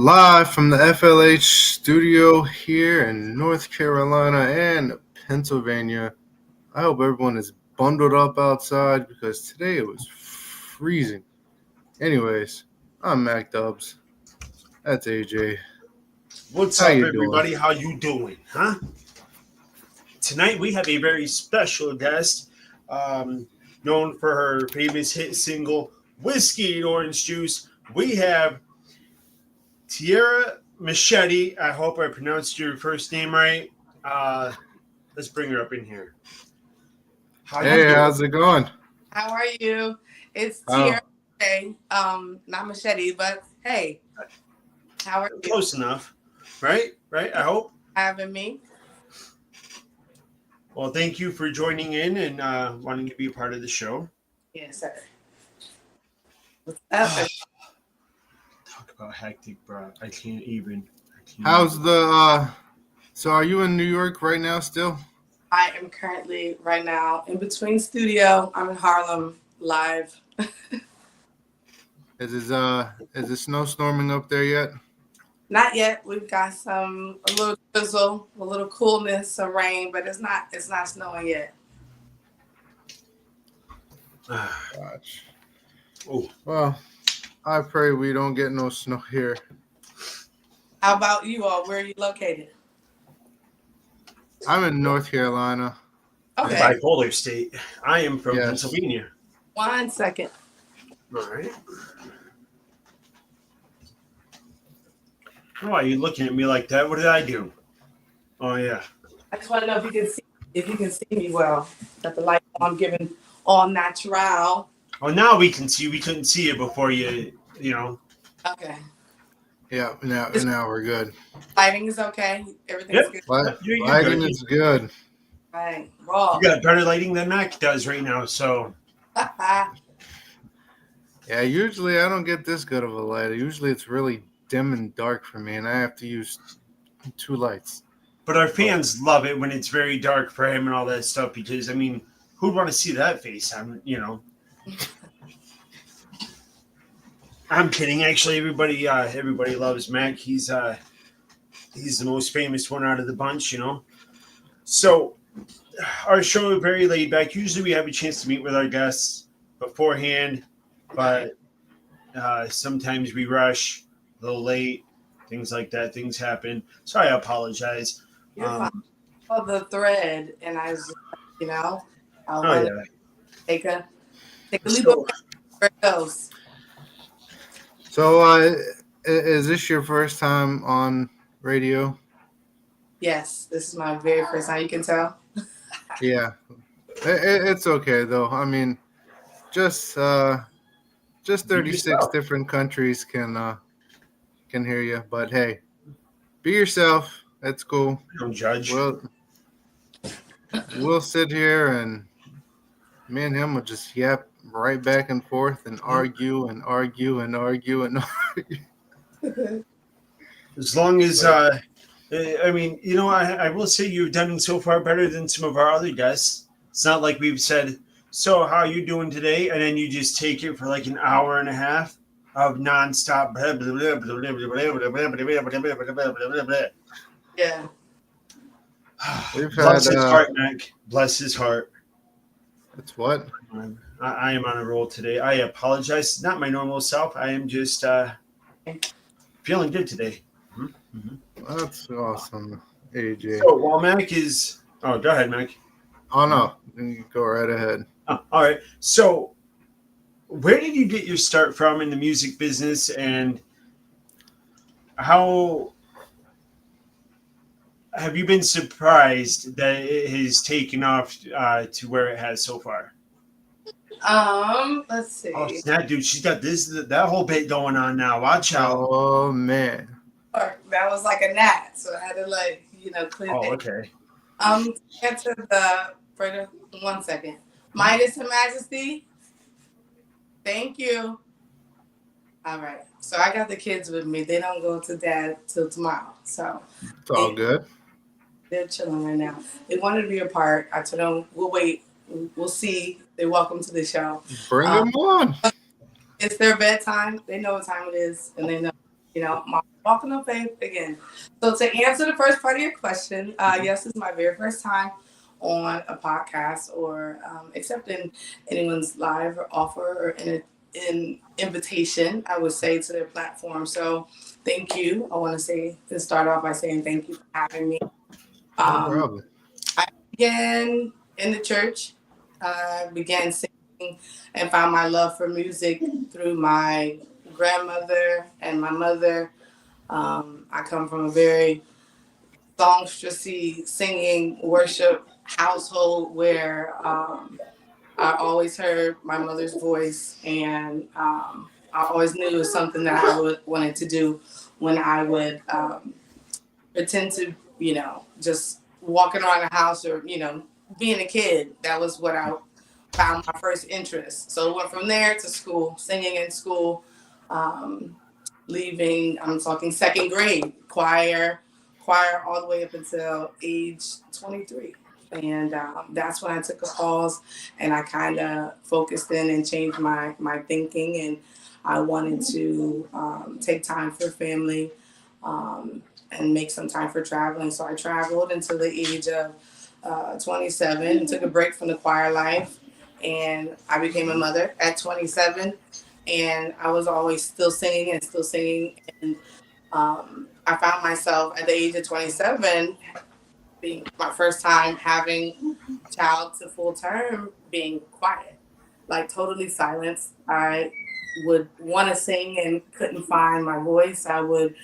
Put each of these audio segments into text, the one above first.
Live from the FLH studio here in North Carolina and Pennsylvania. I hope everyone is bundled up outside because today it was freezing. Anyways, I'm Mac Dubs. That's AJ. What's How up, you everybody? doing? How you doing? Huh? Tonight we have a very special guest, known for her famous hit single "Whiskey and Orange Juice." We have Tierra Marchet. I hope I pronounced your first name right. Let's bring her up in here. How you Hey, doing? how's it going? How are you? It's Tierra Oh, Marchet. Not machete, but hey, how are you Close enough, right? Right. I hope. having me? Well, thank you for joining in and wanting to be a part of the show. Yes, sir. What's up? Talk about hectic, bro. I can't even. how's the so are you in New York right now still? I am currently right now in between studio. I'm in Harlem live. Is it snowstorming up there yet? Not yet. We've got a little drizzle, a little coolness, some rain, but it's not snowing yet. Gosh. Oh, Well, I pray we don't get no snow here. How about you all? Where are you located? I'm in North Carolina. Okay. bipolar state. I am from Yes. Pennsylvania. 1 second. All right. Why are you looking at me like that? What did I do? Oh yeah. I just want to know if you can see me well. Got the light on, giving all natural. Oh, now we can see. We couldn't see it before you know. Okay. Yeah, now we're good. Lighting is okay. Everything's Yep. good. You're Lighting good. is good. Right. Raw. You got better lighting than Mac does right now. So Yeah, usually I don't get this good of a light. Usually it's really dim and dark for me, and I have to use two lights. but our fans love it when it's very dark for him and all that stuff because I mean, who'd want to see that face? I'm kidding. Actually, everybody loves Mac. He's the most famous one out of the bunch, So our show is very laid back. Usually we have a chance to meet with our guests beforehand, but sometimes we rush a little late, things like that. Things happen. So I apologize. You're fine. Oh, the thread, and I was, I Oh want yeah. to take a leap So, of faith where it goes. So, is this your first time on radio? Yes, this is my very first time. You can tell. Yeah, it's okay though. I mean, just 36 different countries can hear you. But hey, be yourself. That's cool. don't judge. We'll sit here and me and him will just yap right back and forth and argue and argue and argue and argue. As long as I mean, I will say you've done so far better than some of our other guests. It's not like we've said, "So how are you doing today?" and then you just take it for like an hour and a half of nonstop. Blah, blah, blah, blah, blah, blah, blah, blah, blah, blah, blah, blah, blah, blah, blah. Yeah. We've Bless had his heart, Mac. Bless his heart. it's what? I am on a roll today. I apologize. It's not my normal self. I am just feeling good today. Mm-hmm. That's awesome, AJ. So while Mac is, go ahead, Mac. Oh no, you go right ahead. Oh, all right. So, where did you get your start from in the music business, and how have you been surprised that it has taken off to where it has so far? Let's see. Oh snap, dude! She's got that whole bit going on now. Watch out! Oh man. That was like a gnat, so I had to clear Oh, it. okay. Get to for 1 second. Midas Her Majesty. Thank you. All right. So I got the kids with me. They don't go to dad till tomorrow. So It's all good. they're chilling right now. They wanted to be a part. I told them we'll wait. We'll see. They're welcome to the show. Bring them on. It's their bedtime. They know what time it is, and they know, walking on faith again. So to answer the first part of your question, yes, it's my very first time on a podcast or accepting anyone's live or offer or an invitation, I would say, to their platform. So thank you. I want to say to start off by saying thank you for having me. No Um, problem. I began in the church. I began singing and found my love for music through my grandmother and my mother. I come from a very songstressy, singing, worship household where I always heard my mother's voice, and I always knew it was something that I would wanted to do when I would pretend to, just walking around the house or, being a kid. That was what I found my first interest. So it went from there to school, singing in school, um, leaving, I'm talking second grade, choir all the way up until age 23. And that's when I took a pause and I kind of focused in and changed my thinking. And I wanted to take time for family and make some time for traveling. So I traveled until the age of 27 and took a break from the choir life. And I became a mother at 27. And I was always still singing and still singing. And I found myself at the age of 27 being my first time having child to full term being quiet, like totally silenced. I would want to sing and couldn't find my voice. I would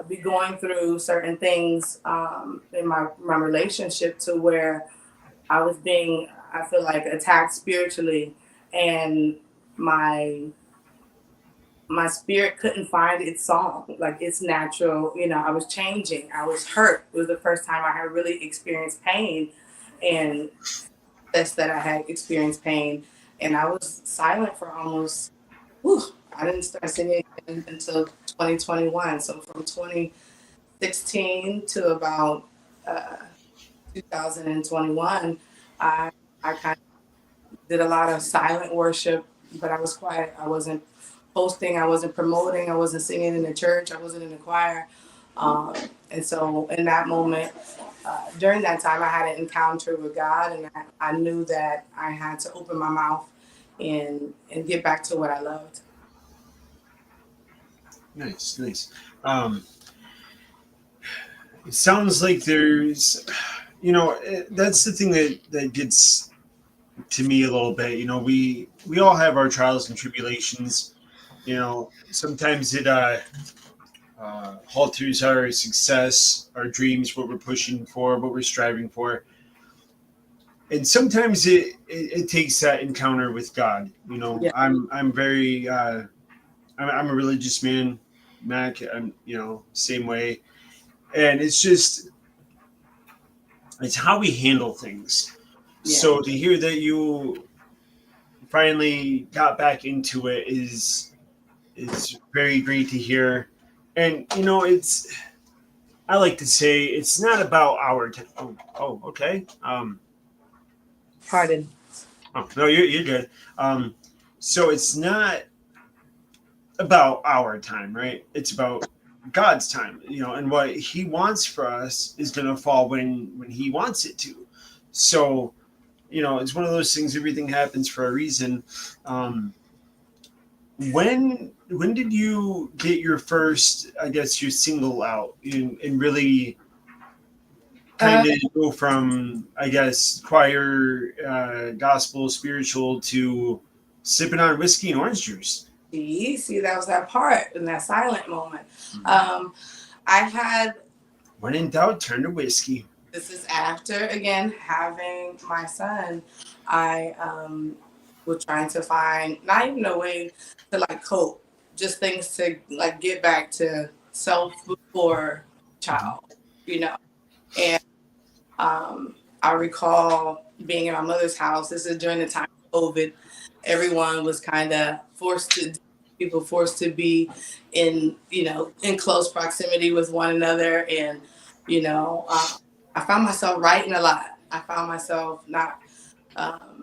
be going through certain things in my relationship to where I was being, I feel like, attacked spiritually, and my my spirit couldn't find its song, like its natural. I was changing. I was hurt. It was the first time I had really experienced pain, and that's that I had experienced pain, and I was silent for almost. Whew, I didn't start singing until 2021. So from 2016 to about uh, 2021, I kind of did a lot of silent worship, but I was quiet. I wasn't posting, I wasn't promoting, I wasn't singing in the church, I wasn't in the choir. Um, and so in that moment, during that time, I had an encounter with God, and I knew that I had to open my mouth and get back to what I loved. Nice, nice. Um, it sounds like there's, that's the thing that gets to me a little bit. We all have our trials and tribulations. Sometimes it halters our success, our dreams, what we're pushing for, what we're striving for, and sometimes it takes that encounter with God. Yeah. I'm very I'm a religious man, Mac. I'm same way, and it's how we handle things. Yeah. So to hear that you finally got back into it is very great to hear. And it's I like to say it's not about our okay. Pardon. Oh no, you're good. So it's not about our time, right? It's about God's time, and what He wants for us is going to fall when He wants it to. So it's one of those things. Everything happens for a reason. Um, when did you get your first, I guess, your single out and really Uh, kind of go from, I guess, choir, gospel, spiritual to sipping on whiskey and orange juice? see, that was that part in that silent moment. Um, I had When in doubt, turn to whiskey. This is after again having my son. I was trying to find not even a way to like cope, just things to like get back to self before child, you know. And I recall being in my mother's house. This is during the time of COVID. Everyone was kind of people forced to be in close proximity with one another. And, you know, I found myself writing a lot. I found myself not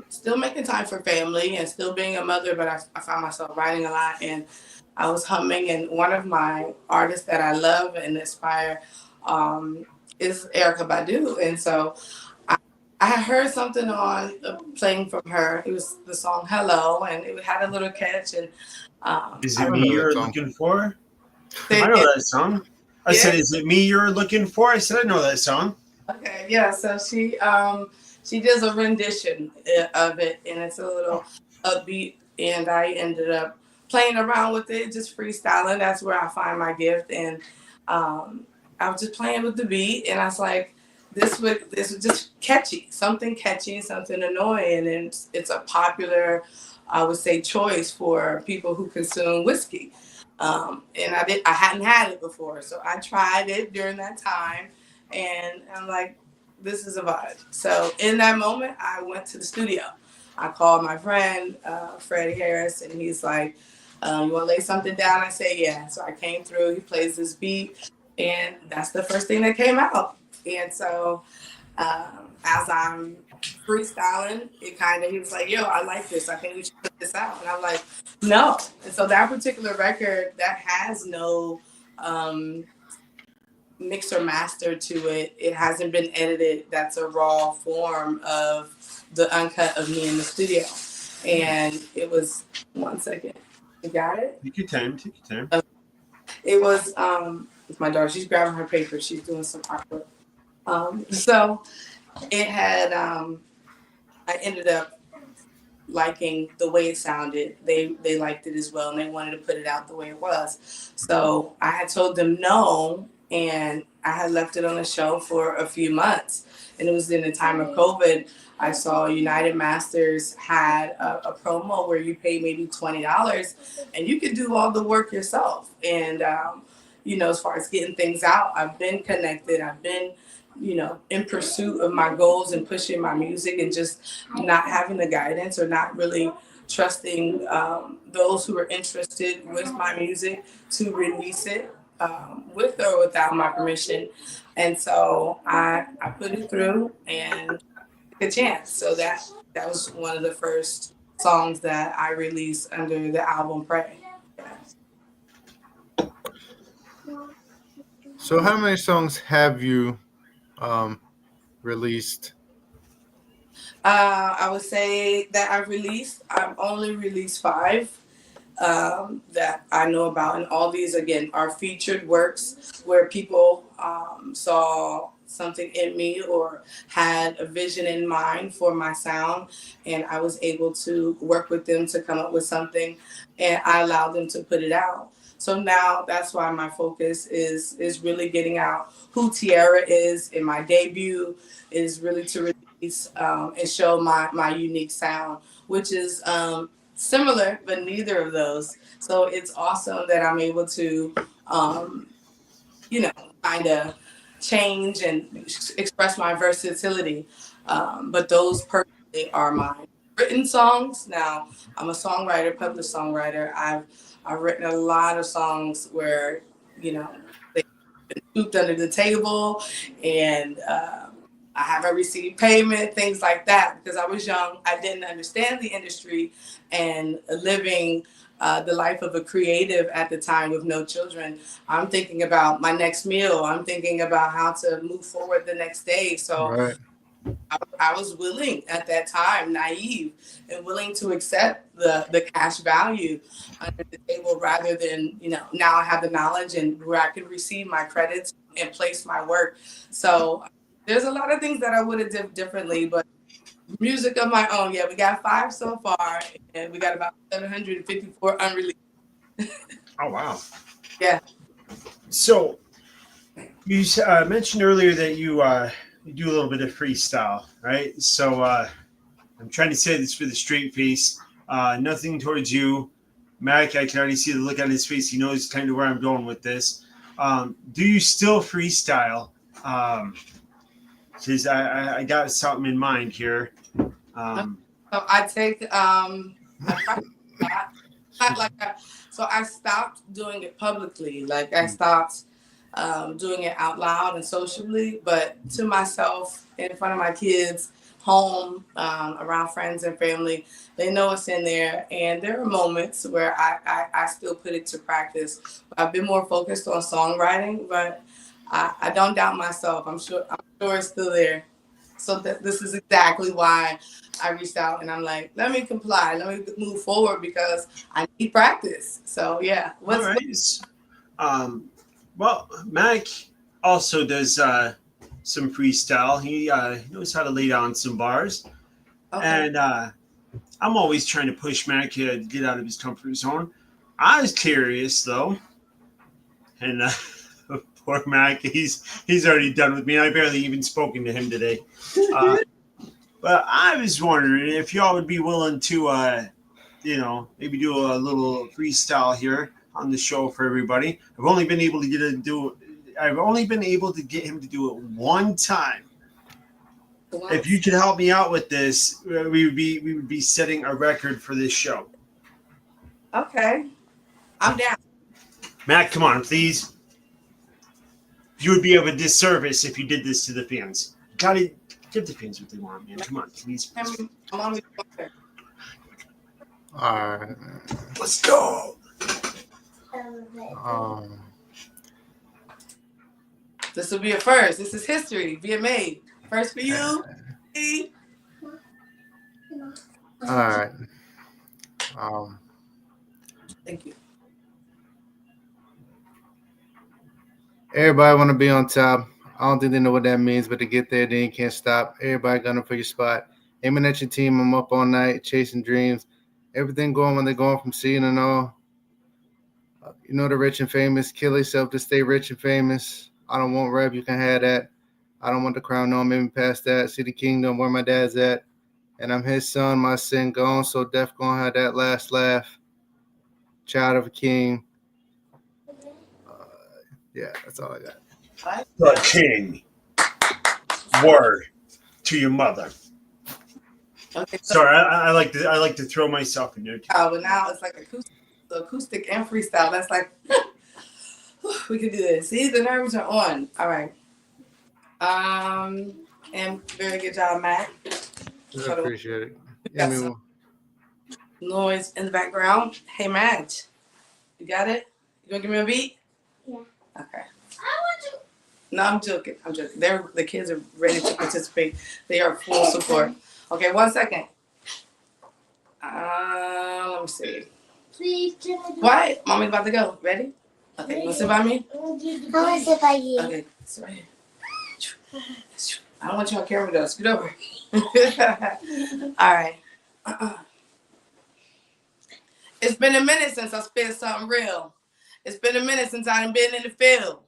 still making time for family and still being a mother, but I found myself writing a lot. And I was humming, and one of my artists that I love and aspire is Erica Badu. And so I, I had heard something on playing from her. It was the song Hello, and it had a little catch. And Is I it don't me know that you're song. looking for? say I know again. that song. I Yeah. said, "Is it me you're looking for?" I said, "I know that song." Okay, yeah. So she does a rendition of it, and it's a little upbeat. And I ended up playing around with it, just freestyling. That's where I find my gift. And I was just playing with the beat, and I was like, this was just catchy, something annoying, and it's a popular, I would say, choice for people who consume whiskey. And I hadn't had it before, so I tried it during that time, and I'm like, this is a vibe. So in that moment, I went to the studio. I called my friend Freddie Harris, and he's like, "You want to lay something down?" I say, "Yeah." So I came through. He plays this beat, and that's the first thing that came out. And so as I'm freestyling, he was like, "Yo, I like this. I think we should put this out." And I'm like, "No." And so that particular record that has no mix or master to it. It hasn't been edited. That's a raw form of the uncut of me in the studio. And it was 1 second. You got it? Take your time. Take your time. It was it's my daughter. She's grabbing her paper. She's doing some artwork. So it had I ended up liking the way it sounded. They liked it as well, and they wanted to put it out the way it was. So I had told them no, and I had left it on the shelf for a few months. And it was in the time of COVID. I saw United Masters had a promo where you pay maybe $20, and you could do all the work yourself. And as far as getting things out, I've been connected. I've been in pursuit of my goals and pushing my music, and just not having the guidance or not really trusting those who are interested with my music to release it with or without my permission. And so I put it through and took a chance. So that was one of the first songs that I released under the album Pray. Yeah. So how many songs have you released? I would say that I've only released five that I know about. And all these, again, are featured works where people saw something in me or had a vision in mind for my sound. And I was able to work with them to come up with something, and I allowed them to put it out. So now that's why my focus is really getting out who Tierra is, and my debut is really to release and show my unique sound, which is similar, but neither of those. So it's awesome that I'm able to, um, kind of change and express my versatility. But those personally are my written songs. Now, I'm a songwriter, published songwriter. I've written a lot of songs where, they've been scooped under the table, and I haven't received payment, things like that, because I was young. I didn't understand the industry, and living the life of a creative at the time with no children. I'm thinking about my next meal. I'm thinking about how to move forward the next day. So Right. I was willing at that time, naive, and willing to accept the cash value under the table rather than, now I have the knowledge and where I can receive my credits and place my work. So there's a lot of things that I would have done differently, but music of my own. Yeah, we got five so far, and we got about 754 unreleased. Oh wow. Yeah. So you mentioned earlier that you do a little bit of freestyle, right? So I'm trying to say this with a straight face. Nothing towards you, Mac. I can already see the look on his face. He knows kind of where I'm going with this. Do you still freestyle? Because I got something in mind here. So I take I practice that. Not like so I stopped doing it publicly. Like I stopped doing it out loud and socially, but to myself in front of my kids, home, around friends and family, they know it's in there. And there are moments where I still put it to practice. I've been more focused on songwriting, but I don't doubt myself. I'm sure it's still there. So this is exactly why I reached out and I'm like, let me comply, let me move forward because I need practice. So yeah, All right. Well, Mac also does some freestyle. He knows how to lay down some bars, okay. and I'm always trying to push Mac to get out of his comfort zone. I was curious though, and poor Mac, he's already done with me. I barely even spoken to him today. Uh, but I was wondering if y'all would be willing to, maybe do a little freestyle here on the show for everybody. I've only been able to get him to do it one time. If you could help me out with this, we would be setting a record for this show. Okay, I'm down. Matt, come on, please. You would be of a disservice if you did this to the fans. Gotta give the fans what they want, man. Come on, please. All right. Let's go. This will be a first. This is history being made. First for you. All right. Thank you. Everybody want to be on top. I don't think they know what that means, but to get there, then you can't stop. Everybody gunning for your spot. Aiming at your team. I'm up all night, chasing dreams. Everything going when they're going from seeing and all. You know the rich and famous. Kill yourself to stay rich and famous. I don't want rap. You can have that. I don't want the crown. No, maybe past that. See the kingdom where my dad's at. And I'm his son, my sin gone. So death gonna have that last laugh. Child of a king. Yeah, that's all I got. The king. Word to your mother. Okay. Sorry, I like to throw myself in there too. Oh, but now it's like acoustic and freestyle. That's like we can do this. See, the nerves are on. All right. And very good job, Matt. I appreciate it. Got some noise in the background. Hey, Matt, you got it? You gonna give me a beat? Yeah. Okay. No, I'm joking. The kids are ready to participate. They are full support. Okay, 1 second. Let me see. Please, can I do What? Mommy's about to go. Ready? Okay, you want to sit by me? I want to sit by you. Okay, sit right here. I don't want you on camera though. Scoot over. All right. It's been a minute since I spit something real. It's been a minute since I done been in the field.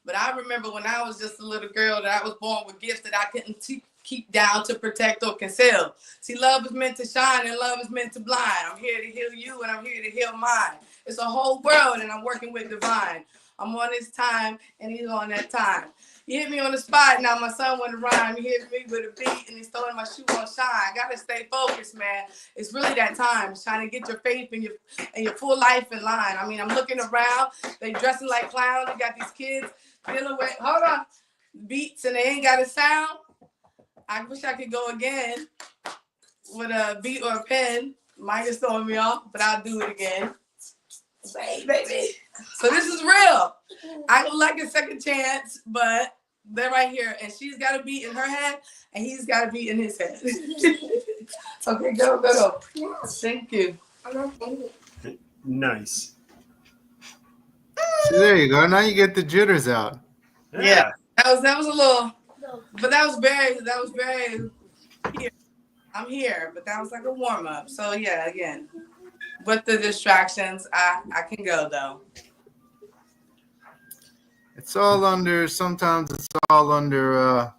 But I remember when I was just a little girl that I was born with gifts that I couldn't keep down to protect or conceal. See, love is meant to shine and love is meant to blind. I'm here to heal you and I'm here to heal mine. It's a whole world and I'm working with divine. I'm on his time and he's on that time. You hit me on the spot, now my son want to rhyme. He hit me with a beat and he's throwing my shoe on shine. I gotta stay focused, man. It's really that time. It's trying to get your faith and your full life in line. I mean, I'm looking around. They dressing like clowns. You got these kids dealing with, hold on, beats and they ain't got a sound. I wish I could go again with a beat or a pen. Mike is throwing me off, but I'll do it again. Hey, baby. So this is real. I don't like a second chance, but they're right here. And she's got a beat in her head, and he's got a beat in his head. Okay, go. Thank you. Nice. See, there you go. Now you get the jitters out. Yeah. That was a little, but that was very here. I'm here, but that was like a warm up. So yeah, again, with the distractions, I can go though. Sometimes it's all under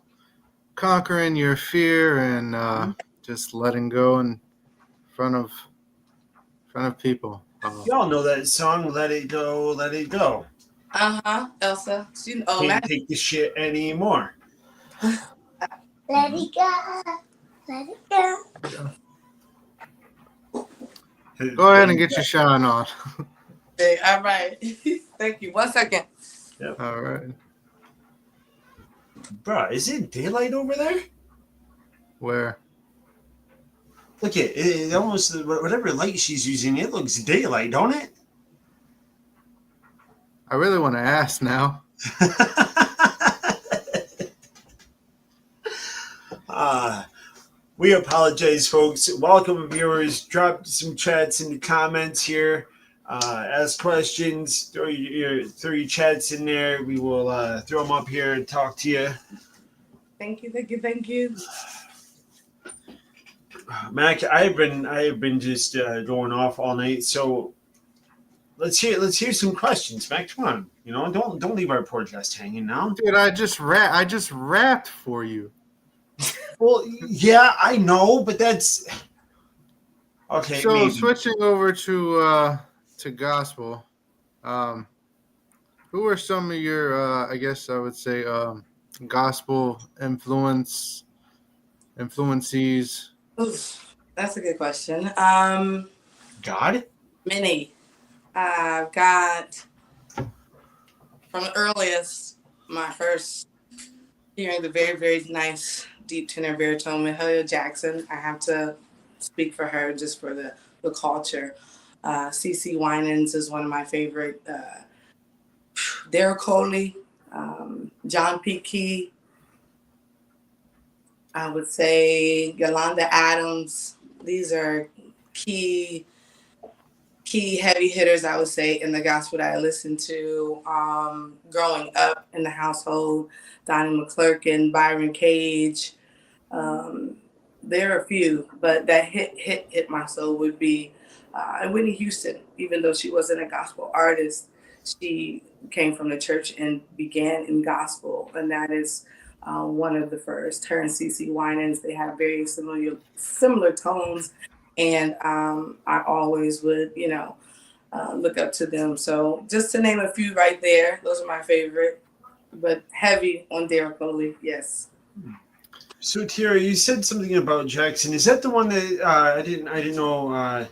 conquering your fear and just letting go in front of people. Y'all know that song, Let It Go, Let It Go. Elsa. Can't take the shit anymore. Let it go. Let it go. Go ahead and get your shine on. Okay, all right. Thank you. 1 second. Yep. All right. Bruh, is it daylight over there? Where? Look at it almost whatever light she's using. It looks daylight, don't it? I really want to ask now. We apologize, folks. Welcome, viewers. Drop some chats in the comments here. Ask questions. Throw your chats in there. We will throw them up here and talk to you. Thank you. Mac, I have been just going off all night. So let's hear some questions, Mac. Come on, don't leave our poor guest hanging now. Dude, I just rapped for you. Well, yeah, I know, but that's okay. So maybe. switching over to gospel, who are some of your I guess I would say gospel influences? Oof, that's a good question. God? Many. I've got from the earliest, my first hearing the very, very nice deep tenor baritone with Mahalia Jackson. I have to speak for her just for the culture. CeCe Winans is one of my favorite. Derek Coley, John P. Key. I would say Yolanda Adams. These are key heavy hitters, I would say, in the gospel that I listened to growing up in the household. Donnie McClurkin, Byron Cage. There are a few, but that hit my soul would be and Whitney Houston. Even though she wasn't a gospel artist, she came from the church and began in gospel, and that is one of the first. Her and CeCe Winans, they have very similar tones, and I always would, look up to them. So just to name a few right there, those are my favorite, but heavy on Derek Coley, yes. So Tierra, you said something about Jackson. Is that the one that I didn't know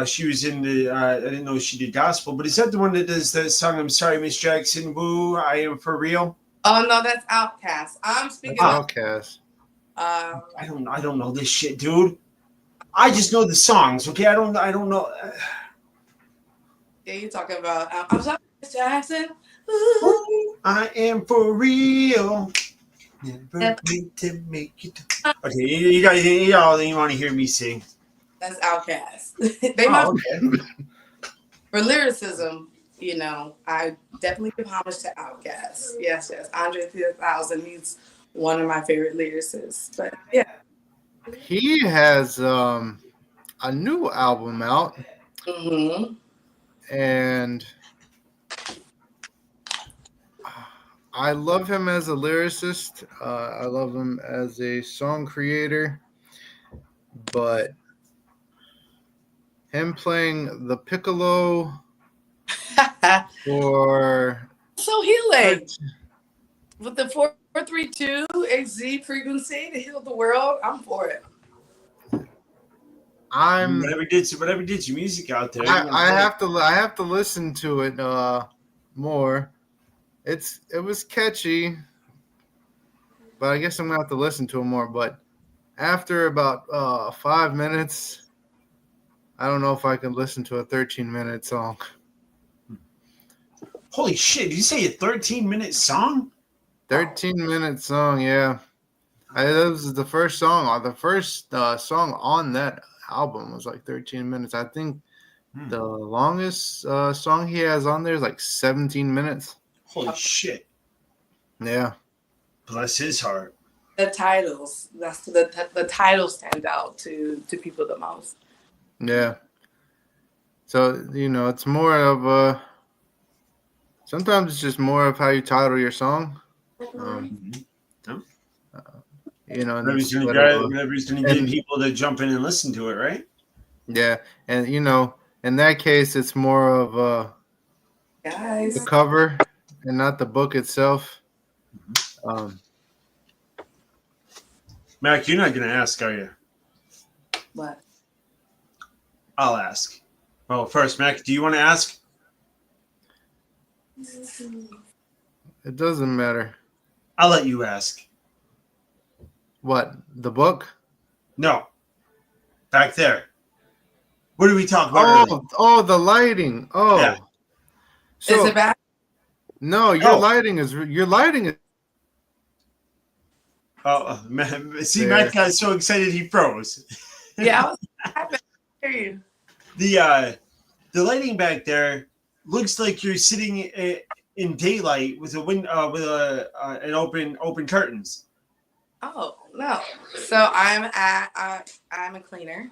she was in the I didn't know she did gospel, but is that the one that does that song, I'm Sorry, Miss Jackson, Woo, I Am For Real? Oh no, that's Outkast. I'm speaking of Outkast. I don't know this shit, dude. I just know the songs, okay? I don't know. Yeah, you're talking about I'm Sorry, Miss Jackson. Ooh, I am for real. Never meant to make it. Okay, you got all you want to hear me sing. That's Outkast. They might Okay. for lyricism, I definitely give homage to Outkast. Yes. Andre 3000, he's one of my favorite lyricists. But yeah. He has a new album out, Mm-hmm. and I love him as a lyricist. I love him as a song creator, but him playing the piccolo for So healing with the 432 XZ frequency to heal the world. I'm for it. Whatever gets your music out there. I have to listen to it more. It was catchy, but I guess I'm gonna have to listen to it more. But after about 5 minutes, I don't know if I can listen to a 13-minute song. Holy shit! Did you say a 13-minute song? 13-minute song, yeah. That was the first song. The first song on that album was like 13 minutes. I think the longest song he has on there is like 17 minutes. Holy shit! Yeah. Bless his heart. The titles. That's the titles stand out to people the most. Yeah. So, it's more of a. Sometimes it's just more of how you title your song. Whatever he's going to get people to jump in and listen to it, right? Yeah. And, in that case, it's more of Guys. the cover and not the book itself. Mac, you're not going to ask, are you? What? I'll ask. Well, first, Mac, do you want to ask? It doesn't matter. I'll let you ask. What? The book? No. back there. What did we talk about earlier? Oh, the lighting. Oh, Yeah. Is so it bad? no, your lighting is Oh, man. See, there. Matt got so excited he froze. Yeah, I can hear you. The lighting back there looks like you're sitting in daylight with a an open curtains. Oh no! So I'm a cleaner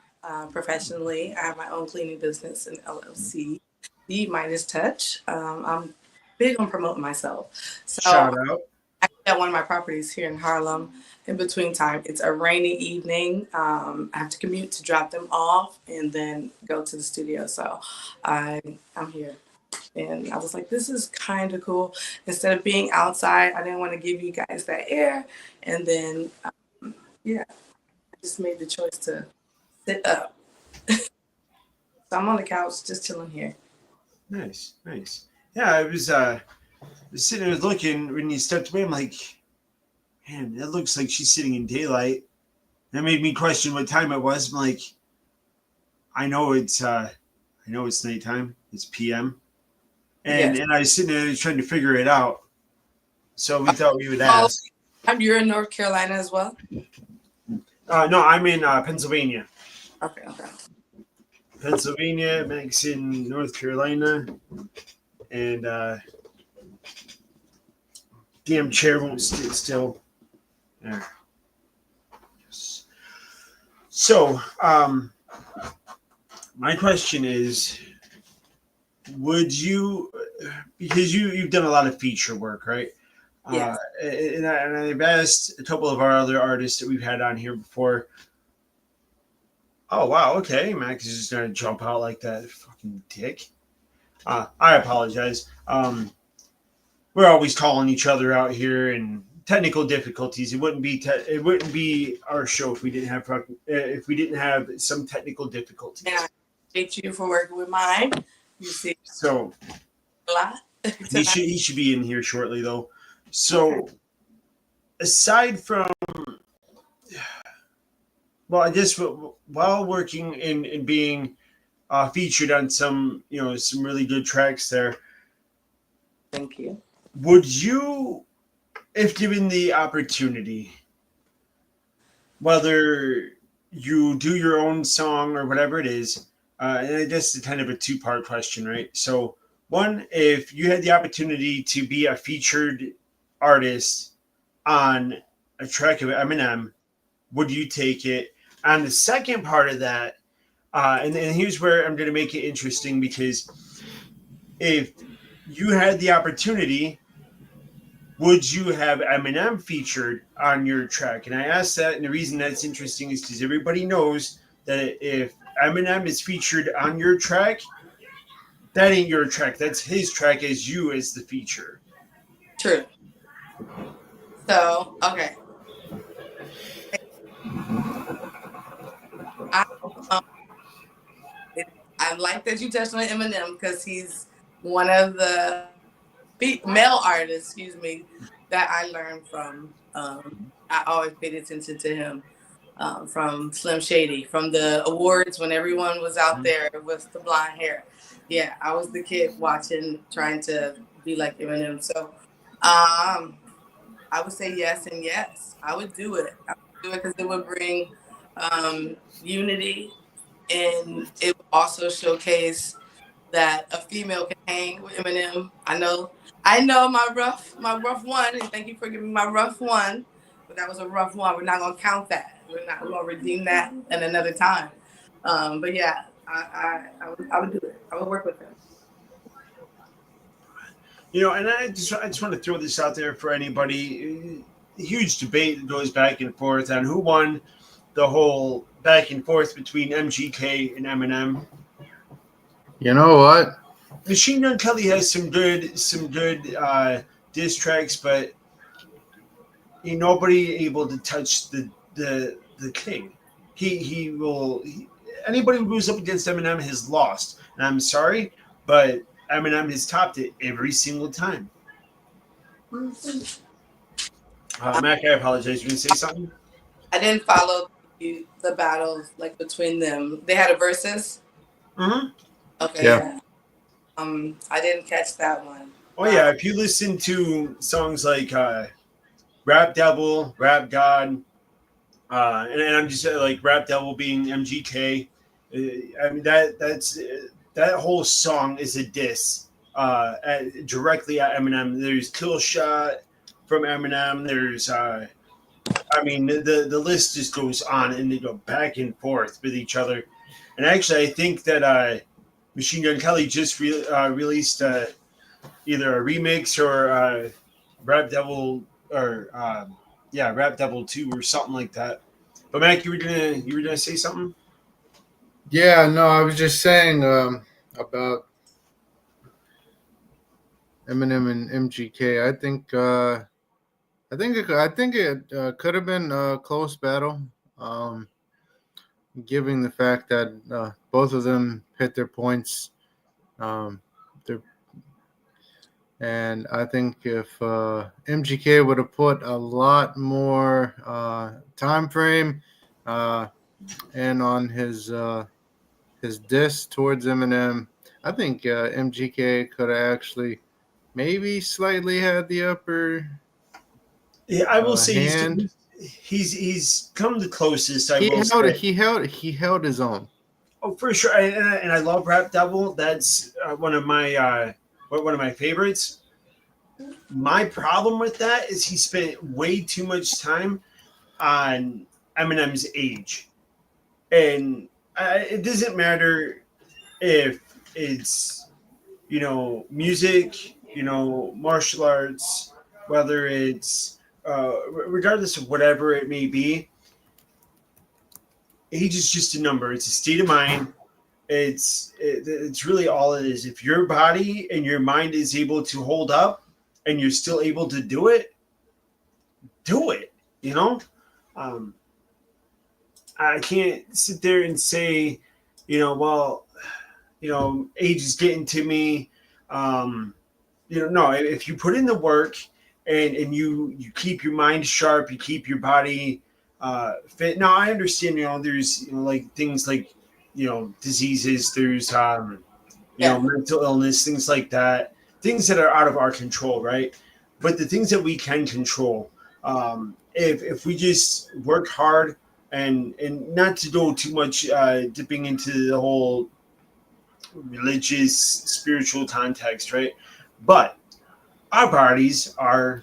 professionally. I have my own cleaning business in LLC, the Midas Touch. I'm big on promoting myself. Shout So out. I at one of my properties here in Harlem. In between time, it's a rainy evening. I have to commute to drop them off and then go to the studio. So I'm here. And I was like, this is kind of cool. Instead of being outside, I didn't want to give you guys that air. And then, yeah, I just made the choice to sit up. So I'm on the couch just chilling here. Nice. Yeah, I was sitting there looking when you stepped away. I'm like, man, that looks like she's sitting in daylight. That made me question what time it was. I'm like, I know it's nighttime. It's PM. And I was sitting there trying to figure it out. So we thought we would ask. You're in North Carolina as well? No, I'm in Pennsylvania. Okay. Pennsylvania, Max in North Carolina. And damn chair won't sit still. There. Yes. So, my question is, would you, because you've done a lot of feature work, right? Yes. And I've asked a couple of our other artists that we've had on here before. Oh, wow, okay, Max is just going to jump out like that, fucking dick. I apologize. We're always calling each other out here, and technical difficulties. It wouldn't be our show if we didn't have some technical difficulties. Yeah, thank you for working with mine. You see, so a lot. he should be in here shortly, though. So, aside from, well, I guess while working and being featured on some really good tracks there. Thank you. Would you, if given the opportunity, whether you do your own song or whatever it is, and I guess it's kind of a two-part question, right? So, one, if you had the opportunity to be a featured artist on a track of Eminem, would you take it? And the second part of that, and here's where I'm going to make it interesting, because if you had the opportunity, would you have Eminem featured on your track? And I ask that, and the reason that's interesting is because everybody knows that if Eminem is featured on your track, that ain't your track. That's his track as you as the feature. True. So, okay. I like that you touched on Eminem because he's one of the male artists, that I learned from. I always paid attention to him from Slim Shady, from the awards when everyone was out there with the blonde hair. Yeah, I was the kid watching, trying to be like Eminem. So I would say yes and yes. I would do it. I would do it because it would bring unity, and it would also showcase that a female can hang with Eminem. I know my rough one, and thank you for giving me my rough one, but that was a rough one. We're not gonna count that. We're gonna redeem that at another time. But yeah, I would do it. I would work with him. And I just want to throw this out there for anybody. Huge debate that goes back and forth on who won the whole back and forth between MGK and Eminem. You know what? Machine Gun Kelly has some good diss tracks, but ain't nobody able to touch the king. Anybody who goes up against Eminem has lost. And I'm sorry, but Eminem has topped it every single time. Mac, I apologize. You want to say something? I didn't follow the battles like between them. They had a versus. Mm-hmm. Okay, Yeah. yeah. I didn't catch that one. Oh yeah, if you listen to songs like Rap Devil, Rap God, and I'm just like Rap Devil being MGK. I mean that whole song is a diss directly at Eminem. There's Kill Shot from Eminem. There's I mean the list just goes on, and they go back and forth with each other. And actually, I think that Machine Gun Kelly just released either a remix or Rap Devil or yeah, Rap Devil 2 or something like that. But Mac, you were gonna say something? Yeah, no, I was just saying about Eminem and MGK. I think it could have been a close battle, um, given the fact that both of them hit their points. Um, they're, and I think if MGK would have put a lot more time frame and on his diss towards Eminem, I think MGK could have actually maybe slightly had the upper Yeah, I will say hand. he's come the closest. I He will held it. say. He held his own. Oh, for sure, and I love Rap Devil. That's one of my favorites. My problem with that is he spent way too much time on Eminem's age, and it doesn't matter if it's music, martial arts, whether it's regardless of whatever it may be. Age is just a number. It's a state of mind. It's really all it is. If your body and your mind is able to hold up, and you're still able to do it, do it. You know, um, I can't sit there and say, well, age is getting to me. Um, no. If you put in the work and you keep your mind sharp, you keep your body fit. Now I understand. There's like things like diseases. There's Yeah. mental illness, things like that, things that are out of our control, right? But the things that we can control, if we just work hard and not to go too much dipping into the whole religious, spiritual context, right? But our bodies are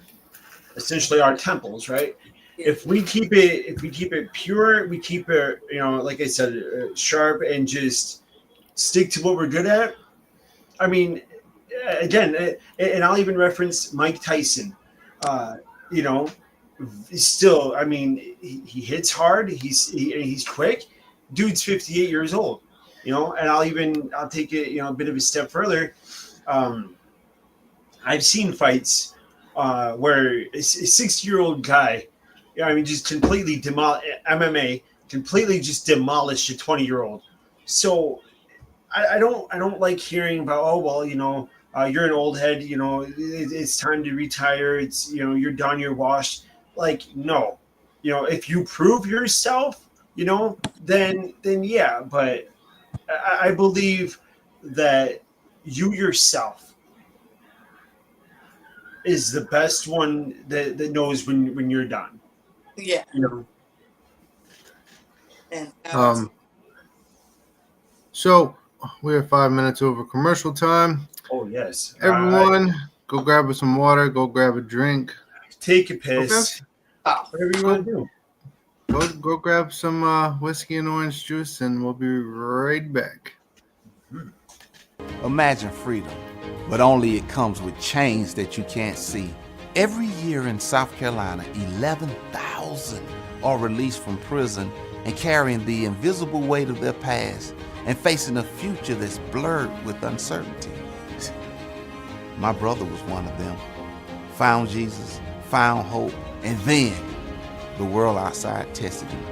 essentially our temples, right? If we keep it pure, we keep it, like I said, sharp, and just stick to what we're good at. I mean, again, and I'll even reference Mike Tyson. Uh, you know, still, I mean, he hits hard. He's quick. Dude's 58 years old. And I'll take it a bit of a step further. Um, I've seen fights where a 60-year-old guy, I mean, just completely MMA, completely just demolished a 20-year-old. So I don't like hearing about, oh well, you're an old head, it's time to retire, it's you're done, you're washed. Like, no. If you prove yourself, then yeah. But I believe that you yourself is the best one that knows when you're done. Yeah. You know. And So we have 5 minutes over commercial time. Oh yes. Everyone, go grab us some water. Go grab a drink. Take a piss. oh, Whatever you want to do. Go grab some whiskey and orange juice, and we'll be right back. Imagine freedom, but only it comes with chains that you can't see. Every year in South Carolina, 11,000 are released from prison and carrying the invisible weight of their past and facing a future that's blurred with uncertainty. My brother was one of them. Found Jesus, found hope, and then the world outside tested him,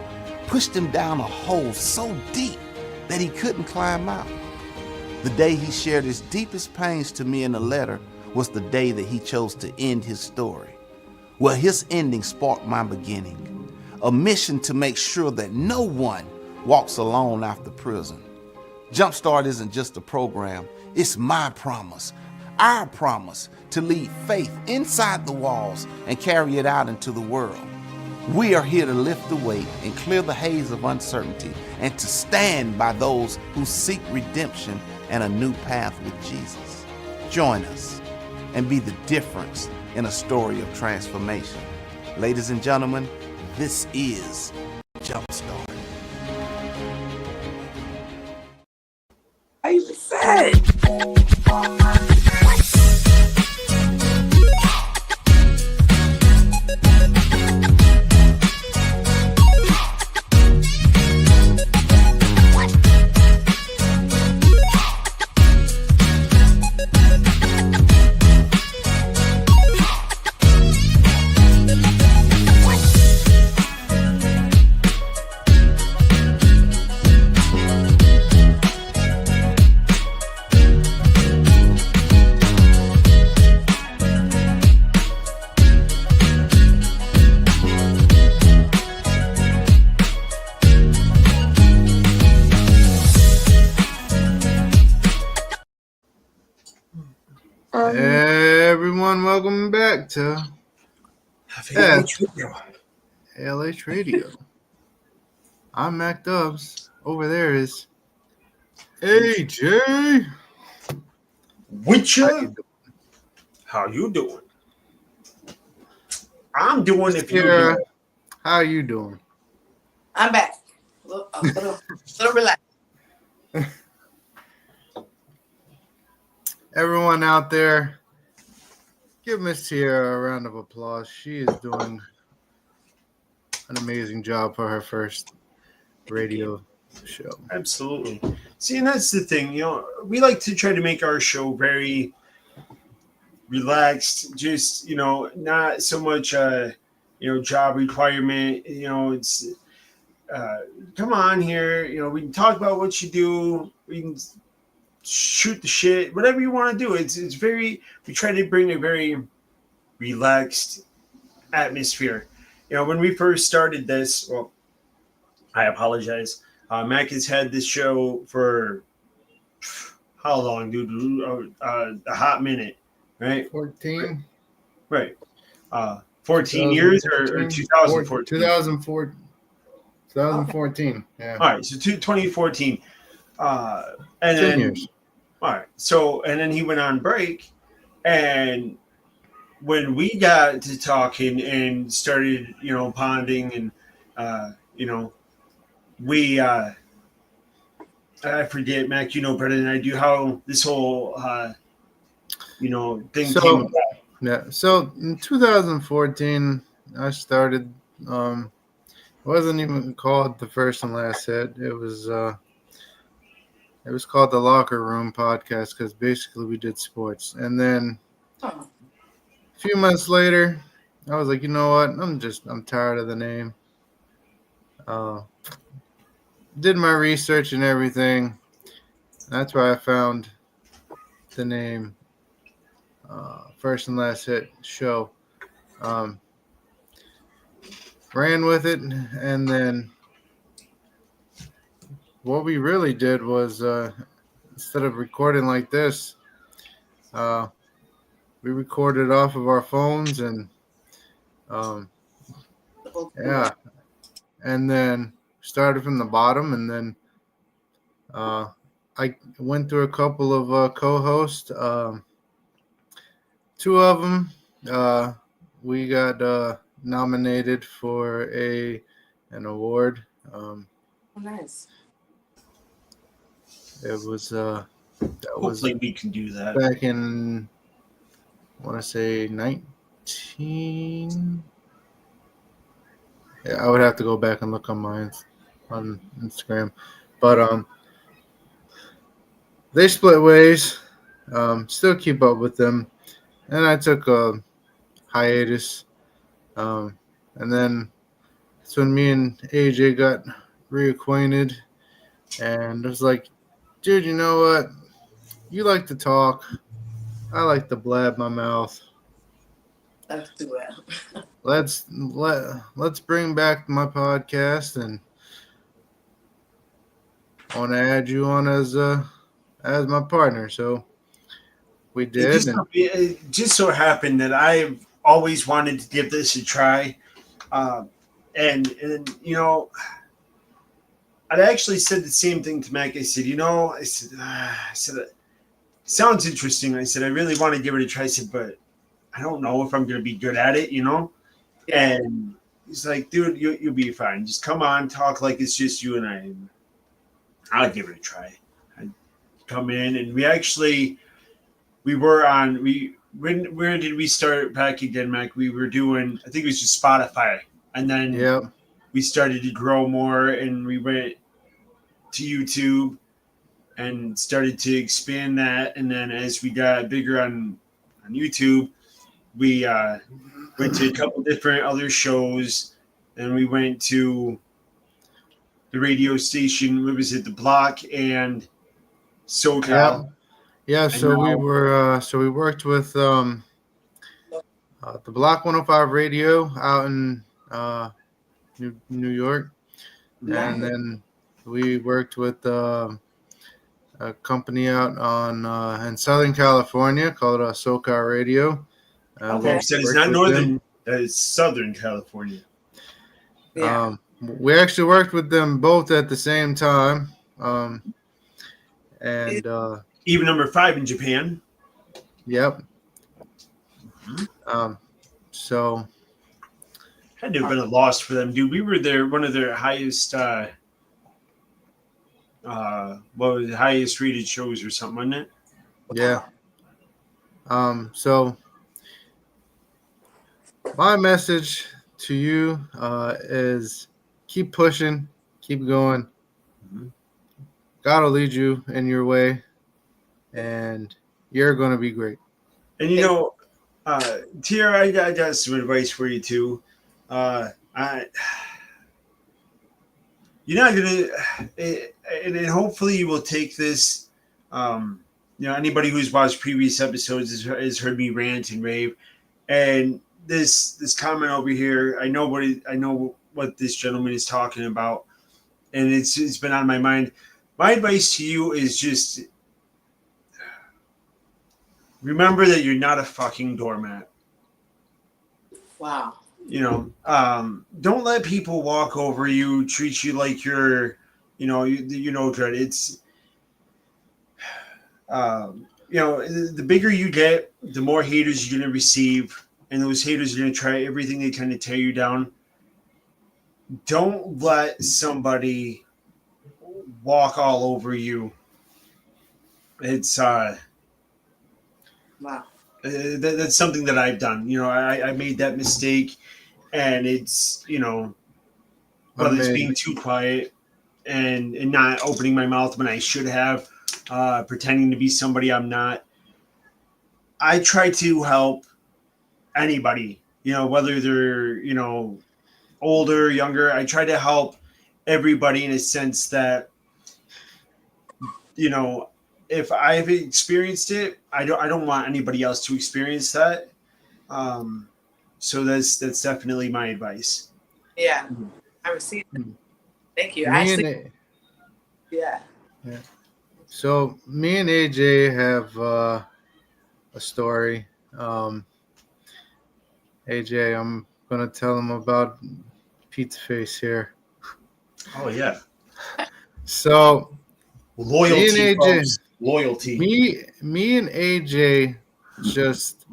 pushed him down a hole so deep that he couldn't climb out. The day he shared his deepest pains to me in a letter was the day that he chose to end his story. Well, his ending sparked my beginning. a mission to make sure that no one walks alone after prison. Jumpstart isn't just a program, it's my promise, our promise to lead faith inside the walls and carry it out into the world. We are here to lift the weight and clear the haze of uncertainty and to stand by those who seek redemption and a new path with Jesus. Join us and be the difference in a story of transformation. Ladies and gentlemen, this is Jumpstart. I even said. Everyone, welcome back to LH Radio. I'm Mac Dubs. Over there is AJ. Witcher, how you doing? I'm doing if you're Tierra, doing. how you doing? I'm back. A little relaxed. Everyone out there, give Miss Tierra a round of applause. She is doing an amazing job for her first radio show. Absolutely. See, and that's the thing, we like to try to make our show very relaxed, just, not so much, job requirement, it's, come on here, we can talk about what you do, we can shoot the shit, whatever you want to do. It's very, we try to bring a very relaxed atmosphere. When we first started this, well, I apologize. Mac has had this show for how long, dude? A hot minute, right? 14? Right. 14 years or 2014? 2014. Yeah. All right. So 2014. And 10 then, years. all right. So, and then he went on break. And when we got to talking and started, ponding and, we, I forget, Mac, better than I do how this whole, thing came about. Yeah. So in 2014, I started, it wasn't even called The First and Last Hit. It was called The Locker Room Podcast because basically we did sports. And then a few months later, I was like, you know what? I'm tired of the name. Did my research and everything. That's why I found the name First and Last Hit Show. Ran with it, and then what we really did was instead of recording like this, we recorded off of our phones and and then started from the bottom, and then I went through a couple of co-hosts. Two of them we got nominated for an award. Nice. It was Hopefully we can do that. back in, I want to say 19. Yeah, I would have to go back and look on mine on Instagram, but they split ways. Still keep up with them, and I took a hiatus. And then that's when me and AJ got reacquainted, and it was like, dude, you know what? You like to talk. I like to blab my mouth. Let's do it. let's bring back my podcast, and I want to add you on as my partner. So we did, and It just so happened that I've always wanted to give this a try. And you know, I actually said the same thing to Mac. I said, I said, sounds interesting. I said, I really want to give it a try. I said, but I don't know if I'm going to be good at it, Yeah. And he's like, dude, you'll be fine. Just come on, talk like it's just you and I. I'll give it a try. I come in, and where did we start back again, Mac? We were doing, I think it was just Spotify, and then yep, we started to grow more, and we went to YouTube and started to expand that. And then as we got bigger on YouTube, we went to a couple different other shows, and we went to the radio station. What was it? The Block and SoCal. yeah. And So we now, were we worked with the Block 105 Radio out in New York, and then we worked with a company out on in Southern California called SoCal Radio. okay, you said it's worked not with Northern, it's Southern California. Yeah. We actually worked with them both at the same time, and Even number 5 in Japan. yep. So Had to have been a loss for them, dude. We were there, one of their highest, highest rated shows or something, wasn't it? yeah. So my message to you is keep pushing, keep going. God will lead you in your way, and you're going to be great. And Tierra, I got some advice for you too. You're not gonna, and hopefully you will take this. Anybody who's watched previous episodes has heard me rant and rave, and this comment over here, I know what this gentleman is talking about, and it's been on my mind. My advice to you is just remember that you're not a fucking doormat. Wow. Don't let people walk over you, treat you like you're, dread. It's, the bigger you get, the more haters you're going to receive. And those haters are going to try everything they can to tear you down. Don't let somebody walk all over you. It's, Wow. that's something that I've done. I made that mistake, and it's, whether it's being too quiet and not opening my mouth when I should have, pretending to be somebody I'm not. I try to help anybody, whether they're, older, younger. I try to help everybody in a sense that, if I've experienced it, I don't want anybody else to experience that. So that's definitely my advice. Yeah. I received it. Thank you. Yeah. So me and AJ have a story. AJ, I'm gonna tell him about Pizza Face here. Oh yeah. So Loyalty. Me and AJ, folks. Loyalty. Me and AJ just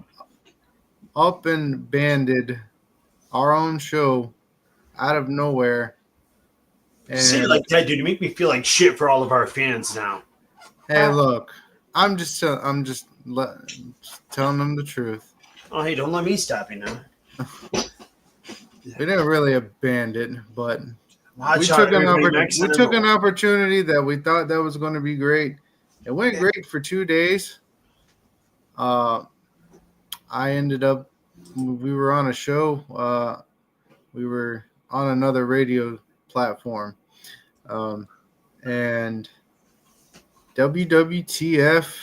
up and banded our own show out of nowhere. And Say it like that, dude. You make me feel like shit for all of our fans now. hey, look, I'm just telling them the truth. Oh, hey, don't let me stop you now. We didn't really abandon it, but Watch we out, took everybody. Next time. an opportunity that we thought that was going to be great. It went great for 2 days. I ended up, we were on a show. We were on another radio platform, and WWTF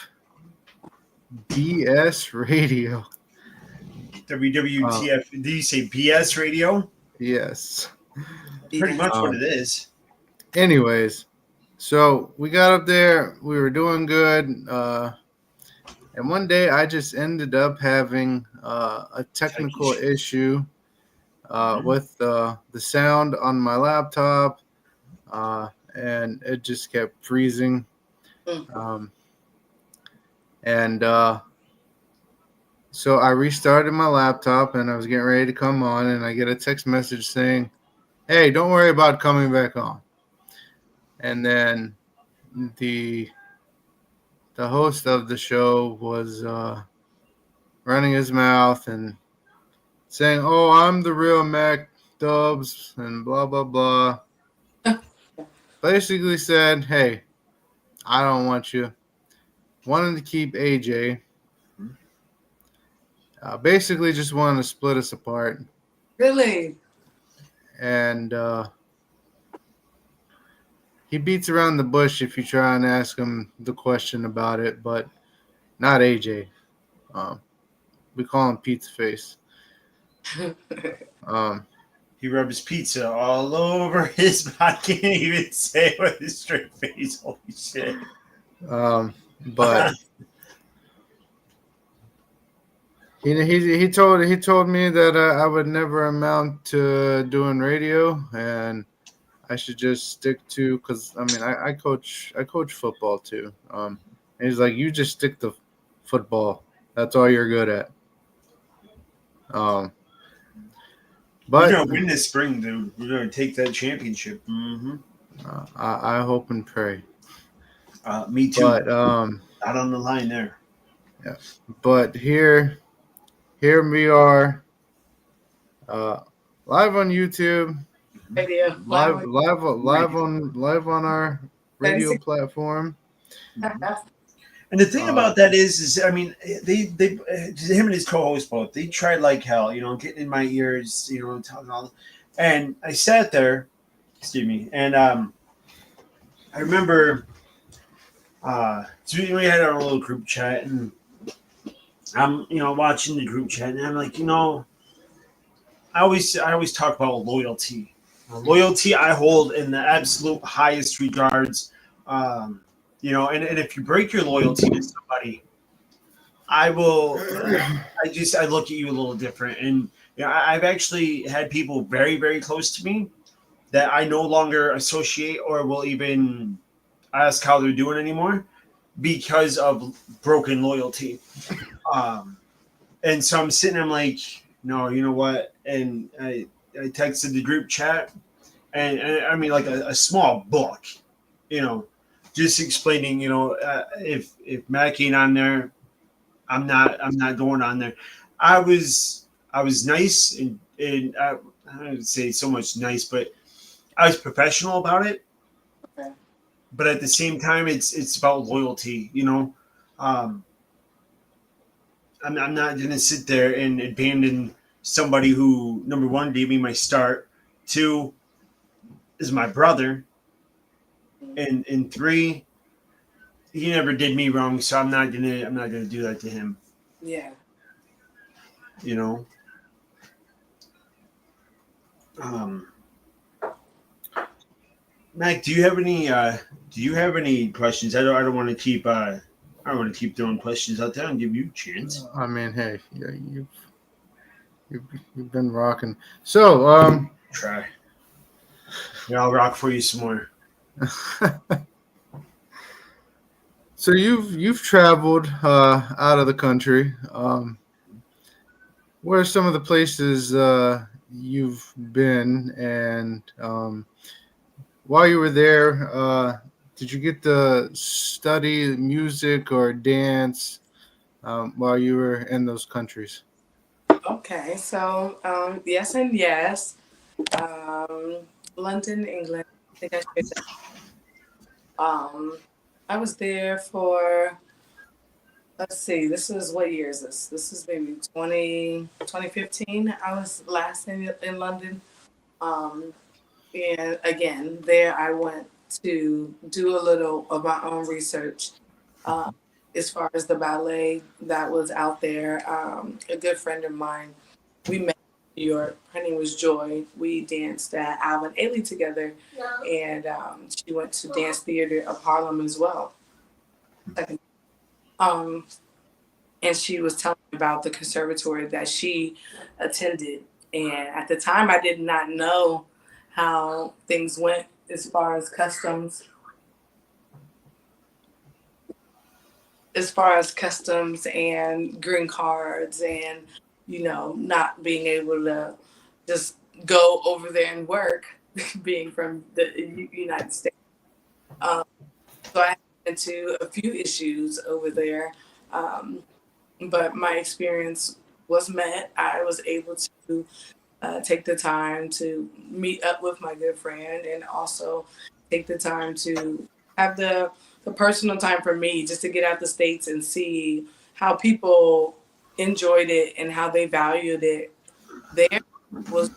BS Radio WWTF. Did you say BS radio? Yes. Pretty much what it is. Anyways, so we got up there. We were doing good. And one day I just ended up having a technical issue with the sound on my laptop, and it just kept freezing. And so I restarted my laptop, and I was getting ready to come on, and I get a text message saying, "Hey, don't worry about coming back on." And then the host of the show was running his mouth and saying, "Oh, I'm the real Mac Dubs," and blah blah blah. Basically said, "Hey, I don't want you." Wanted to keep AJ. Basically, just wanted to split us apart. Really? And he beats around the bush if you try and ask him the question about it, but not AJ. We call him Pizza Face. He rubs pizza all over his I can't even say it with his straight face. Holy shit. But he told me that I would never amount to doing radio, and I should just stick to, because I mean I coach football too. And he's like, you just stick to football. That's all you're good at. But we're gonna win this spring, dude. We're gonna take that championship. Mm-hmm. I hope and pray. Me too. But not on the line there. Yeah. But here we are, live on YouTube. Radio. Live on our radio platform. And the thing about that is I mean, they him and his co-host both, they tried like hell, getting in my ears, talking all. And I sat there, excuse me, and I remember, so we had our little group chat, and I'm watching the group chat, and I'm like, I always talk about loyalty. Loyalty I hold in the absolute highest regards. And if you break your loyalty to somebody, I look at you a little different. And I've actually had people very, very close to me that I no longer associate or will even ask how they're doing anymore because of broken loyalty. And so I'm sitting, I'm like, no, you know what? And I texted the group chat, and I mean, like a small book, just explaining, if Mac ain't on there, I'm not going on there. I was nice, and I don't say so much nice, but I was professional about it. Okay. But at the same time, it's about loyalty, I'm not going to sit there and abandon somebody who, number one, gave me my start, two, is my brother, and three, he never did me wrong, so I'm not gonna do that to him. Yeah. Mac, do you have any questions? I don't want to keep throwing questions out there and give you a chance. I mean, hey, yeah, you've been rocking. So, try. Yeah, I'll rock for you some more. So you've traveled out of the country. Where are some of the places you've been, and while you were there, did you get to study music or dance while you were in those countries? Okay, so yes and yes. London, England. I think I shared that. I was there for, let's see, this is, what year is this? This is maybe 2015. I was last in London. And again, there I went to do a little of my own research. as far as the ballet that was out there. A good friend of mine, we met in New York. Her name was Joy. We danced at Alvin Ailey together, and she went to Dance Theater of Harlem as well. Um, and she was telling me about the conservatory that she attended. And at the time, I did not know how things went as far as customs and green cards and, not being able to just go over there and work, being from the United States. So I had into a few issues over there. But my experience was met. I was able to take the time to meet up with my good friend and also take the time to have the personal time for me just to get out the States and see how people enjoyed it and how they valued it there was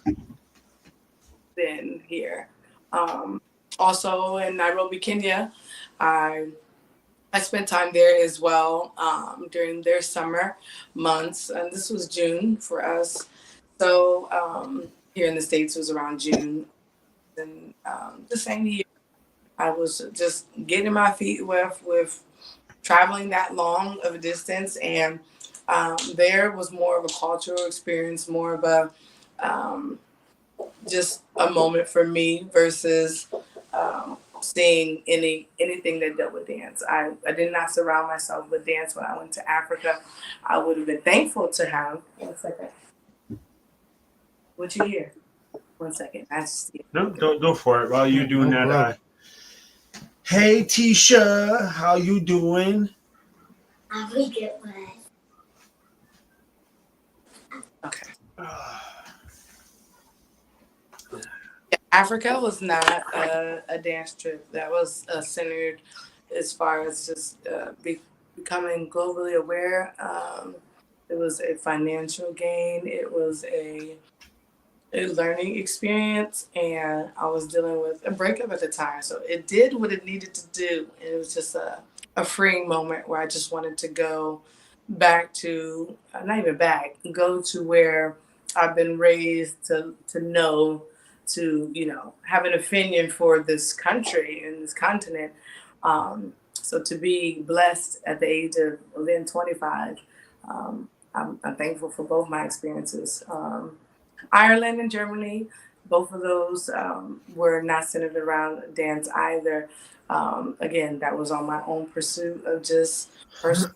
than here. Also in Nairobi, Kenya, I spent time there as well during their summer months, and this was June for us. So here in the States was around June, and the same year I was just getting my feet wet with traveling that long of a distance, and there was more of a cultural experience, more of a just a moment for me versus seeing anything that dealt with dance. I did not surround myself with dance when I went to Africa. I would have been thankful to have. 1 second. What you hear? 1 second. I see. No, go for it while you're doing No that. Hey, Tisha, how you doing? I'm really good one. Okay. Africa was not a dance trip. That was centered as far as just becoming globally aware. It was a financial gain. It was a learning experience, and I was dealing with a breakup at the time. So it did what it needed to do. It was just a freeing moment where I just wanted to go back to, not even back, go to where I've been raised to know, to, have an opinion for this country and this continent. So to be blessed at the age of then 25, I'm thankful for both my experiences. Ireland and Germany, both of those were not centered around dance either. Again, that was on my own pursuit of just personal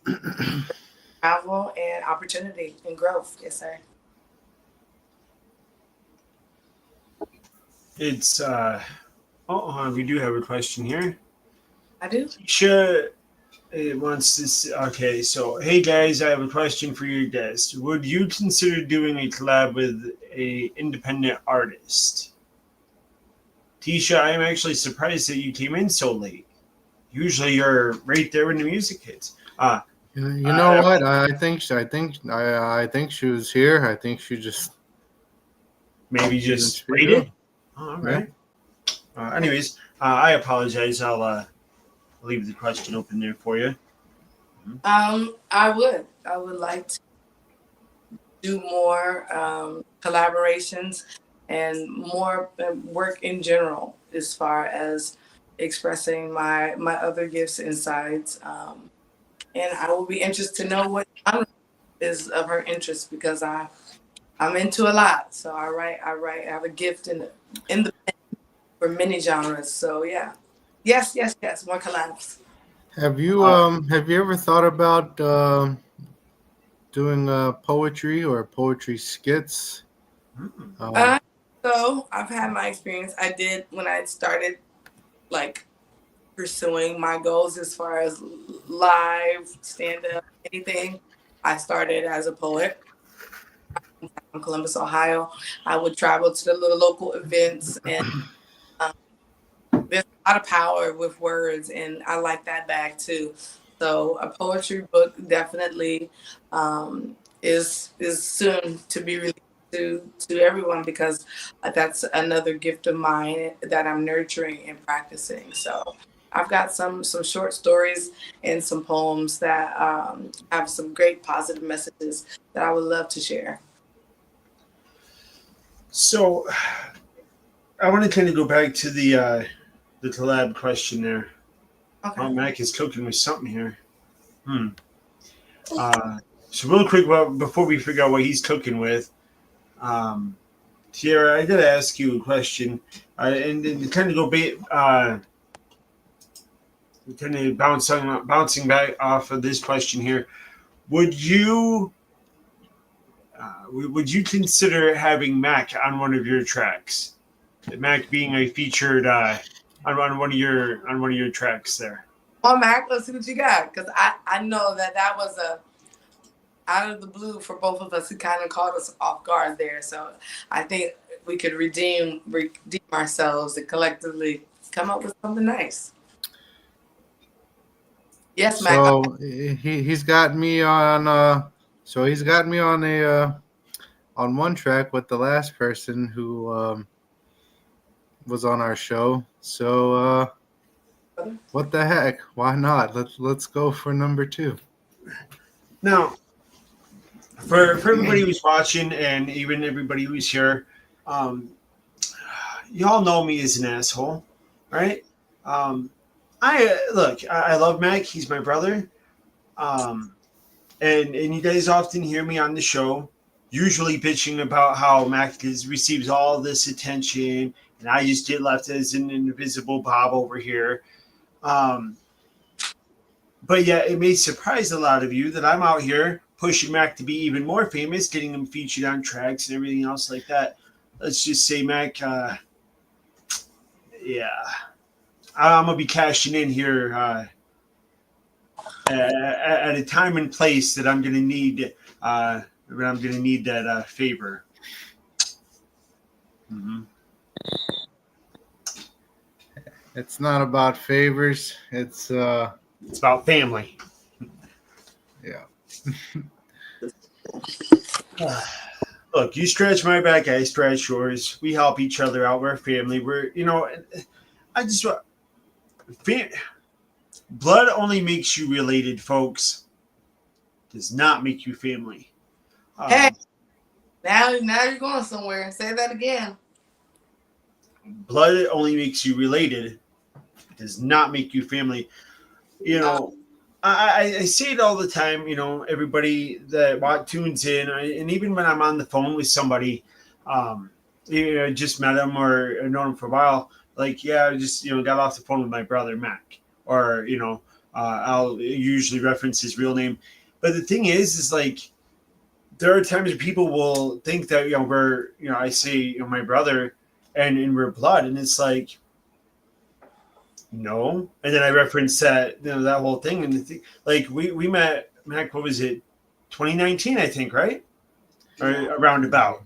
travel and opportunity and growth. Yes, sir. It's we do have a question here. I do. Tisha wants this. Okay, so hey guys, I have a question for your guest. Would you consider doing a collab with a independent artist? Tisha, I'm actually surprised that you came in so late. Usually you're right there when the music hits. You know what? I think she was here. I think she just maybe didn't just speak waited. up. All right. Anyways, I apologize. I'll leave the question open there for you. I would like to do more collaborations and more work in general as far as expressing my other gifts and sides. And I will be interested to know what genre is of her interest, because I'm into a lot. So I have a gift in the for many genres. So yeah. Yes, more collabs. Have you ever thought about doing poetry or poetry skits? So I've had my experience. I did when I started like pursuing my goals as far as live stand up, anything. I started as a poet in Columbus, Ohio. I would travel to the little local events, and there's a lot of power with words, and I like that bag too. So a poetry book definitely is soon to be released to everyone, because that's another gift of mine that I'm nurturing and practicing. So I've got some short stories and some poems that have some great positive messages that I would love to share. So I want to kind of go back to the collab question there. Okay. Oh, Mac is cooking with something here. So real quick, before we figure out what he's cooking with, Tierra, I gotta ask you a question, and kind of go kind of bouncing back off of this question here. Would you consider having Mac on one of your tracks? Mac being a featured on one of your tracks there. Well, Mac, let's see what you got, because I know that was a out of the blue for both of us. He kind of caught us off guard there, so I think we could redeem ourselves and collectively come up with something nice. Yes, Mac. So he's got me on. So he's got me on on one track with the last person who was on our show. So what the heck? Why not? Let's go for number 2. Now, for everybody who's watching and even everybody who's here, y'all know me as an asshole, right? I love Mac. He's my brother. And you guys often hear me on the show, usually bitching about how Mac receives all this attention, and I just get left as an invisible Bob over here. But yeah, it may surprise a lot of you that I'm out here pushing Mac to be even more famous, getting him featured on tracks and everything else like that. Let's just say, Mac, yeah, I'm gonna be cashing in here at a time and place that I'm gonna need. That favor. Mm-hmm. It's not about favors. It's about family. Yeah. Look, you stretch my back, I stretch yours. We help each other out. We're family. I just want blood only makes you related, folks. Does not make you family. Hey, now you're going somewhere. Say that again. Blood only makes you related. It does not make you family. I see it all the time. Everybody that tunes in, and even when I'm on the phone with somebody, just met him or known him for a while. Like, yeah, I just got off the phone with my brother Mac, or I'll usually reference his real name. But the thing is like, there are times people will think that I say my brother, and we're blood, and it's like, no. And then I reference that that whole thing, and like we met Mac. What was it, 2019? I think, right? Or roundabout.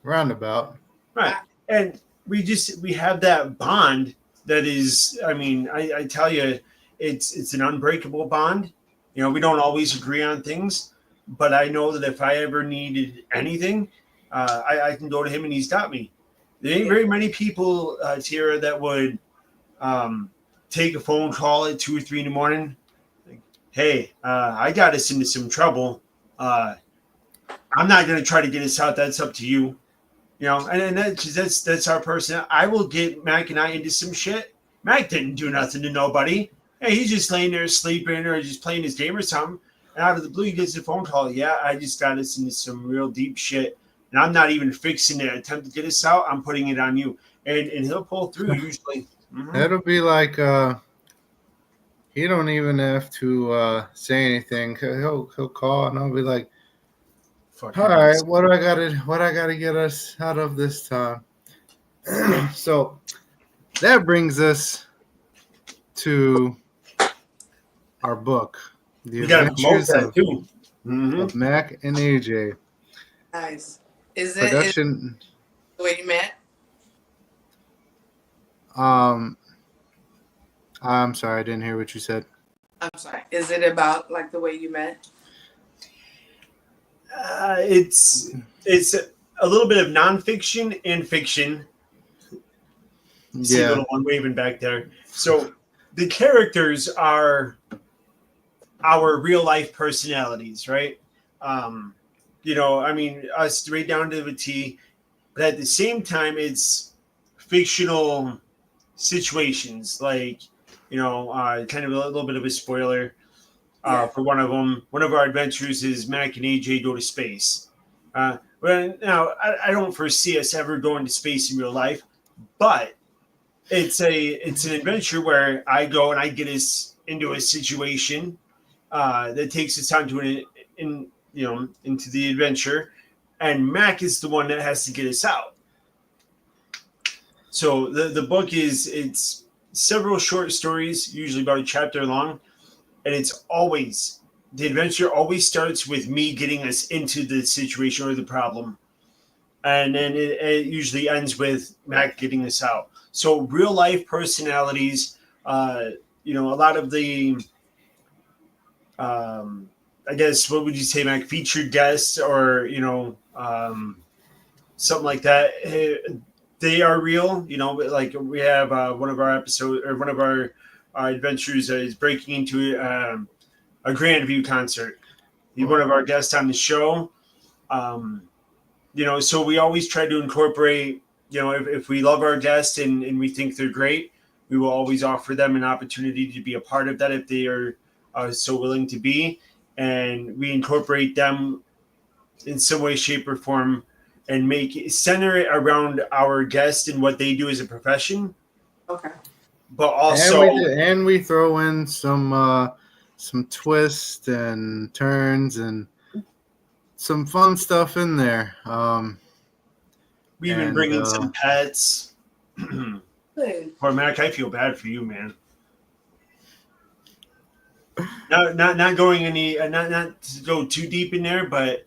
Right. And we have that bond that is. I mean, I tell you, it's an unbreakable bond. We don't always agree on things, but I know that if I ever needed anything, I can go to him and he's got me. There ain't very many people, Tierra, that would take a phone call at 2 or 3 in the morning. Like, hey, I got us into some trouble. I'm not going to try to get us out. That's up to you. And that's our person. I will get Mac and I into some shit. Mac didn't do nothing to nobody. Hey, he's just laying there sleeping or just playing his game or something. And out of the blue, he gets a phone call. Yeah, I just got us into some real deep shit. And I'm not even fixing to attempt to get us out. I'm putting it on you. And he'll pull through usually. Mm-hmm. It'll be like he don't even have to say anything. He'll call and I'll be like, all right, what I gotta get us out of this time. So that brings us to our book, The Adventures of Mac and AJ. Nice. Is Production. The way you met? I'm sorry, I didn't hear what you said. I'm sorry. Is it about like the way you met? It's a little bit of nonfiction and fiction. See a little one waving back there. So the characters are our real life personalities, right? I mean, us right down to the T, but at the same time, it's fictional situations. Like, kind of a little bit of a spoiler for one of them. One of our adventures is Mac and AJ go to space. Well, now I don't foresee us ever going to space in real life, but it's an adventure where I go and I get us into a situation that takes us on to into the adventure, and Mac is the one that has to get us out. So the book it's several short stories, usually about a chapter long, and the adventure always starts with me getting us into the situation or the problem, and then it usually ends with Mac getting us out. So real life personalities, a lot of the I guess what would you say, Mac? Featured guests or something like that. They are real. Like we have one of our episodes or one of our adventures is breaking into a Grandview concert. He's one of our guests on the show. So we always try to incorporate. If we love our guests and we think they're great, we will always offer them an opportunity to be a part of that if they are so willing to be, and we incorporate them in some way, shape, or form, and center it around our guest and what they do as a profession. Okay. But also, and we throw in some twists and turns and some fun stuff in there. we even bring in some pets. Poor Mac, I feel bad for you, man. Not going not to go too deep in there, but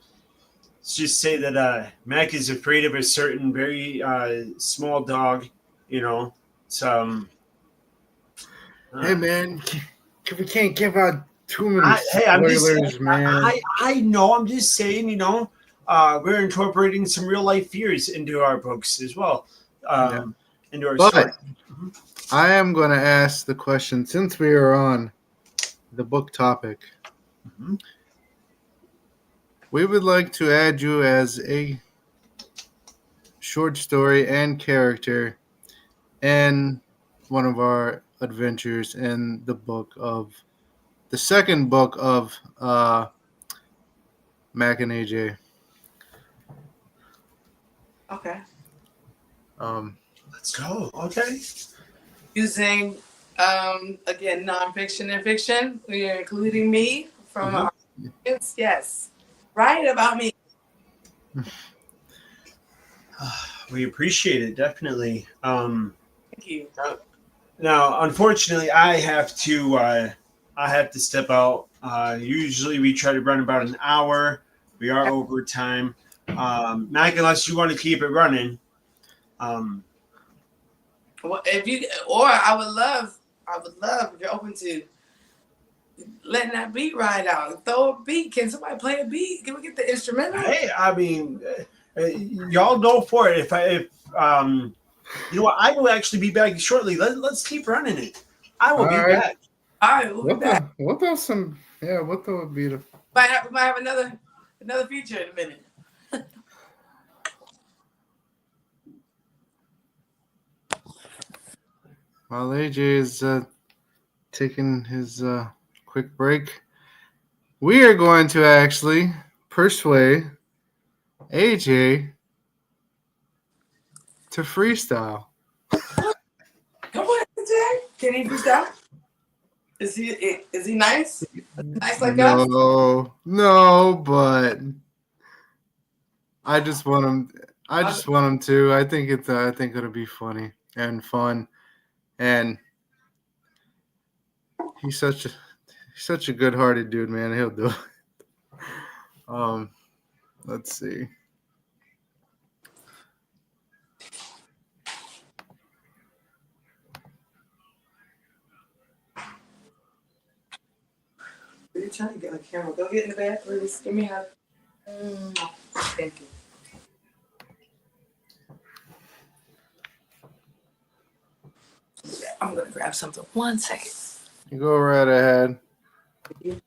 let's just say that Mac is afraid of a certain very small dog. Some. Hey man, we can't give out too many spoilers, man. I know. I'm just saying. We're incorporating some real life fears into our books as well. Into our story. I am going to ask the question, since we are on the book topic. Mm-hmm. We would like to add you as a short story and character in one of our adventures in the second book of Mac and AJ. Okay. Let's go. Okay. Using again nonfiction and fiction. We are including me from our audience. Yes. Write about me. We appreciate it, definitely. Thank you. Now, unfortunately, I have to step out. Usually, we try to run about an hour. We are over time. Mac, unless you want to keep it running. Well, I would love if you're open to letting that beat ride out. Throw a beat. Can somebody play a beat? Can we get the instrumental? Hey, I mean, y'all go for it. If you know what, I will actually be back shortly. Let's keep running it. I will be back. All right, we'll be back. We'll throw some. Yeah, we'll throw a beat. We might have another feature in a minute. While AJ is taking his quick break, we are going to actually persuade AJ to freestyle. Come on, AJ. Can he freestyle? Is he nice? Nice like us? No, but I just want him. I just want him to. I think it'll be funny and fun. And he's such a good-hearted dude, man. He'll do it. Let's see. Are you trying to get on camera? Go get in the bed, please. Give me a thank you. I'm I'm gonna grab something. 1 second. You go right ahead. You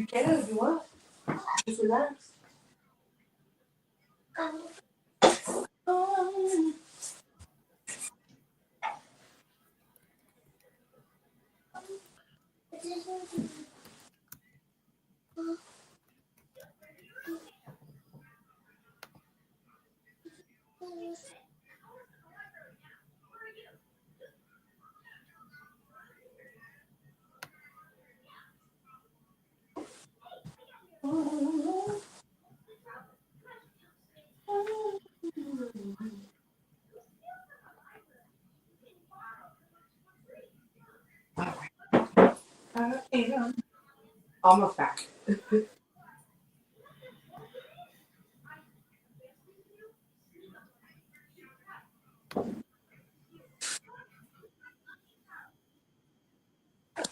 can if you want. Just relax. Almost back.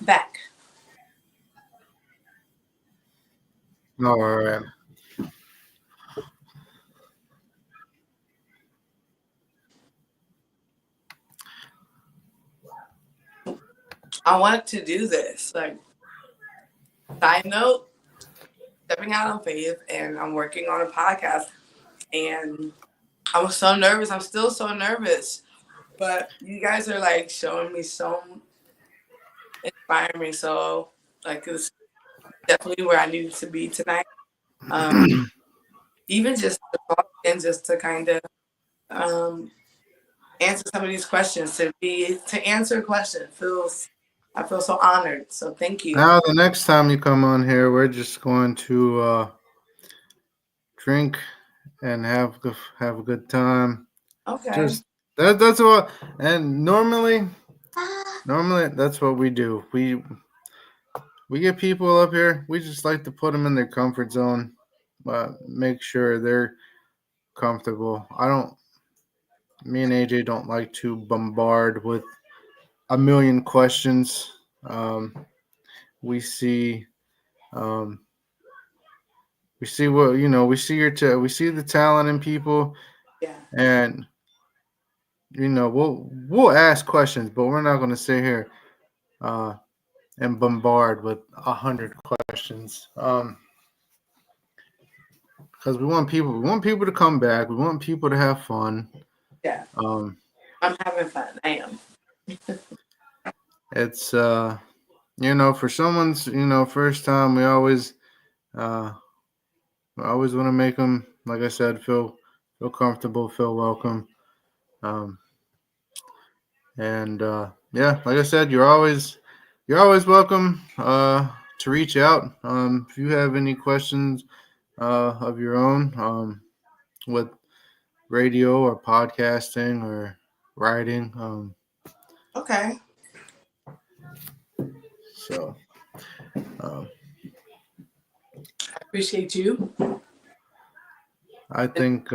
Back. All right. I want to do this. Like, side note, stepping out on faith, and I'm working on a podcast. And I was so nervous. I'm still so nervous. But you guys are like showing me so inspiring me. So like it's definitely where I needed to be tonight. Even just to talk and just to kind of answer some of these questions, to answer a question I feel so honored. So thank you. Now, the next time you come on here, we're just going to drink and have a good time. Okay. Just that's what. And normally that's what we do. We get people up here. We just like to put them in their comfort zone, but make sure they're comfortable. Me and AJ don't like to bombard with a million questions. We see, um, we see what we see we see the talent in people, Yeah. and we'll ask questions, but we're not going to sit here and bombard with 100 questions. Because we want people to come back. We want people to have fun. Yeah. I'm having fun. I am. It's for someone's first time, we always want to make them, like I said, feel comfortable, feel welcome. And yeah, like I said, you're always welcome to reach out if you have any questions of your own with radio or podcasting or writing. Okay. So I appreciate you. I think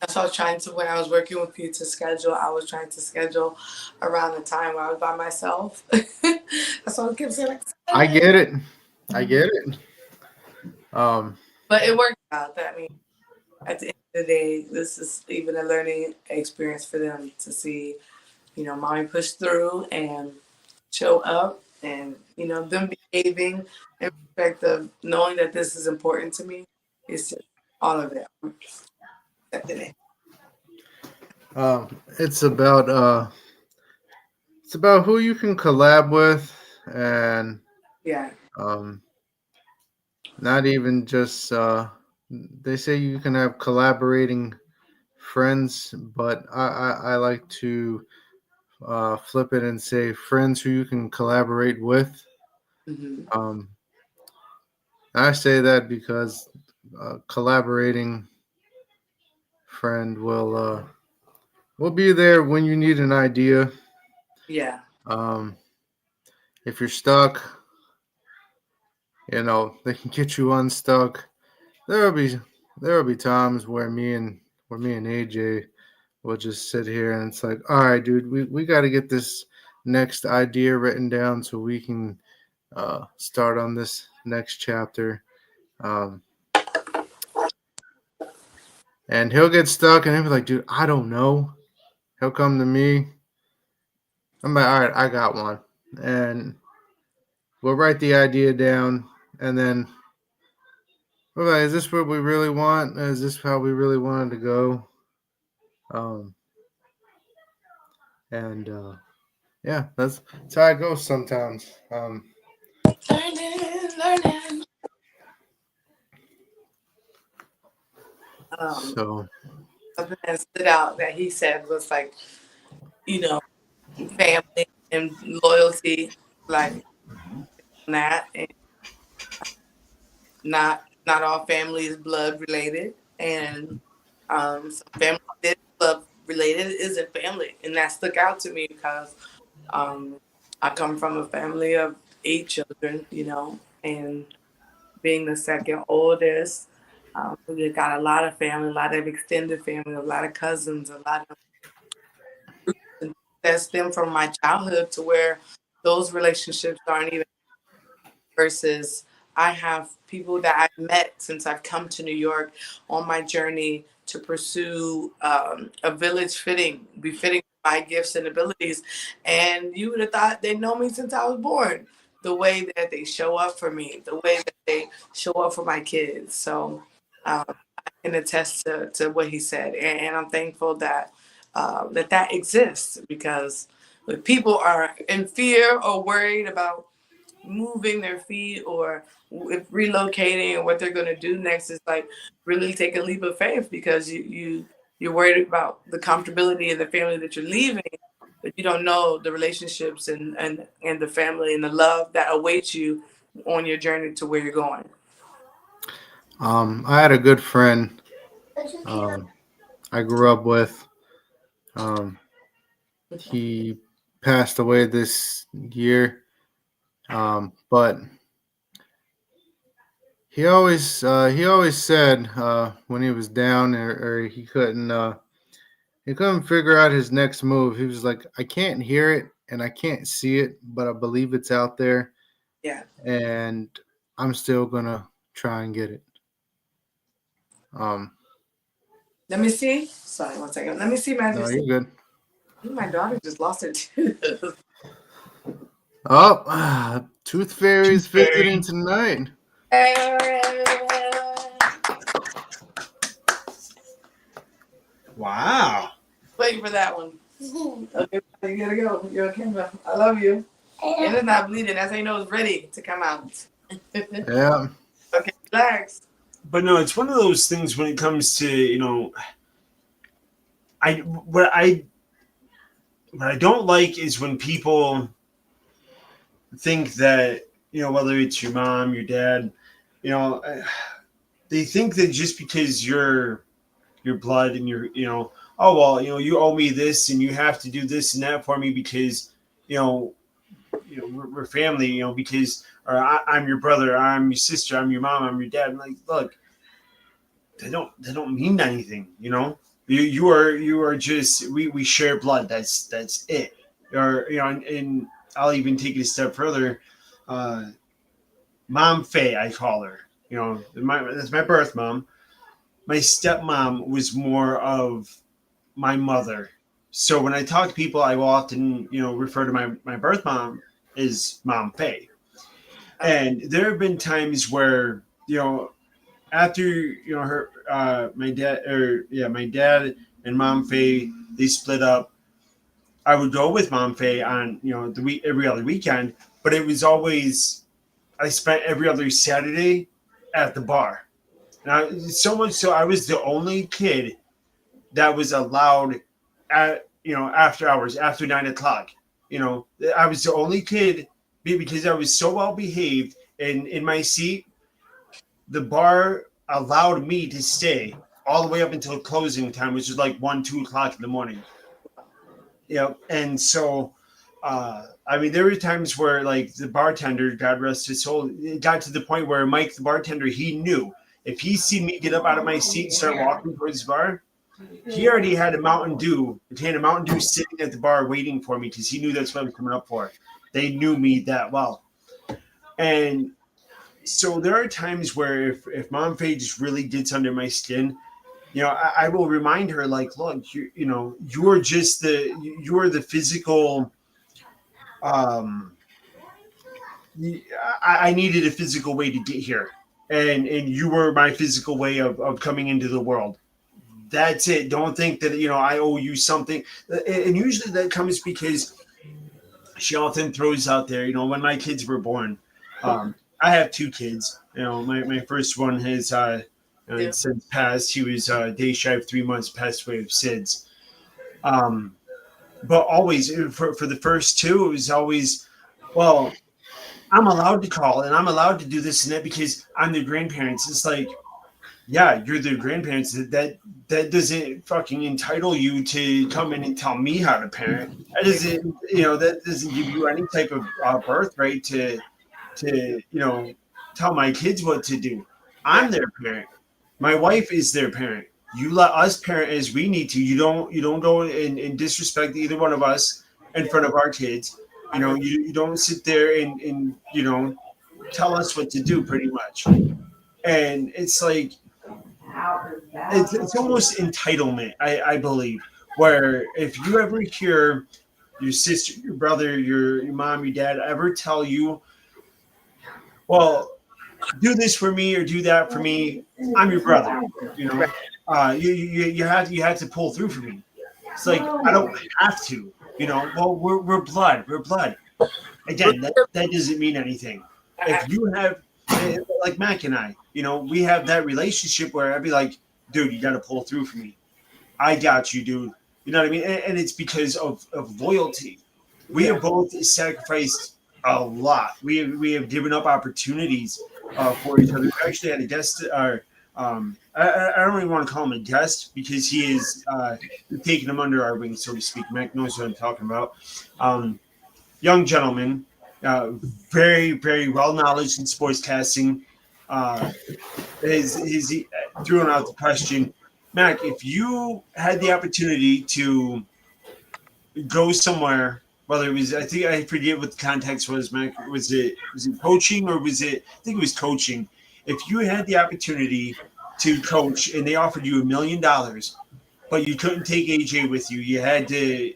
That's what I was trying to, when I was working with you to schedule, I was trying to schedule around the time where I was by myself. That's what I kept saying. Like, I get it. But it worked out. I mean, at the end of the day, this is even a learning experience for them to see, mommy push through and show up, and, them behaving in respect of knowing that this is important to me. It's just all of it. Accepting it. It's about who you can collab with, and Yeah. not even just they say you can have collaborating friends, but I like to flip it and say friends who you can collaborate with. Mm-hmm. I say that because collaborating friend will be there when you need an idea. Yeah. If you're stuck, they can get you unstuck. There will be times where me and AJ we'll just sit here and it's like, all right, dude, we got to get this next idea written down so we can start on this next chapter. Um, and he'll get stuck and he'll be like, dude, I don't know. He'll come to me. I'm like, all right, I got one. And we'll write the idea down. And then we're like, is this what we really want? Is this how we really wanted to go? Um, and yeah, that's how it goes sometimes. Learning. So Something that stood out that he said was like, you know, family and loyalty, like that, and not all family is blood related, and some family that is blood related isn't family, and that stuck out to me because I come from a family of 8 children, you know, and being the second oldest, we got a lot of family, a lot of extended family, a lot of cousins, a lot of that stem from my childhood to where those relationships aren't even versus I have people that I've met since I've come to New York on my journey to pursue a village befitting my gifts and abilities. And you would have thought they know me since I was born. The way that they show up for me, the way that they show up for my kids. So I can attest to what he said. And I'm thankful that that exists because when people are in fear or worried about moving their feet or if relocating or what they're going to do next is like really take a leap of faith because you're worried about the comfortability of the family that you're leaving, but you don't know the relationships and the family and the love that awaits you on your journey to where you're going. I had a good friend I grew up with. He passed away this year, but he always said when he was down or he couldn't figure out his next move. He was like, I can't hear it and I can't see it, but I believe it's out there, Yeah. and I'm still gonna try and get it. Let me see. Sorry, one second. Let me see, No, Majesty. you're good. My daughter just lost her tooth. Oh, Tooth Fairy's visiting tonight. Wow. Waiting for that one. Okay, you gotta go. You're on camera. I love you. And it's not bleeding. That's how you know it's ready to come out. Yeah. Okay, relax. But no, it's one of those things when it comes to, you know, what I don't like is when people think that, you know, whether it's your mom, your dad, you know, they think that just because you're your blood and you're, you know, oh well, you know, you owe me this and you have to do this and that for me because, you know, we're family, you know, because or I'm your brother, I'm your sister, I'm your mom, I'm your dad. I'm like, look, they don't mean anything, you know. You are just we share blood. That's it. Or you know, and I'll even take it a step further. Mom Faye, I call her. You know, that's my birth mom. My stepmom was more of my mother. So when I talk to people, I will often, you know, refer to my birth mom as Mom Faye. And there have been times where, you know, after, you know, my dad and Mom Faye, they split up. I would go with Mom Faye on, you know, every other weekend, but it was always, I spent every other Saturday at the bar. Now, so much so I was the only kid that was allowed at, you know, after hours, after 9 o'clock. You know, I was the only kid because I was so well behaved and in my seat. The bar allowed me to stay all the way up until closing time, which is like 1-2 o'clock in the morning. Yeah, and so I mean, there were times where like the bartender, God rest his soul, it got to the point where Mike, the bartender, he knew if he seen me get up out of my seat and start walking towards the bar, He already had a Mountain Dew. He had a Mountain Dew sitting at the bar waiting for me because he knew that's what I was coming up for. They knew me that well. And so there are times where if Mom Faye just really gets under my skin, I will remind her, like, look, you're the physical. I needed a physical way to get here, and you were my physical way of coming into the world. That's it. Don't think that I owe you something. And usually that comes because she often throws out there. When my kids were born, I have two kids. My first one has since passed. He was day shy of 3 months, passed away of SIDS. But always for the first two, it was always, well, I'm allowed to call and I'm allowed to do this and that because I'm their grandparents. It's like, yeah, you're their grandparents. That doesn't fucking entitle you to come in and tell me how to parent. That doesn't give you any type of birthright to tell my kids what to do. I'm their parent. My wife is their parent. You let us parent as we need to. You don't go and disrespect either one of us in front of our kids. You don't sit there and tell us what to do, pretty much. And it's like it's almost entitlement, I believe, where if you ever hear your sister, your brother, your mom, your dad ever tell you, well, do this for me or do that for me, I'm your brother. You have to pull through for me. It's like, I don't have to. Well, we're blood. We're blood. Again, that doesn't mean anything. If you have, like Mac and I, we have that relationship where I'd be like, dude, you got to pull through for me. I got you, dude. You know what I mean? And it's because of loyalty. We have both sacrificed a lot. We have given up opportunities for each other. We actually had a guest. I don't even want to call him a guest because he is taking him under our wing, so to speak. Mac knows what I'm talking about. Young gentleman, very, very well knowledge in sportscasting. He's throwing out the question, Mac, if you had the opportunity to go somewhere, whether it was, I forget what the context was, Mac, was it coaching or was it, I think it was coaching. If you had the opportunity to coach and they offered you $1 million, but you couldn't take AJ with you, you had to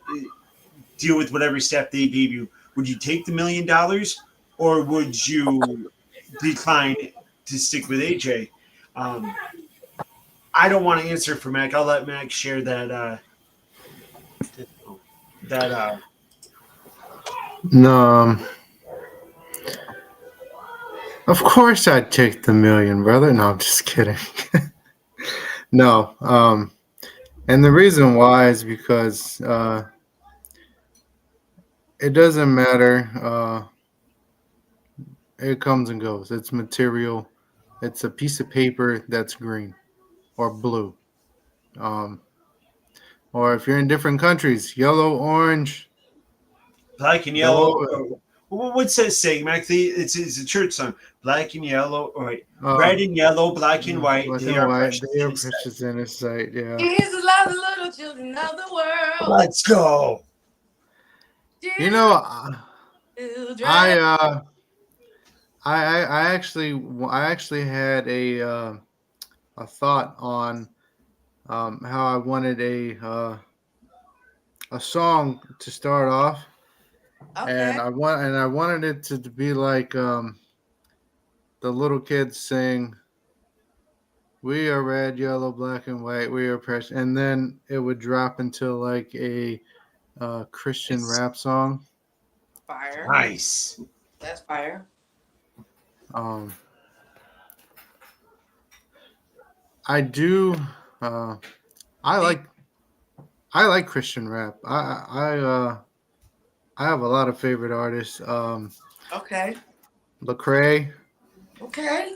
deal with whatever staff they gave you, would you take the $1 million or would you decline to stick with AJ? I don't want to answer for Mac. I'll let Mac share that. No. Of course I'd take the $1 million, brother. No, I'm just kidding. No. And the reason why is because it doesn't matter. It comes and goes. It's material. It's a piece of paper that's green or blue. Or if you're in different countries, yellow, orange. Black and yellow. What's that saying, Mac? It's a church song. Black and yellow, or red and yellow, black and white. They are precious in His sight. Yeah. Jesus loves the little children of the world. Let's go. I actually had a thought on how I wanted a song to start off. Okay. And I wanted it to be like the little kids sing, "We are red, yellow, black, and white. We are precious," and then it would drop into like a Christian rap song. Fire. Nice. That's fire. I do. I like Christian rap. I have a lot of favorite artists. Okay. Lecrae. Okay.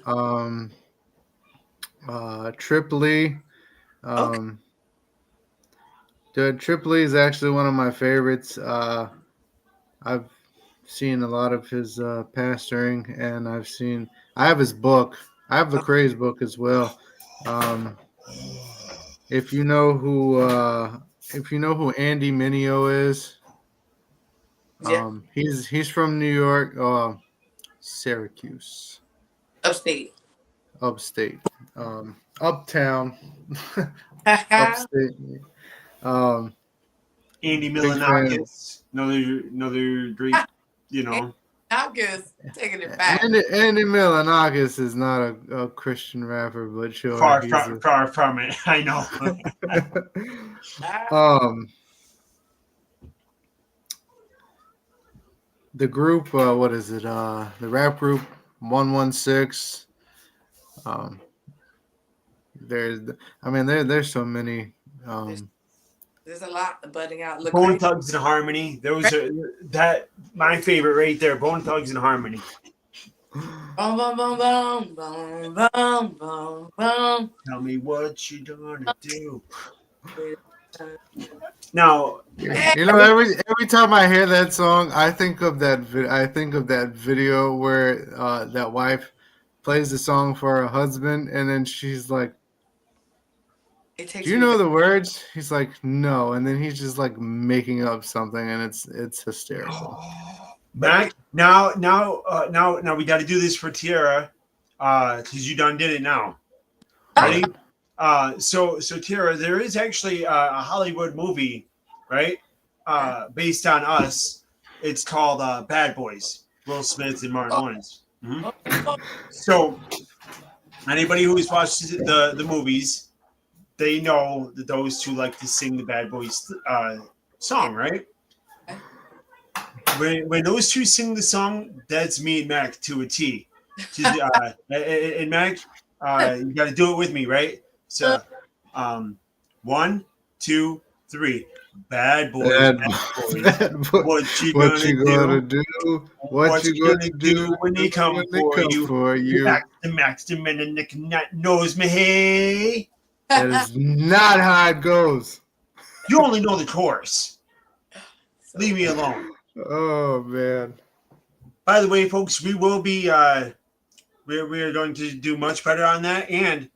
Tripoli. Tripoli is actually one of my favorites. I've seen a lot of his pastoring, and I have his book. I have Lecrae's book as well. if you know who Andy Mineo is, Yeah, he's from New York, Syracuse, upstate. upstate, uptown, upstate. Um, Andy big fan. Milonakis, another great, you And know, August taking it back. Andy Milonakis is not a Christian rapper, but sure, far he's from far from it. I know. a. The group, what is it? The rap group 116. Um, there's so many. There's, Um, there's a lot budding out. Bone Lecrae. Thugs and Harmony. Those are that my favorite right there. Bone Thugs and Harmony. Boom, boom, boom, boom, boom, boom, boom, boom. Tell me what you gonna do. Now, every time I hear that song, I think of that video where that wife plays the song for her husband, and then she's like, It takes "Do you me know back. the words?" He's like, "No," and then he's just like making up something, and it's hysterical. Mac. Now we got to do this for Tierra, because you done did it now. Ready? So Tierra, there is actually a Hollywood movie, right? Based on Us. It's called Bad Boys. Will Smith and Martin Lawrence. Mhm. So anybody who's watched the movies, they know that those two like to sing the Bad Boys song, right? When those two sing the song, that's me and Mac to a T. And Mac, you got to do it with me, right? So, 1, 2, 3. Bad boys, Bad bad boys. bad boy. What you What gonna you do? gonna do? What you gonna do when they come when they for come you? for you? Max, the man, and Nick knows me. Hey, That is not how it goes. you only know the chorus. Leave me alone. Oh man. By the way, folks, we will be we are going to do much better on that, and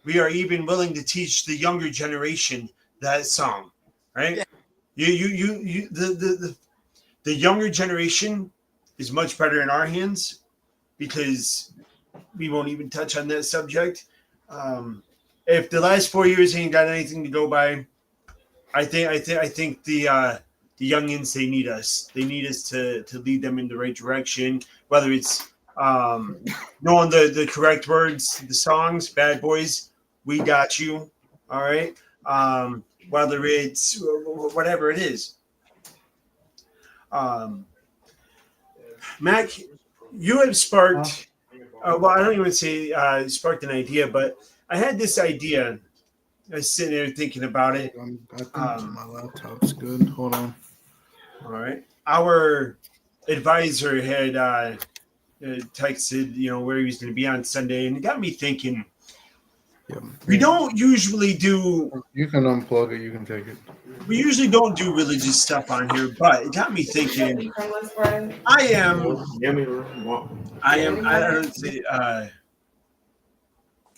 we are even willing to teach the younger generation that song. Right? Yeah. You the younger generation is much better in our hands because we won't even touch on that subject. If the last 4 years ain't got anything to go by, I think the youngins, they need us. They need us to lead them in the right direction. Whether it's knowing the correct words, the songs, Bad Boys, We Got You. All right. Whether it's whatever it is. Mac, you have sparked. Well, I don't even say sparked an idea, but I had this idea. I was sitting there thinking about it. I think my laptop's good. Hold on. All right. Our advisor had texted, where he was going to be on Sunday, and it got me thinking. Yep. We don't usually do. You can unplug it. You can take it. We usually don't do religious stuff on here, but it got me thinking. I don't say.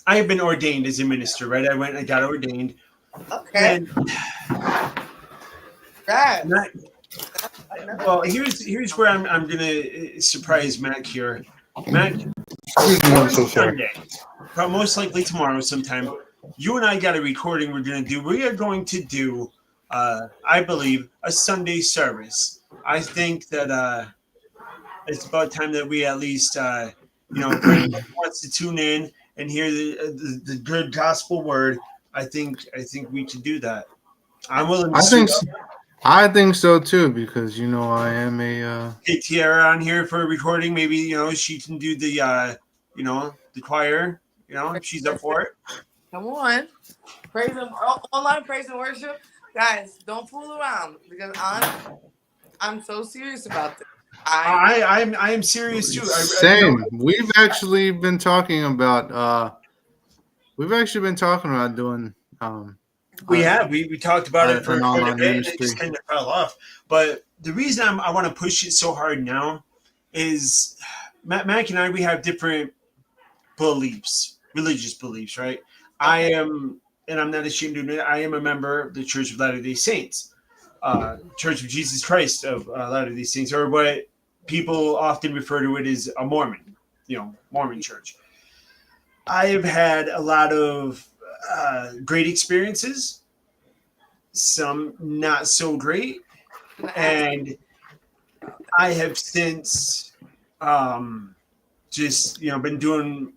I have been ordained as a minister, right? I got ordained. Okay. And Right. well, here's where I'm gonna surprise Mac here. Mac, I'm so sorry. Sunday, most likely tomorrow sometime. You and I got a recording we're gonna do. We are going to do, I believe, a Sunday service. I think that it's about time that we at least, for anyone who wants to tune in and hear the good gospel word. I think we can do that. I'm willing to. I think so too, because I am a. Get Tierra on here for a recording. Maybe she can do the the choir. If she's up for it. Come on. Praise and online praise and worship. Guys, don't fool around because I'm so serious about this. I am serious too. Same. We've actually been talking about doing we talked about it for an quite a online bit, and it ministry. just kind of fell off. But the reason I want to push it so hard now is Mac and I, we have different beliefs, religious beliefs, right? I am and I'm not ashamed to admit it, I am a member of the Church of Latter-day Saints, Church of Jesus Christ of Latter-day Saints, or what people often refer to it as a Mormon, Mormon church. I have had a lot of great experiences, some not so great, and I have since just been doing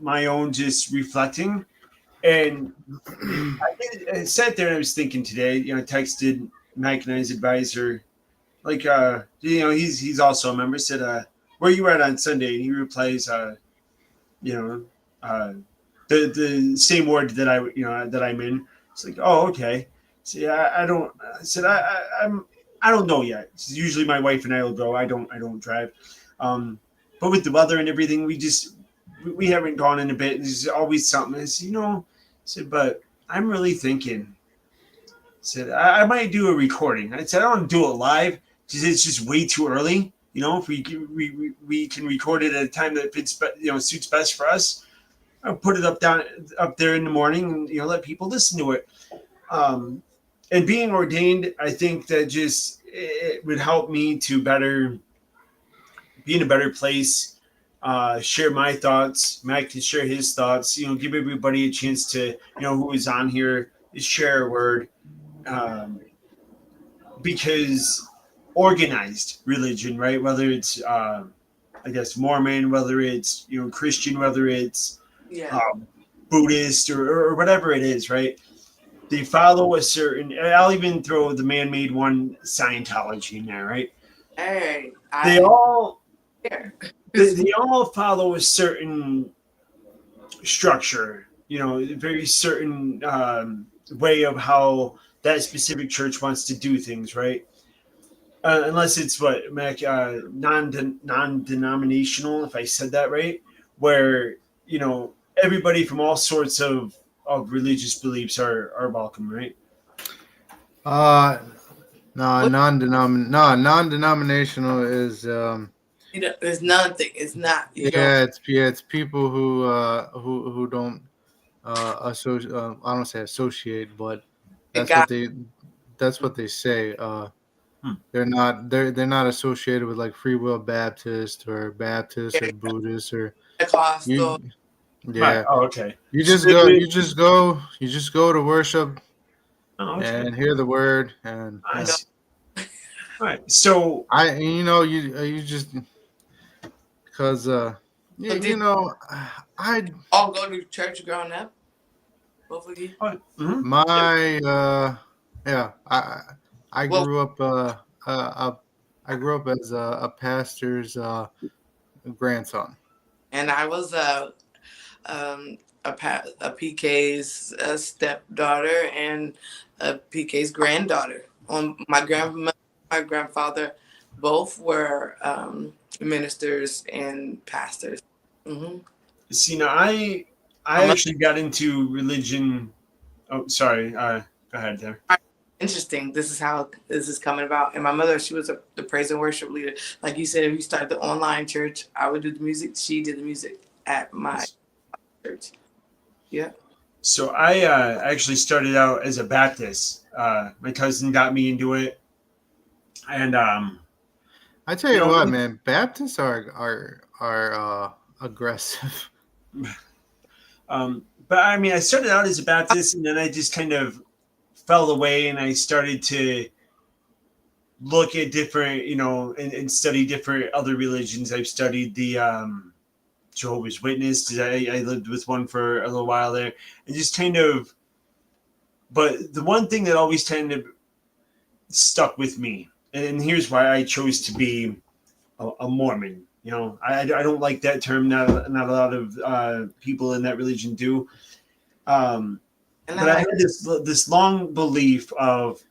my own just reflecting, and I sat there and I was thinking today. I texted Mike and I's advisor, like he's also a member. Said, "Where you at on Sunday?" And he replies, the same word that I'm in. It's like, oh, okay. So yeah, I don't. I said I don't know yet. Usually my wife and I will go. I don't drive. But with the weather and everything, we haven't gone in a bit. There's always something. I said, but I'm really thinking. I said I might do a recording. I said I don't want to do it live because it's just way too early. If we can record it at a time that fits, suits best for us. I'll put it up there in the morning and let people listen to it. And being ordained, I think that just it would help me to be in a better place, share my thoughts. Matt can share his thoughts, give everybody a chance to, who is on here, share a word. Because organized religion, right? Whether it's, I guess, Mormon, whether it's, Christian, whether it's Buddhist or whatever it is, right? They follow a certain, I'll even throw the man-made one, Scientology, in there, right? Hey, They all follow a certain structure, a very certain way of how that specific church wants to do things, right? Unless it's non-denominational, if I said that right, where everybody from all sorts of religious beliefs are welcome, right? Non-denominational is there's nothing. It's not. it's people who don't associate. I don't say associate, but that's what they say. They're not associated with like Free Will Baptist or Buddhist or Pentecostal. yeah. Oh, okay. You just go to worship and hear the word and all right. So you just because I all go to church growing up. Both of you. I grew up I grew up as a pastor's grandson, and I was a PK's stepdaughter and a PK's granddaughter. My grandfather, both were ministers and pastors. Mm-hmm. See, now I actually got into religion. Oh, sorry. Go ahead there. Interesting. This is how this is coming about. And my mother, she was the praise and worship leader. Like you said, if you start the online church, I would do the music. She did the music at my church. Yeah. So I actually started out as a Baptist. My cousin got me into it, and I tell you what, man, Baptists are aggressive. But I mean, I started out as a Baptist, and then I just kind of fell away, and I started to look at different, and study different other religions. I've studied the Jehovah's Witness. I lived with one for a little while there, and just kind of. But the one thing that always kind of stuck with me, and here's why I chose to be a Mormon. I don't like that term. Not a lot of people in that religion do. But I had this long belief of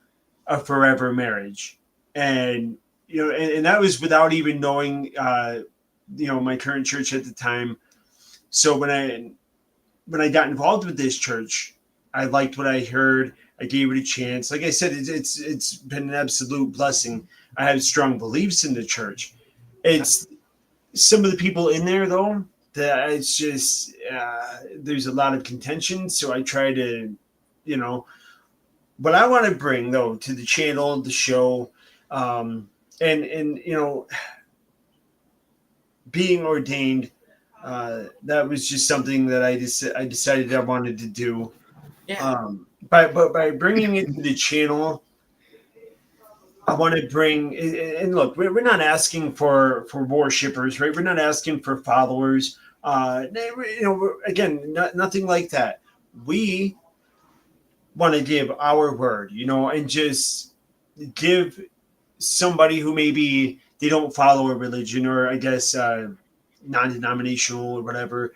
a forever marriage, and and that was without even knowing my current church at the time. So when I got involved with this church, I liked what I heard. I gave it a chance. Like I said, it's been an absolute blessing. I have strong beliefs in the church. It's some of the people in there though that it's just there's a lot of contention. So I try to you know. What I want to bring though to the channel, the show, and you know, being ordained, that was just something that I decided I wanted to do. Yeah. By bringing it to the channel, I want to bring, and look, we're not asking for worshippers, right? We're not asking for followers. You know, again, nothing like that. We want to give our word, you know, and just give somebody who maybe they don't follow a religion, or I guess non-denominational or whatever.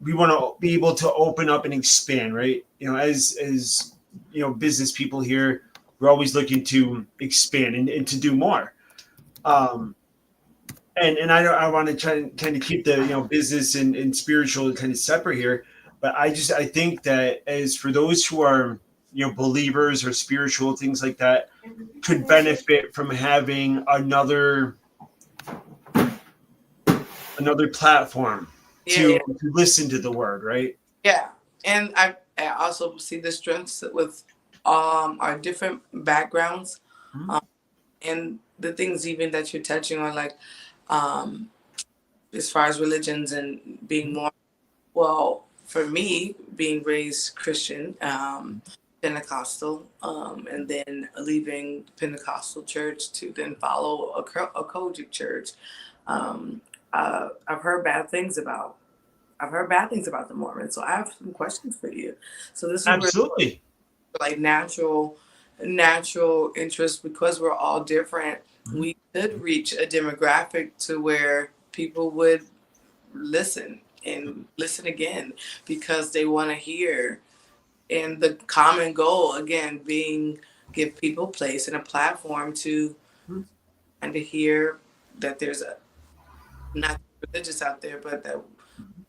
We want to be able to open up and expand, right? You know, as you know, business people here, we're always looking to expand and to do more. Um, and I want to try and kind of keep the, you know, business and spiritual kind of separate here. But I think that as for those who are, you know, believers or spiritual things like that, could benefit from having another platform Yeah. to listen to the word, right? Yeah. And I also see the strengths with our different backgrounds, Mhm. and the things even that you're touching on, like um, as far as religions and being more, well, for me, being raised Christian, Pentecostal, and then leaving Pentecostal church to then follow a Kojic church. Um, I've heard bad things about. I've heard bad things about the Mormons, so I have some questions for you. So this is really Absolutely. like natural interest, because we're all different. We could reach a demographic to where people would listen and listen again because they want to hear. And the common goal again being give people place and a platform to and to hear that there's a not religious out there, but that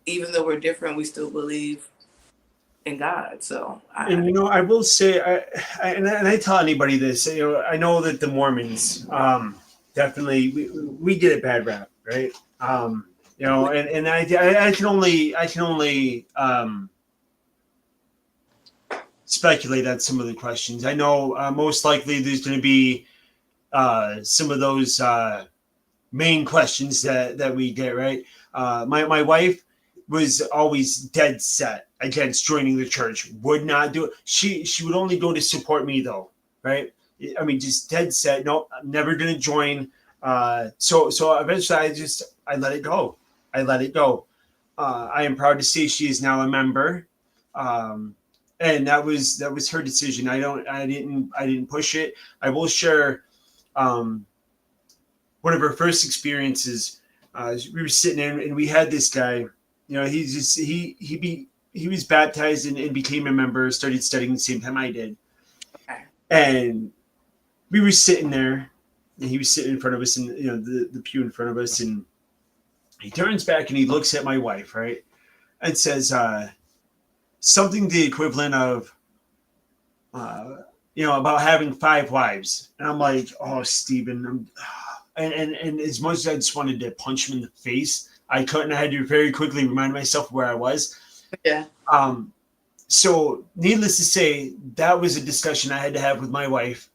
even though we're different, we still believe in God. So And you know, I will say, and I tell anybody this. You know, I know that the Mormons, definitely we get a bad rap, right? You know, and I can only speculate on some of the questions. I know most likely there's going to be some of those main questions that we get, right. My wife was always dead set against joining the church, would not do it. She would only go to support me though, right? I mean, just dead set, no, I'm never gonna join. So eventually I let it go. I am proud to say she is now a member. And that was her decision. I didn't push it. I will share one of our first experiences. We were sitting there and we had this guy. You know, he was baptized and became a member. Started studying the same time I did, okay. and we were sitting there, and he was sitting in front of us, and you know the pew in front of us, and he turns back and he looks at my wife, right, and says something the equivalent of, you know, about having 5 wives, and I'm like, oh, Stephen, and as much as I just wanted to punch him in the face, I couldn't. I had to very quickly remind myself where I was. Yeah. So needless to say, that was a discussion I had to have with my wife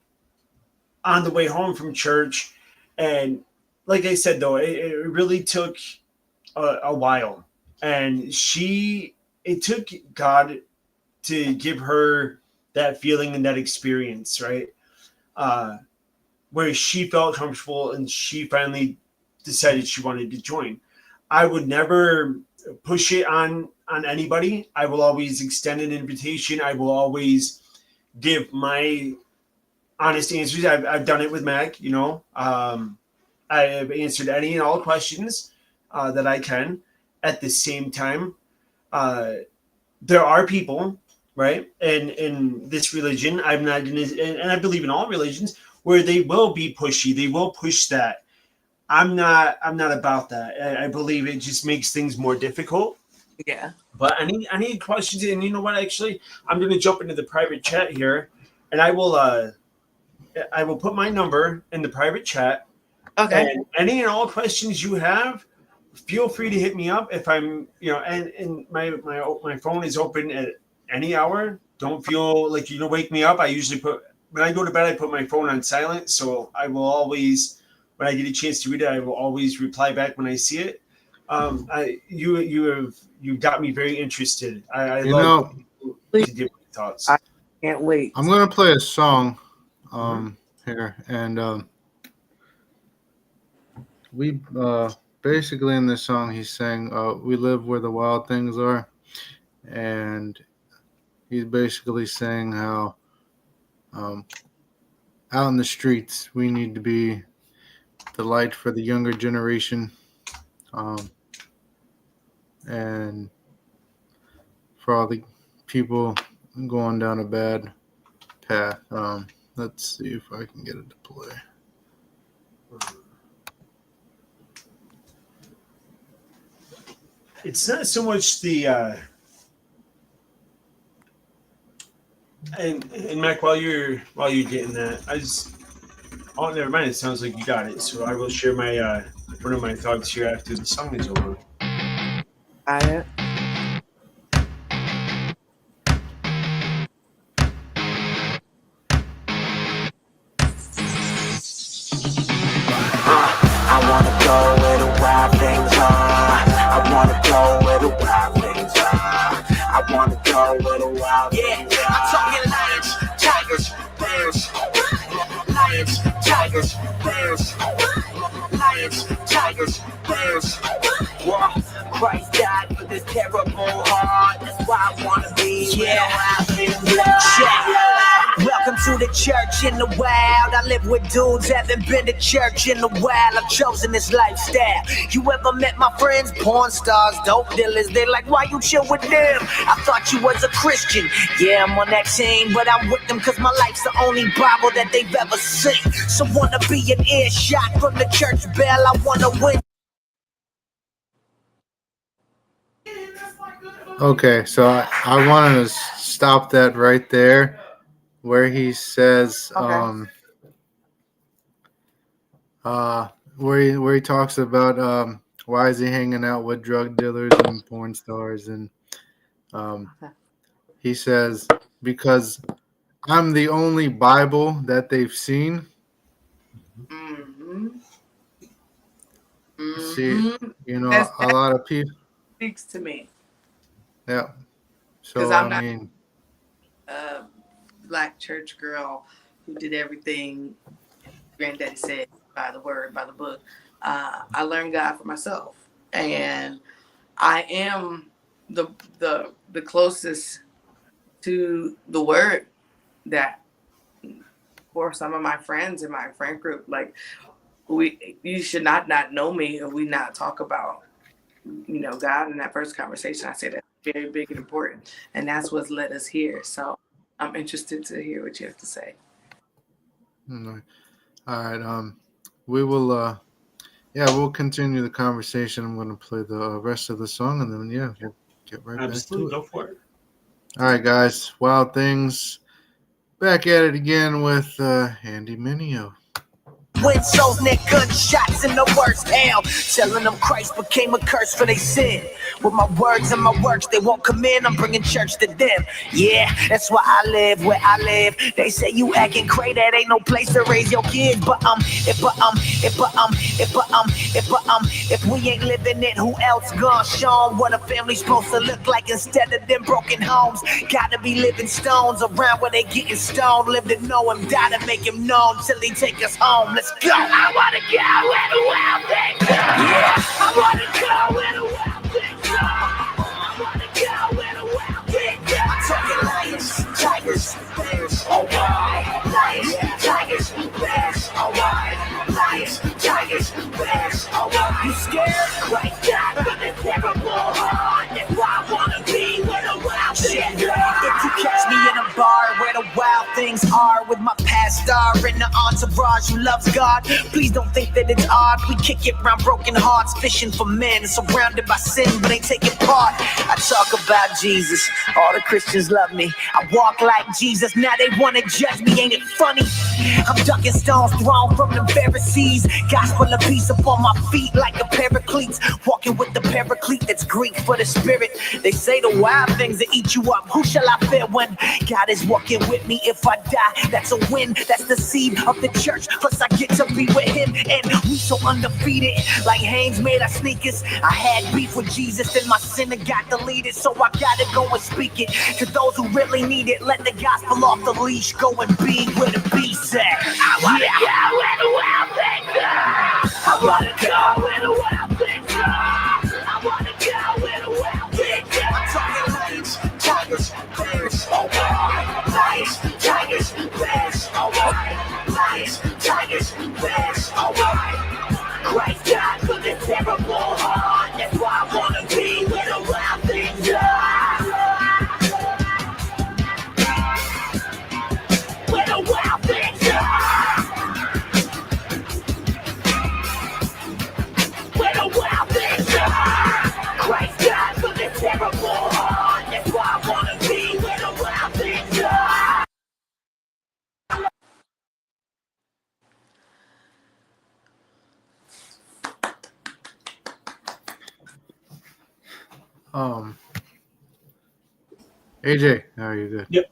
on the way home from church. And like I said, though, it really took a while. And it took God to give her that feeling and that experience, right? Where she felt comfortable and she finally decided she wanted to join. I would never push it on anybody. I will always extend an invitation. I will always give my honest answers. I've done it with Mac, you know. I have answered any and all questions that I can. At the same time, there are people, right, and in this religion, I'm not gonna, and I believe in all religions, where they will be pushy. They will push that. I'm not about that. I believe it just makes things more difficult. Yeah. But I need questions, and you know what? Actually, I'm going to jump into the private chat here, and I will put my number in the private chat. Okay. And any and all questions you have, feel free to hit me up. If I'm, you know, and my phone is open at any hour. don't feel like you wake me up. I usually when I go to bed, I put my phone on silent, so I will always, when I get a chance to read it, I will always reply back when I see it. You've got me very interested. I love to give my thoughts. I can't wait. I'm gonna play a song here, and we basically in this song he's saying we live where the wild things are, and he's basically saying how out in the streets we need to be the light for the younger generation, and for all the people going down a bad path. Let's see if I can get it to play. It's not so much the and Mac, while you're getting that, never mind. It sounds like you got it. So I will share my one of my thoughts here after the song is over. I wanna go where the wild things are. I wanna go where the wild things are. I wanna go where the wild things are. I'm talking lions, tigers, bears. Lions, tigers, bears. Lions, tigers, bears. Christ died for this terrible heart. That's why I wanna be where the wild things are. Welcome to the church in the wild. I live with dudes, haven't been to church in a while. I've chosen this lifestyle. You ever met my friends? Porn stars, dope dealers. They like, why you chill with them? I thought you was a Christian. Yeah, I'm on that team, but I'm with them cause my life's the only Bible that they've ever seen. So wanna be an earshot from the church bell. I wanna win. Okay, so I wanted to stop that right there, where he says, where he talks about why is he hanging out with drug dealers and porn stars, and he says because I'm the only Bible that they've seen. See, you know, a lot of people speaks to me. Yeah. So Because I'm I not mean, a black church girl who did everything Granddaddy said by the word, by the book. I learned God for myself, and I am the closest to the word that for some of my friends in my friend group, like you should not know me if we not talk about, you know, God in that first conversation. I say that's very big and important, and that's what's led us here. So I'm interested to hear what you have to say. all right. We will. We'll continue the conversation. I'm going to play the rest of the song, and then we'll get right back to it. Go for it. All right, guys. Wild Things. Back at it again with Andy Mineo. When souls near gunshots in the worst hell, telling them Christ became a curse for their sin. With my words and my works, they won't come in. I'm bringing church to them. Yeah, that's why I live where I live. They say you acting crazy, that ain't no place to raise your kids. But if we ain't living it, who else gonna show 'em what a family's supposed to look like instead of them broken homes? Gotta be living stones around where they getting stoned. Live to know him, die to make him known till he take us home. Let's go. I wanna go where the wild things are. Yeah, I wanna go where the wild things are. I wanna go where the wild things are. I'm talking lions, tigers, bears. Alright, lions, tigers, bears. Alright, lions, tigers, bears. Alright, you scared? Right down from the terrible heart. That's why I wanna be where the wild things are. If you catch me in a bar where the wild things are with my past star and the entourage who loves God. Please don't think that it's odd. We kick it round broken hearts, fishing for men, surrounded by sin, but ain't taking part. I talk about Jesus, all the Christians love me. I walk like Jesus, now they wanna judge me, ain't it funny? I'm ducking stones thrown from the Pharisees. Gospel of peace upon my feet like a paraclete. Walking with the paraclete that's Greek for the spirit. They say the wild things that eat you up. Who shall I fear when God is walking with me? If I die, that's a win. That's the seed of the church. Plus I get to be with him. And we so undefeated. Like Haynes made our sneakers. I had beef with Jesus and my sinner got deleted. So I gotta go and speak it to those who really need it. Let the gospel off the leash. Go and be where the beast at. I wanna go where the wild things are. I wanna go where the wild things are. I wanna go where the wild things are. I'm talking lions, tigers, bears, alright. Lions, tigers, bears, alright. Lions, tigers, bears, alright. Christ died for this terrible heart. That's why I wanna be where the wild things are. Where the wild things are. Where the wild things are. Christ died for this terrible heart. That's why I wanna be where the wild things are. AJ, how are you? Good. Yep.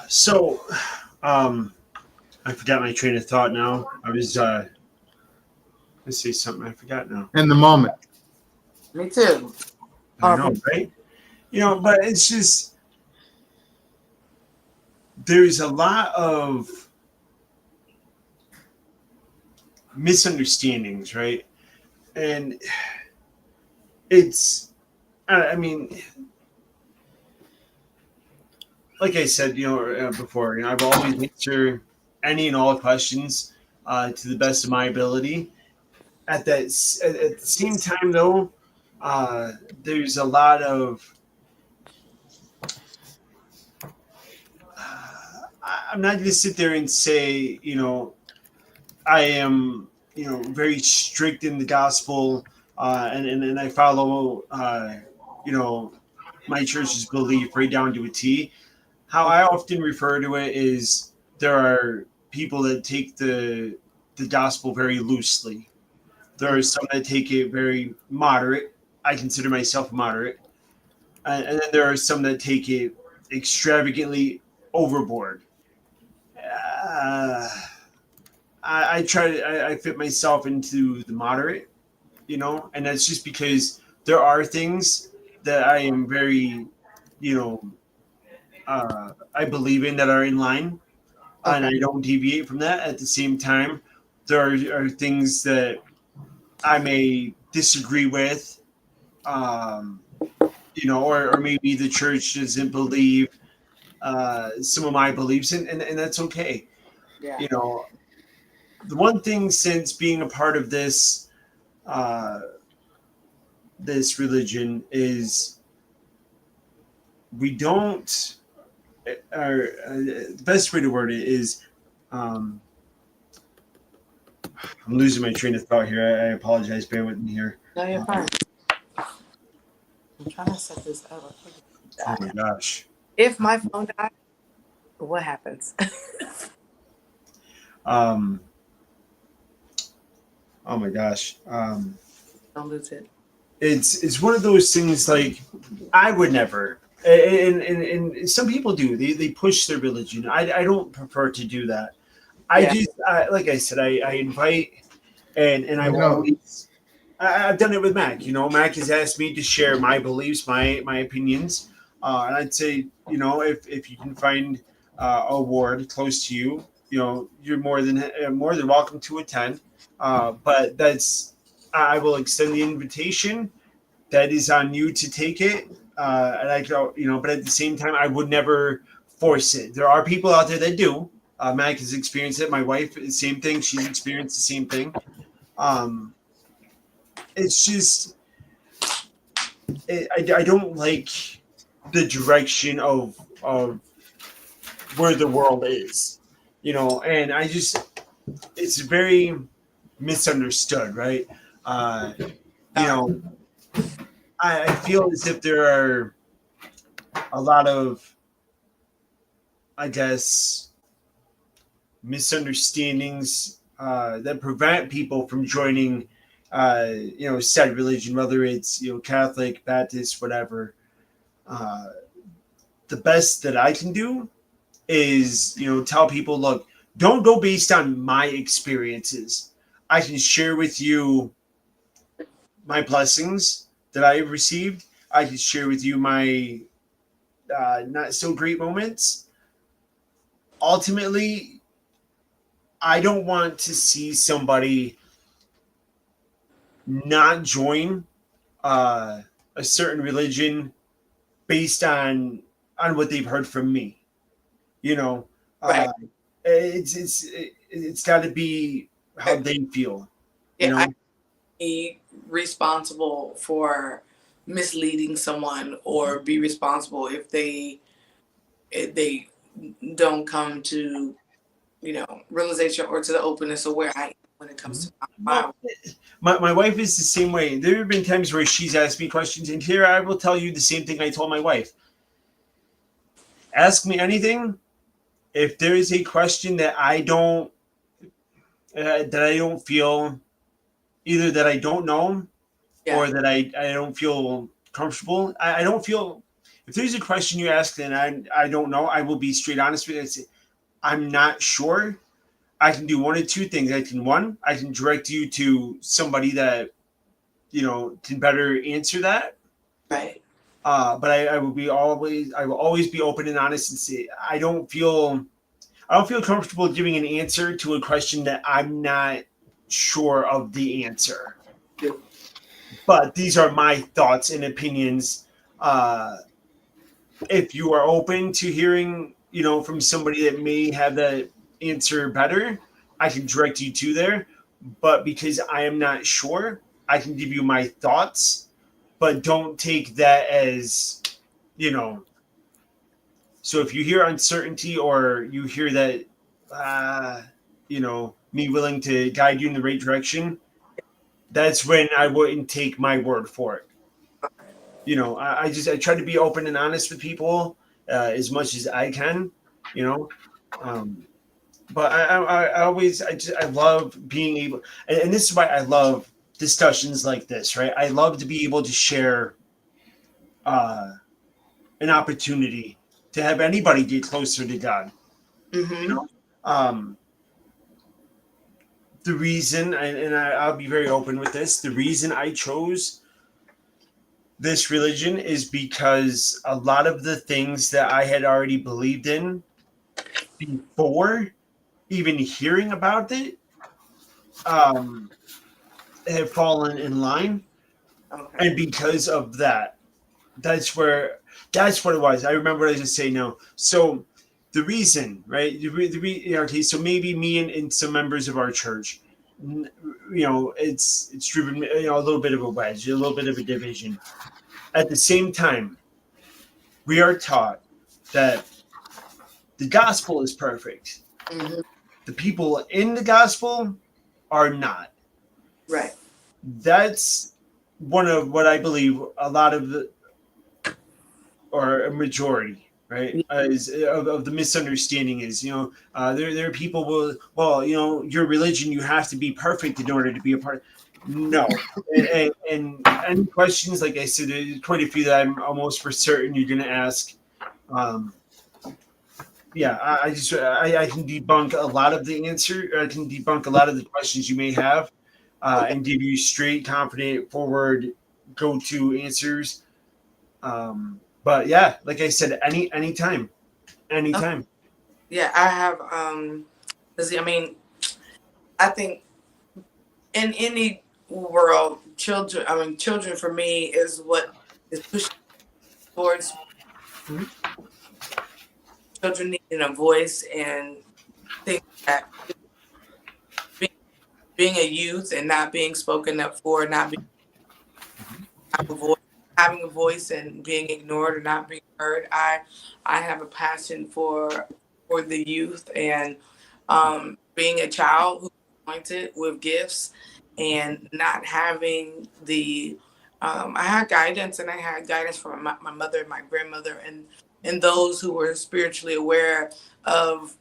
So, I forgot my train of thought now. I was, let's say something I forgot now. In the moment. Me too. I know, right? You know, but it's just, there's a lot of misunderstandings, right? And it's, I mean, like I said, before, I've always answered any and all questions to the best of my ability. At the same time, though, there's a lot of I'm not going to sit there and say, I am, very strict in the gospel, and I follow, my church's belief right down to a T. How I often refer to it is there are people that take the gospel very loosely. There are some that take it very moderate. I consider myself moderate. And then there are some that take it extravagantly overboard. I fit myself into the moderate, and that's just because there are things that I am very, I believe in that are in line, and I don't deviate from that. At the same time, there are things that I may disagree with, or maybe the church doesn't believe some of my beliefs, and that's okay. Yeah. The one thing since being a part of this this religion is we don't. The best way to word it is, I'm losing my train of thought here. I apologize. Bear with me here. No, you're fine. I'm trying to set this up. Oh my gosh. If my phone dies, what happens? Oh my gosh. Don't lose it. It's one of those things like I would never, and some people do. They push their religion. I don't prefer to do that. Like I said, I invite and I've always I've done it with Mac. Mac has asked me to share my beliefs, my opinions, and I'd say if you can find a ward close to you, you're more than welcome to attend. But I will extend the invitation. That is on you to take it. And I but at the same time, I would never force it. There are people out there that do. Mac has experienced it. My wife, same thing. She's experienced the same thing. It's just, I don't like the direction of where the world is, and it's very misunderstood, right? You know, I feel as if there are a lot of, I guess, misunderstandings that prevent people from joining, said religion, whether it's Catholic, Baptist, whatever. Uh, the best that I can do is tell people, look, don't go based on my experiences. I can share with you my blessings that I have received. I can share with you my not so great moments. Ultimately, I don't want to see somebody not join uh, a certain religion based on what they've heard from me. You know, Right. uh, it's got to be how they feel. You Yeah, I know, be responsible for misleading someone or be responsible if they don't come to realization or to the openness of where I am when it comes to my well, my wife is the same way. There have been times where she's asked me questions, and here I will tell you the same thing I told my wife. Ask me anything. If there is a question that I don't feel, either that I don't know yeah. or that I don't feel comfortable. I don't feel, if there's a question you ask and I don't know, I will be straight honest with you and say, I'm not sure. I can do one of two things. I can direct you to somebody that, can better answer that. Right. But I will always be open and honest and say, I don't feel comfortable giving an answer to a question that I'm not sure of the answer. But these are my thoughts and opinions. If you are open to hearing, from somebody that may have that answer better, I can direct you to there. But because I am not sure, I can give you my thoughts, but don't take that as, you know. So if you hear uncertainty or you hear that, me willing to guide you in the right direction, that's when I wouldn't take my word for it. I try to be open and honest with people as much as I can, you know. Um, but I always I love being able, and this is why I love discussions like this, right? I love to be able to share uh, an opportunity to have anybody get closer to God. You Mm-hmm. know, um, the reason, I'll be very open with this. The reason I chose this religion is because a lot of the things that I had already believed in before even hearing about it um, have fallen in line, Okay. and because of that, that's where that's what it was. I remember what I just say now. So the reason, right? Okay, so maybe me and some members of our church, it's driven a little bit of a wedge, a little bit of a division. At the same time, we are taught that the gospel is perfect. Mm-hmm. The people in the gospel are not. Right. That's one of what I believe a lot of or a majority, right, is of the misunderstanding is, there are people your religion, you have to be perfect in order to be a part. No. And any questions, like I said, there's quite a few that I'm almost for certain you're going to ask. Um, yeah, I can debunk a lot of the answer. I can debunk a lot of the questions you may have, and give you straight, confident, forward, go-to answers. But yeah, like I said, anytime, Okay. anytime. Yeah, I have. Let's see, I mean, I think in any world, children for me is what is pushing towards children needing a voice and think that being, being a youth and not being spoken up for, not being have a voice, having a voice and being ignored or not being heard. I have a passion for the youth and being a child who's anointed with gifts and not having the I had guidance, and I had guidance from my mother and my grandmother and those who were spiritually aware of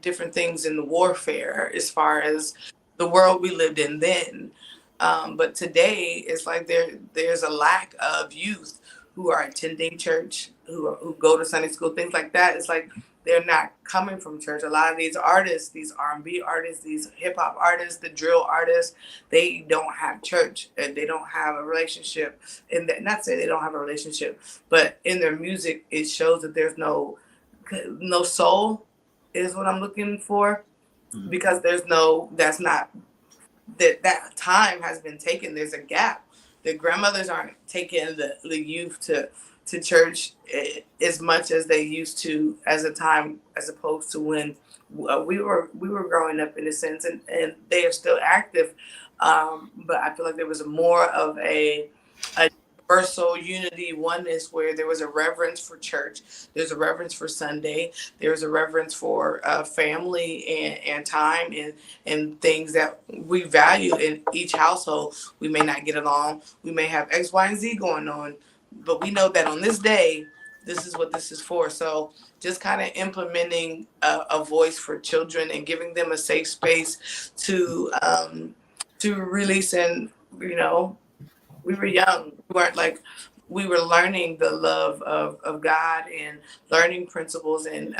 different things in the warfare as far as the world we lived in then. But today it's like there's a lack of youth who are attending church, who go to Sunday school, things like that. It's like they're not coming from church. A lot of these artists, these R&B artists, these hip hop artists, the drill artists, they don't have church and they don't have a relationship. And not say they don't have a relationship, but in their music, it shows that there's no soul is what I'm looking for, because that time has been taken. There's a gap. The grandmothers aren't taking the youth to church as much as they used to as opposed to when we were growing up, in a sense, and they are still active. But I feel like there was more of a universal unity, oneness, where there was a reverence for church. There's a reverence for Sunday. There's a reverence for family and time and things that we value in each household. We may not get along. We may have X, Y, and Z going on, but we know that on this day, this is what this is for. So just kind of implementing a voice for children and giving them a safe space to release. And we were young. We were learning the love of God and learning principles, and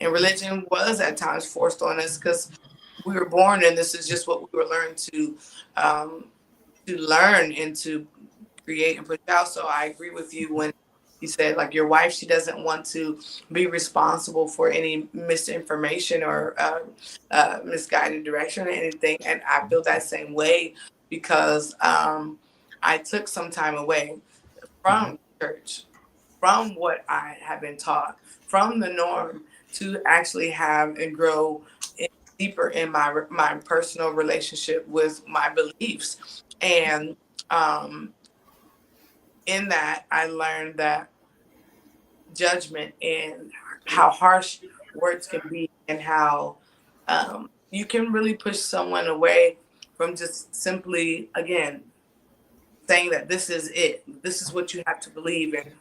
religion was at times forced on us because we were born, and this is just what we were learned to learn and to create and put out. So I agree with you when you said, like, your wife, she doesn't want to be responsible for any misinformation or misguided direction or anything. And I feel that same way because I took some time away from church, from what I have been taught, from the norm, to actually have and grow deeper in my personal relationship with my beliefs. And in that, I learned that judgment and how harsh words can be, and how you can really push someone away from just simply, again, saying that this is it. This is what you have to believe, and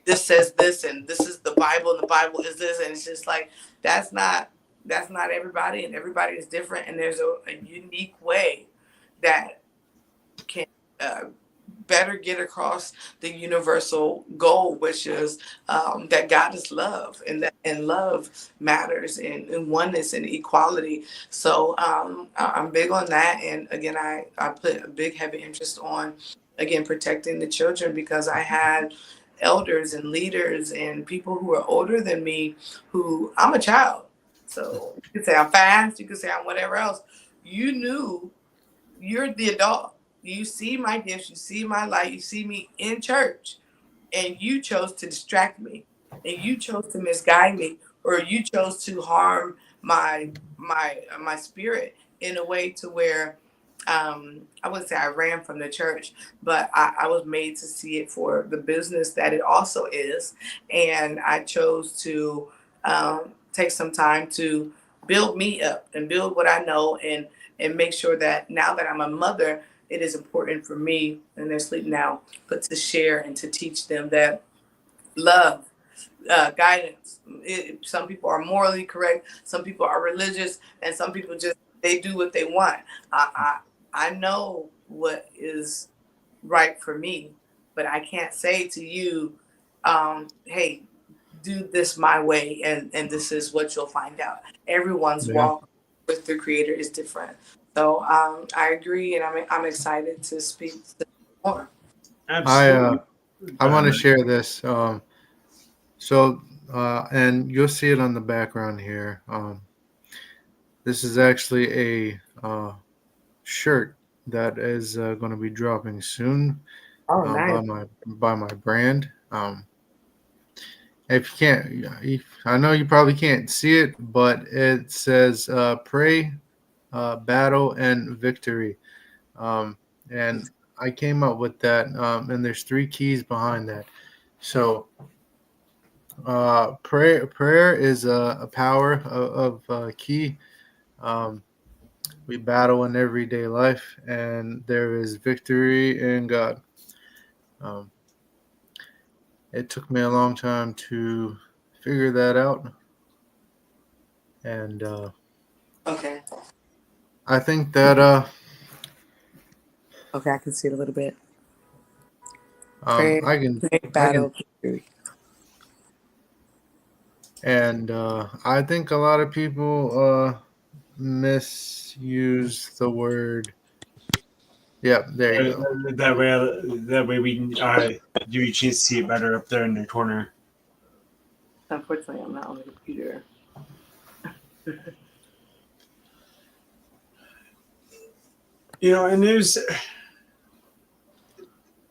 this says this, and this is the Bible, and the Bible is this, and it's just like that's not everybody, and everybody is different, and there's a unique way that can better get across the universal goal, which is that God is love, and love matters, and oneness and equality. So I'm big on that, and again, I put a big heavy interest on, again, protecting the children, because I had elders and leaders and people who are older than me who, I'm a child. So you could say I'm fast, you could say I'm whatever else. You're the adult. You see my gifts, you see my light, you see me in church, and you chose to distract me, and you chose to misguide me, or you chose to harm my spirit in a way to where I wouldn't say I ran from the church, but I was made to see it for the business that it also is. And I chose to take some time to build me up and build what I know, and make sure that now that I'm a mother, it is important for me, and they're asleep now, but to share and to teach them that love, guidance. Some people are morally correct, some people are religious, and some people just, they do what they want. I know what is right for me, but I can't say to you, hey, do this my way, and this is what you'll find out. Everyone's walk with the Creator is different. So I agree, and I'm excited to speak more. Absolutely. I want to share this. And you'll see it on the background here. This is actually a shirt that is going to be dropping soon by my brand. If you can't, I know you probably can't see it, but it says pray, battle, and victory. And I came up with that, and there's 3 keys behind that. So, prayer is a power of key. Um, we battle in everyday life, and there is victory in God. Um, it took me a long time to figure that out, and Okay. I think that Okay, I can see it a little bit. Prayer, I can pray, I can battle, victory. and I think a lot of people misuse the word. Yep, there you go. That way we can give you a chance to see it better up there in the corner. Unfortunately, I'm not on the computer. And there's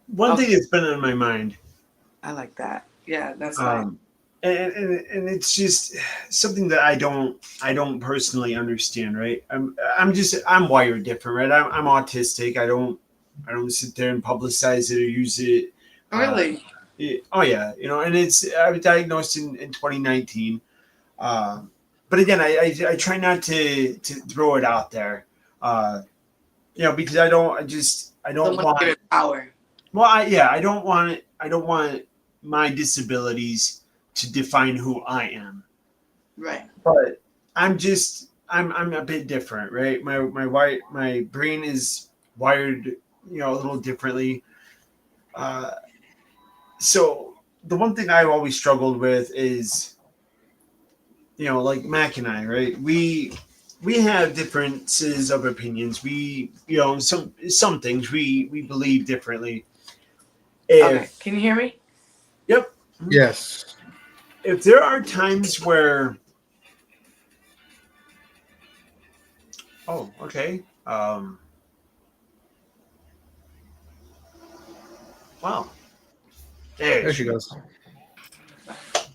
one thing that's been on my mind. I like that. Yeah, that's fine. And it's just something that I don't personally understand, right? I'm wired different, right? I'm autistic. I don't sit there and publicize it or use it. Really? Oh yeah, and I was diagnosed in 2019. But again, I try not to throw it out there, because I don't Someone want. give it power. Well, I don't want my disabilities to define who I am. Right. But I'm a bit different, right? My brain is wired, a little differently. So the one thing I've always struggled with is, like Mac and I, right? We have differences of opinions. We, some things we believe differently. Okay. Can you hear me? Yep. Yes. If there are times where, oh, okay. Wow. There she goes.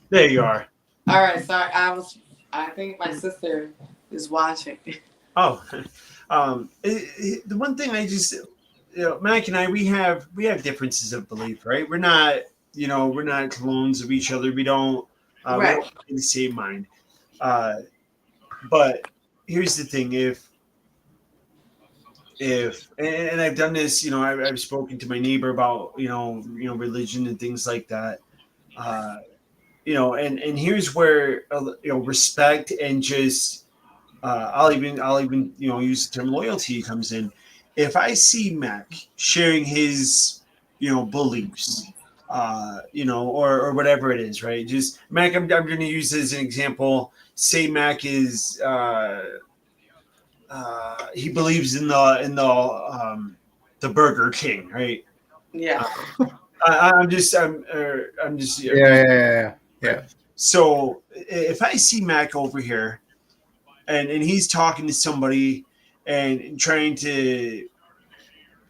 There you are. All right. Sorry. I think my sister is watching. Oh, the one thing I just, Mac and I, we have differences of belief, right? We're not clones of each other. We don't Right. have the same mind. But here's the thing: if and I've done this, I've spoken to my neighbor about religion and things like that. And here's where respect and just I'll even use the term loyalty comes in. If I see Mac sharing his beliefs, or whatever it is, right? Just Mac, I'm going to use this as an example. Say Mac is he believes in the Burger King, right? Yeah. I'm just Yeah. So if I see Mac over here and he's talking to somebody and trying to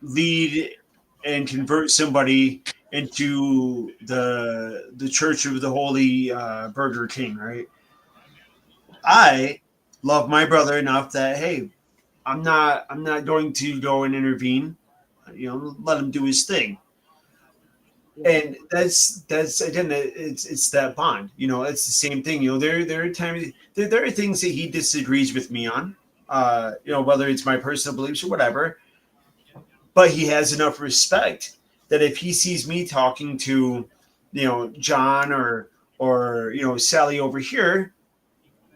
lead and convert somebody into the Church of the Holy Burger King, right? I love my brother enough that hey, I'm not going to go and intervene. Let him do his thing. And that's again, it's that bond. It's the same thing. There are times there are things that he disagrees with me on. Whether it's my personal beliefs or whatever. But he has enough respect that if he sees me talking to, John or Sally over here,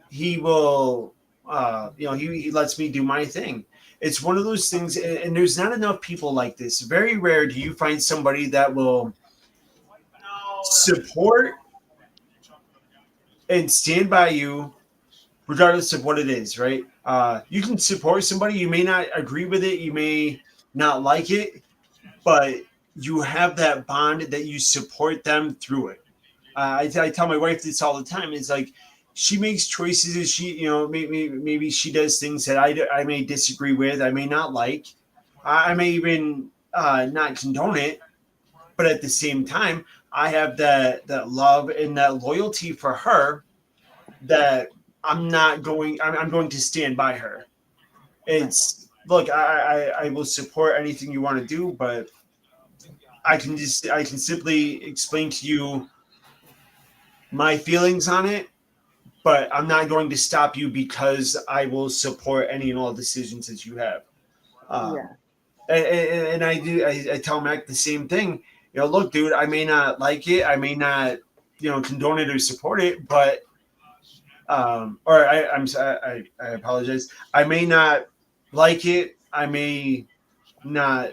he will, he lets me do my thing. It's one of those things, and there's not enough people like this. Very rare do you find somebody that will support and stand by you regardless of what it is, right? You can support somebody. You may not agree with it. You may not like it, but you have that bond that you support them through it. I tell my wife this all the time. It's like she makes choices. And she, maybe she does things that I may disagree with. I may not like. I may even not condone it. But at the same time, I have that love and that loyalty for her that I'm not going. I'm going to stand by her. It's look, I will support anything you want to do, but I can simply explain to you my feelings on it, but I'm not going to stop you because I will support any and all decisions that you have. Yeah. Um, and I tell Mac the same thing. Look, dude, I may not like it, I may not, condone it or support it, but or I apologize. I may not like it, I may not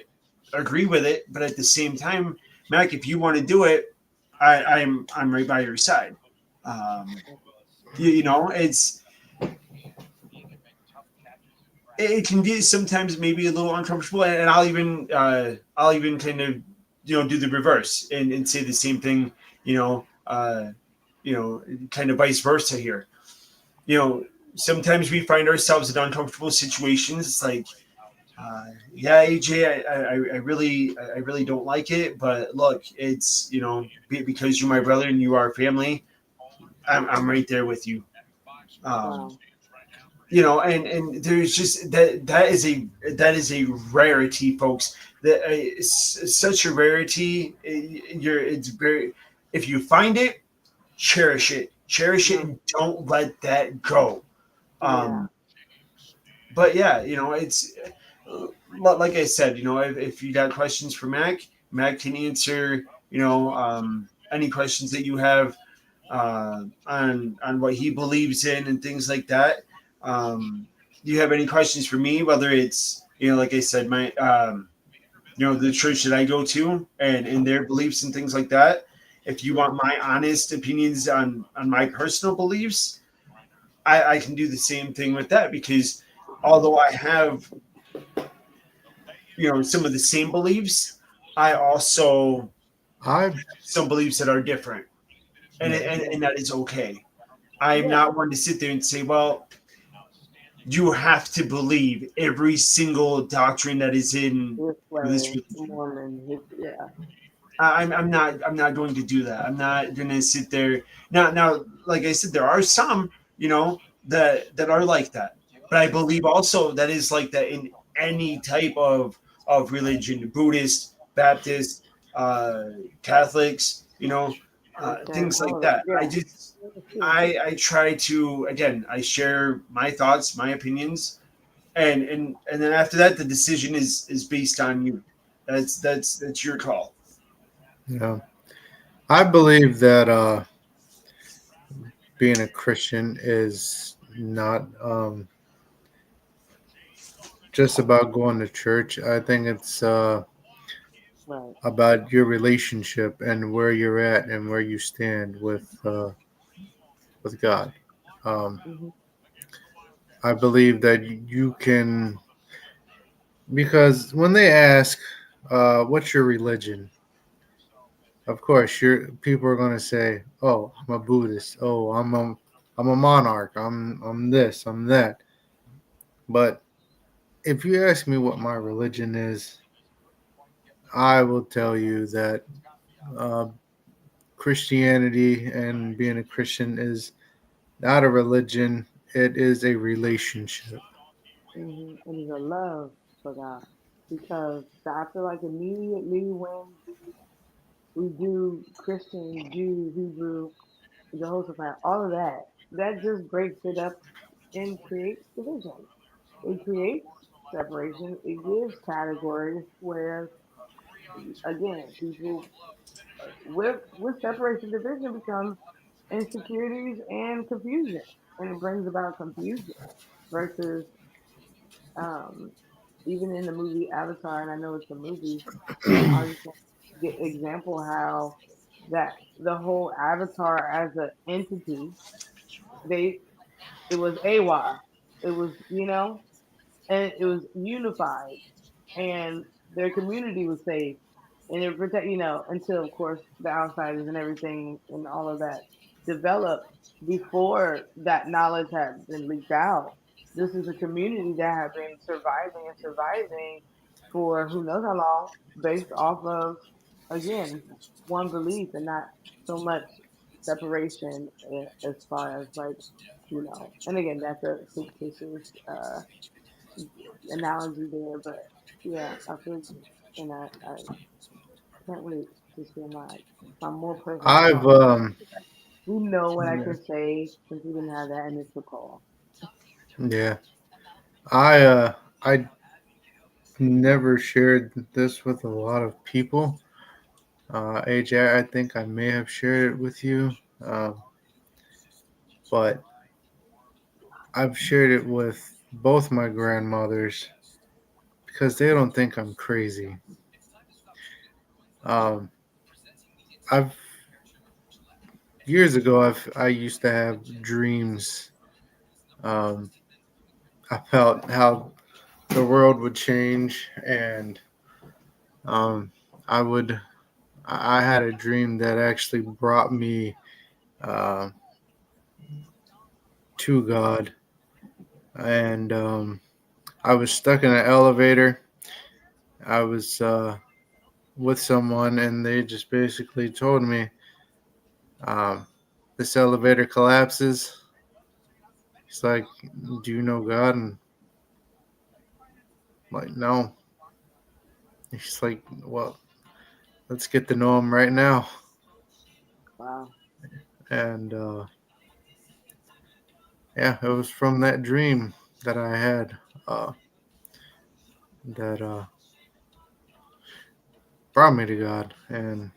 agree with it, but at the same time, Mac, if you want to do it, I'm right by your side. Um, it can be sometimes maybe a little uncomfortable, and I'll even kind of do the reverse and say the same thing, you know, uh, kind of vice versa here. You know, Sometimes we find ourselves in uncomfortable situations. It's like, yeah, AJ, I really don't like it, but look, it's because you're my brother and you are family. I'm right there with you. Um, Wow. and there's just that is a rarity, folks. That it's such a rarity. It's very, if you find it, cherish it, Mhm. and don't let that go. Yeah. Um, but yeah, it's like I said, if you got questions for Mac can answer, any questions that you have on what he believes in and things like that. Do you have any questions for me? Whether it's, like I said, my the church that I go to and their beliefs and things like that. If you want my honest opinions on my personal beliefs, I can do the same thing with that, because although I have some of the same beliefs, I also I have some beliefs that are different, and yeah. and, Yeah. and that is okay. I'm Yeah. not one to sit there and say, well, you have to believe every single doctrine that is in This this way, religion. Mormon. Yeah. I'm not going to do that. I'm not going to sit there now. Like I said, there are some that are like that, but I believe also that is like that in any type of religion: Buddhist, Baptist, Catholics, Christian. things All like of that. that. Yeah. That's true. I try to, again, I share my thoughts, my opinions, and then after that, the decision is based on you. That's your call. Yeah. I believe that being a Christian is not just about going to church. I think it's Right. about your relationship and where you're at and where you stand with God. Um, Hmm. I believe that you can, because when they ask, "What's your religion?" Of course, people are going to say, "Oh, I'm a Buddhist. Oh, I'm a monarch. I'm this. I'm that." But if you ask me what my religion is, I will tell you that uh, Christianity and being a Christian is not a religion. It is a relationship. And it's a love for God. Because I feel like immediately when we do Christian, Jew, Hebrew, Jehoshaphat, all of that, that just breaks it up and creates division. It creates separation. It gives categories where, again, people with separation, division becomes insecurities and confusion, and it brings about confusion versus um, even in the movie Avatar, and I know it's a movie. I'll just get example how that the whole Avatar as an entity, they it was AWA, it was and it was unified, and their community was safe, and it protect until of course the outsiders and everything and all of that developed before that knowledge had been leaked out. This is a community that had been surviving and surviving for who knows how long, based off of, again, one belief and not so much separation as far as like, and again that's a fictitious analogy there, but yeah, I feel you. And I can't wait to share my more personal I've thoughts. We know what I yeah, can say since we didn't have that initial call. yeah. I never shared this with a lot of people. AJ, I think I may have shared it with you, um, but I've shared it with both my grandmothers because they don't think I'm crazy. Um, I've years ago, I used to have dreams. Um, I felt how the world would change, and um, I would. I had a dream that actually brought me uh, to God, and I was stuck in an elevator. I was with someone, and they just basically told me, um, "This elevator collapses." He's like, "Do you know God?" And I'm like, "No." He's like, "Well, let's get to know him right now." Wow. And yeah, it was from that dream that I had uh, that brought me to God, and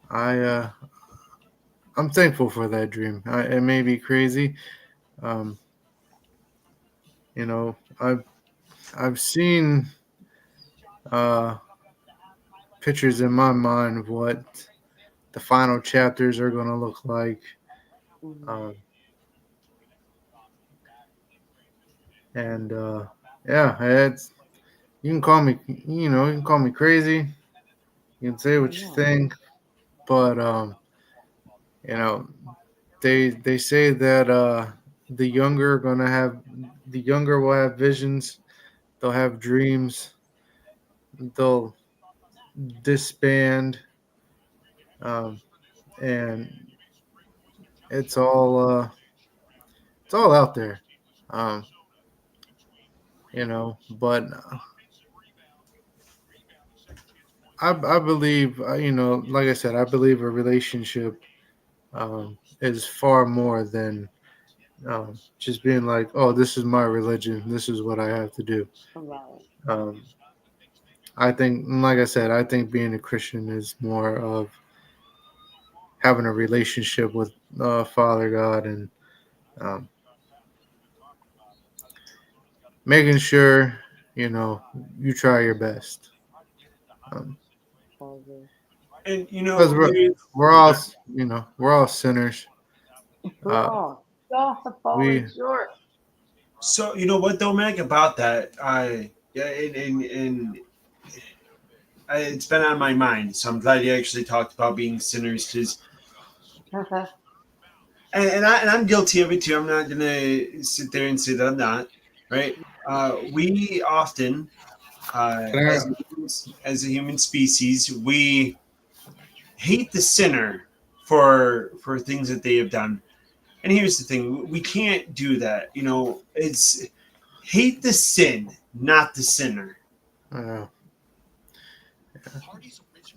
I I'm thankful for that dream. It may be crazy, um, you know. I've seen uh, pictures in my mind of what the final chapters are going to look like, Hmm. um, and yeah, it's you can call me, you can call me crazy. You can say what you Yeah. think, but you know, they say that the younger are gonna have the younger will have visions, they'll have dreams, they'll disband, um, and it's all out there, um, But I believe, like I said, I believe a relationship is far more than just being like, oh, this is my religion, this is what I have to do. Right. Um, I think, like I said, I think being a Christian is more of having a relationship with Father God, and um, making sure you know you try your best. Um, All And because we're all we're all sinners. we're Uh, all have fallen we short. so you know what though, Meg, about that, I yeah, and it's been on my mind. So I'm glad you actually talked about being sinners, because and I'm guilty of it too. I'm not gonna sit there and say that I'm not. Right? We often, can I, as a human species, we hate the sinner for things that they have done. And here's the thing: we can't do that. It's hate the sin, not the sinner. uh,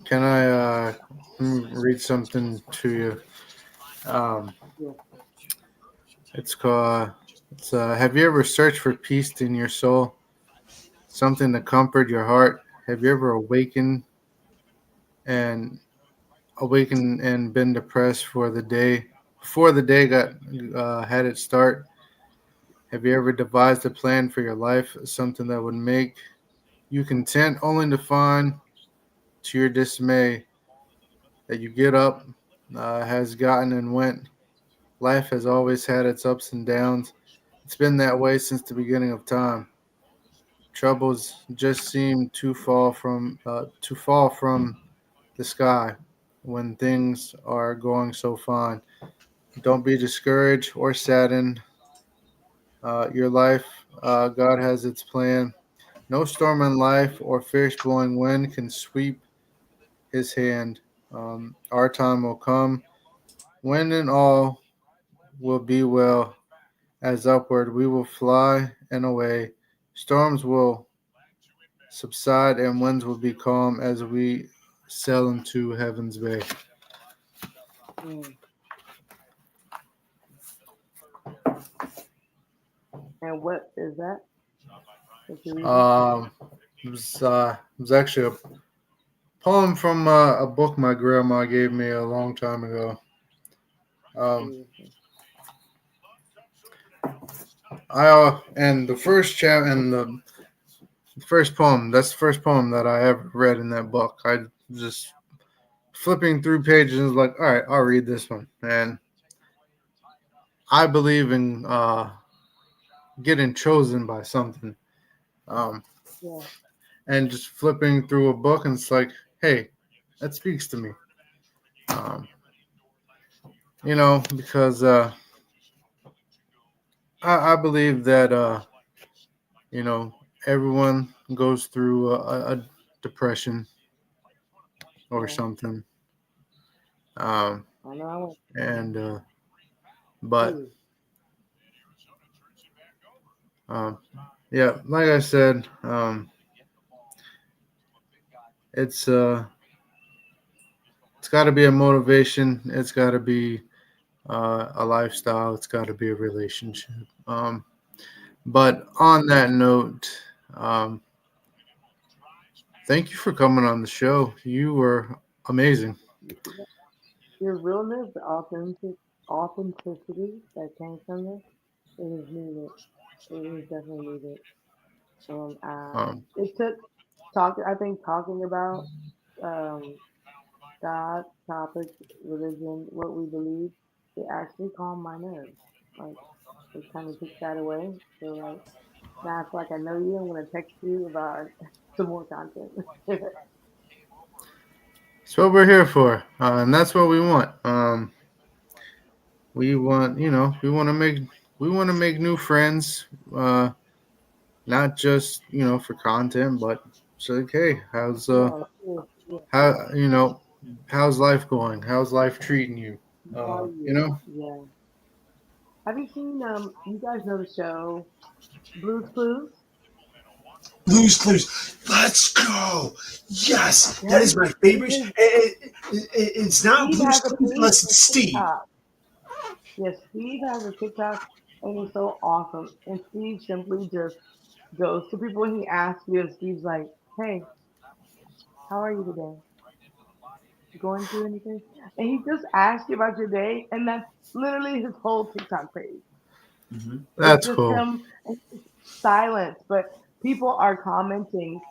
can I read something to you? Um, Yeah. it's called. It's Have you ever searched for peace in your soul, something to comfort your heart? Have you ever and awakened and been depressed for the day before the day got had its start? Have you ever devised a plan for your life, something that would make you content, only to find, to your dismay, that you get up, has gotten and went? Life has always had its ups and downs. It's been that way since the beginning of time. Troubles just seem to fall from the sky when things are going so fine. Don't be discouraged or saddened. Your life, God has its plan. No storm in life or fierce blowing wind can sweep His hand. Our time will come when and all will be well. As upward we will fly and away. Storms will subside and winds will be calm as we sail into heaven's bay. Mm. And what is that? What you reading? It was actually a poem from a book my grandma gave me a long time ago. Beautiful. And the first and the first poem. That's the first poem that I ever read in that book. I just flipping through pages and was like, all right, I'll read this one. And I believe in getting chosen by something. Um, Yeah. and just flipping through a book and it's like, hey, that speaks to me. Um, because I believe that everyone goes through a depression or Yeah. something. I know. And but Ooh, yeah, like I said, it's it's got to be a motivation. It's got to be a lifestyle. It's got to be a relationship. But on that note, um, thank you for coming on the show. You were amazing. your realness, the authenticity that came from this, it is needed. It is definitely needed. And Um, it took talking. I think talking about um, God, topics, religion, what we believe, it actually calmed my nerves. Like it kind of took that away. So like now I feel like I know you. I'm gonna text you about some more content. That's what we're here for, and that's what we want. We want to make new friends, not just for content, but it's like, hey, Yeah, yeah, yeah. how how's life going? How's life treating you? How are You you? know, Yeah. Have you seen you guys know the show Blue's Clues? Blues Clues. Let's go. Yes, that Have is you my favorite. Steve It's not Steve Blues has a Clues page unless on it's Steve. TikTok. Yes, Steve has a TikTok and it's so awesome. And Steve simply just goes to people and he asks you and Steve's like, hey, how are you today? Going through anything? And he just asks you about your day and that's literally his whole TikTok page. Mhm. It's that's just cool. him and it's silence, but people are commenting.